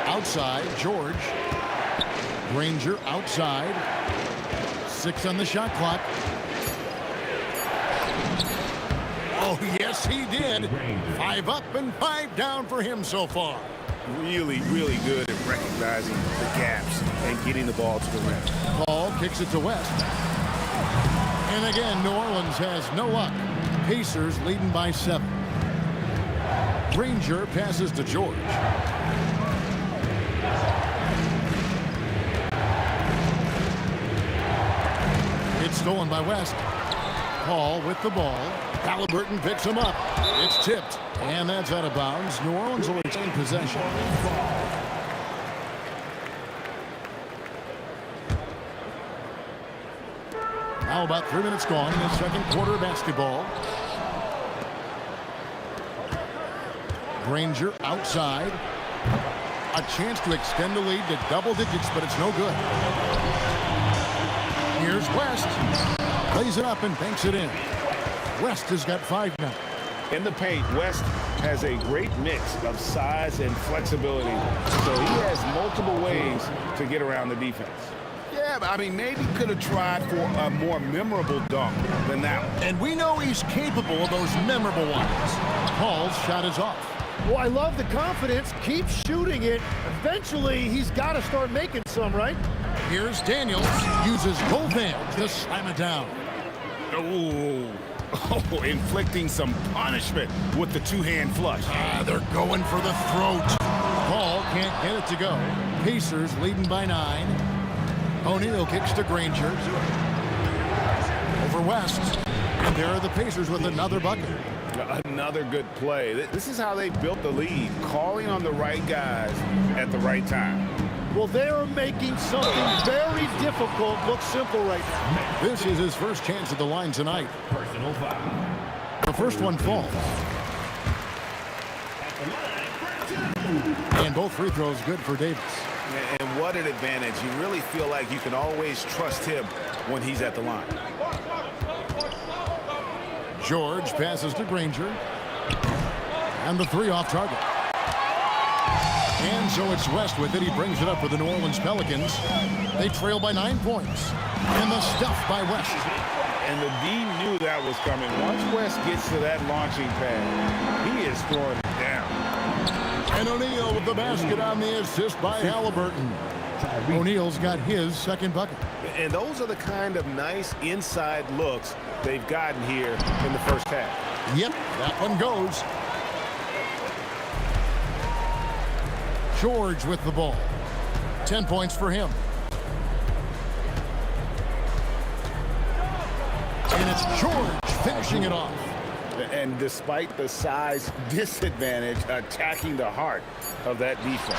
Outside, George. Granger outside. 6 on the shot clock. Oh, yes, he did. 5 up and 5 down for him so far. Really, really good at recognizing the gaps and getting the ball to the rim. Paul kicks it to West. And again, New Orleans has no luck. Pacers leading by 7. Granger passes to George. It's stolen by West. Paul with the ball. Halliburton picks him up. It's tipped. And that's out of bounds. New Orleans will retain possession. Now about 3 minutes gone in the second quarter of basketball. Granger outside. A chance to extend the lead to double digits, but it's no good. Here's West. Plays it up and banks it in. West has got 5 now. In the paint, West has a great mix of size and flexibility, so he has multiple ways to get around the defense. Yeah, but I mean, maybe could have tried for a more memorable dunk than that one. And we know he's capable of those memorable ones. Paul's shot is off. Well, I love the confidence. Keep shooting it. Eventually, he's got to start making some, right? Here's Daniels. Uses both hands to slam it down. Oh, inflicting some punishment with the 2-hand flush. They're going for the throat. Paul can't get it to go. Pacers leading by 9. O'Neal kicks to Granger. Over West. And there are the Pacers with another bucket. Another good play. This is how they built the lead, calling on the right guys at the right time. Well, they are making something very difficult look simple right now. This is his first chance at the line tonight. Personal foul. The first one falls. And both free throws good for Davis. And what an advantage. You really feel like you can always trust him when he's at the line. George passes to Granger. And the three off target. And so it's West with it. He brings it up for the New Orleans Pelicans. They trail by 9 points. And the stuff by West. And the D knew that was coming. Once West gets to that launching pad, he is throwing it down. And O'Neal with the basket on the assist by Halliburton. O'Neal's got his second bucket. And those are the kind of nice inside looks they've gotten here in the first half. Yep, that one goes. George with the ball. 10 points for him. And it's George finishing it off. And despite the size disadvantage, attacking the heart of that defense.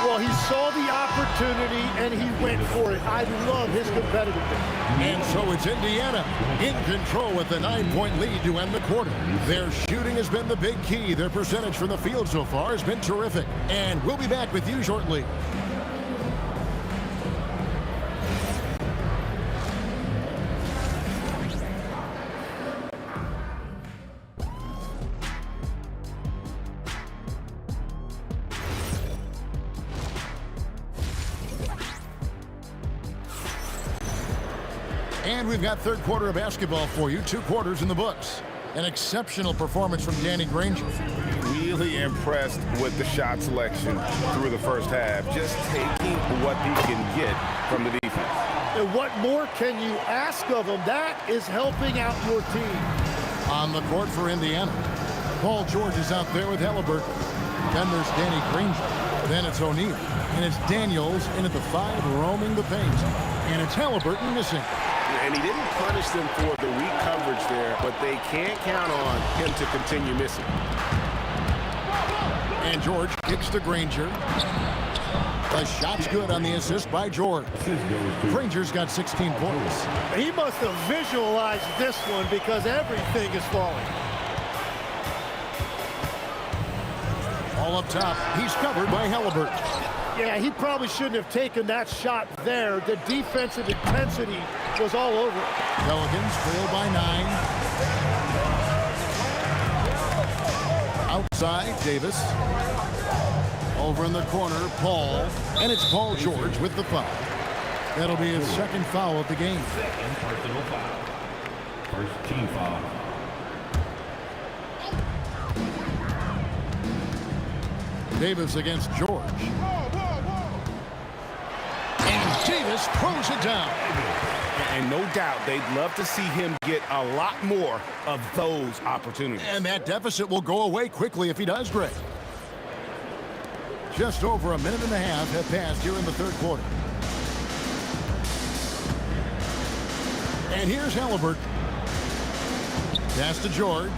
Well, he saw the opportunity and he went for it. I love his competitiveness. And so it's Indiana in control with a 9-point lead to end the quarter. Their shooting has been the big key. Their percentage from the field so far has been terrific. And we'll be back with you shortly. And we've got third quarter of basketball for you. 2 quarters in the books. An exceptional performance from Danny Granger. Really impressed with the shot selection through the first half. Just taking what he can get from the defense. And what more can you ask of him? That is helping out your team. On the court for Indiana. Paul George is out there with Halliburton. Then there's Danny Granger. Then it's O'Neal. And it's Daniels in at the 5 roaming the paint. And it's Halliburton missing. And he didn't punish them for the weak coverage there, but they can't count on him to continue missing. And George kicks to Granger. The shot's good on the assist by George. Granger's got 16 points. He must have visualized this one because everything is falling. All up top. He's covered by Halliburton. Yeah, he probably shouldn't have taken that shot there. The defensive intensity was all over it. Pelicans trail by 9. Outside, Davis. Over in the corner, Paul. And it's Paul George with the foul. That'll be his second foul of the game. Second personal foul. First team foul. Davis against George. And Davis throws it down. And no doubt they'd love to see him get a lot more of those opportunities. And that deficit will go away quickly if he does, Greg. Just over a minute and a half have passed here in the third quarter. And here's Halliburton. Pass to George.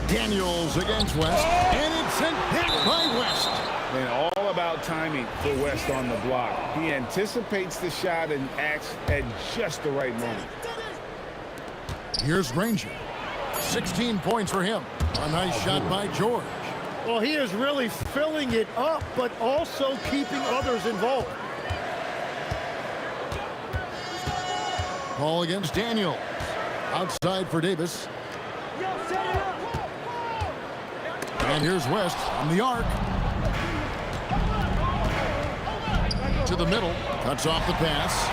Daniels against West. And it's sent hit by West. And all about timing for West on the block. He anticipates the shot and acts at just the right moment. Here's Granger. 16 points for him. A nice shot by George. Well, he is really filling it up, but also keeping others involved. Paul against Daniel. Outside for Davis. And here's West on the arc. To the middle. Cuts off the pass.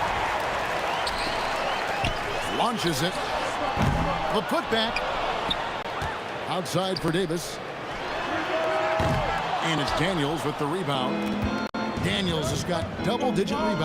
Launches it. The putback. Outside for Davis. And it's Daniels with the rebound. Daniels has got double-digit rebounds.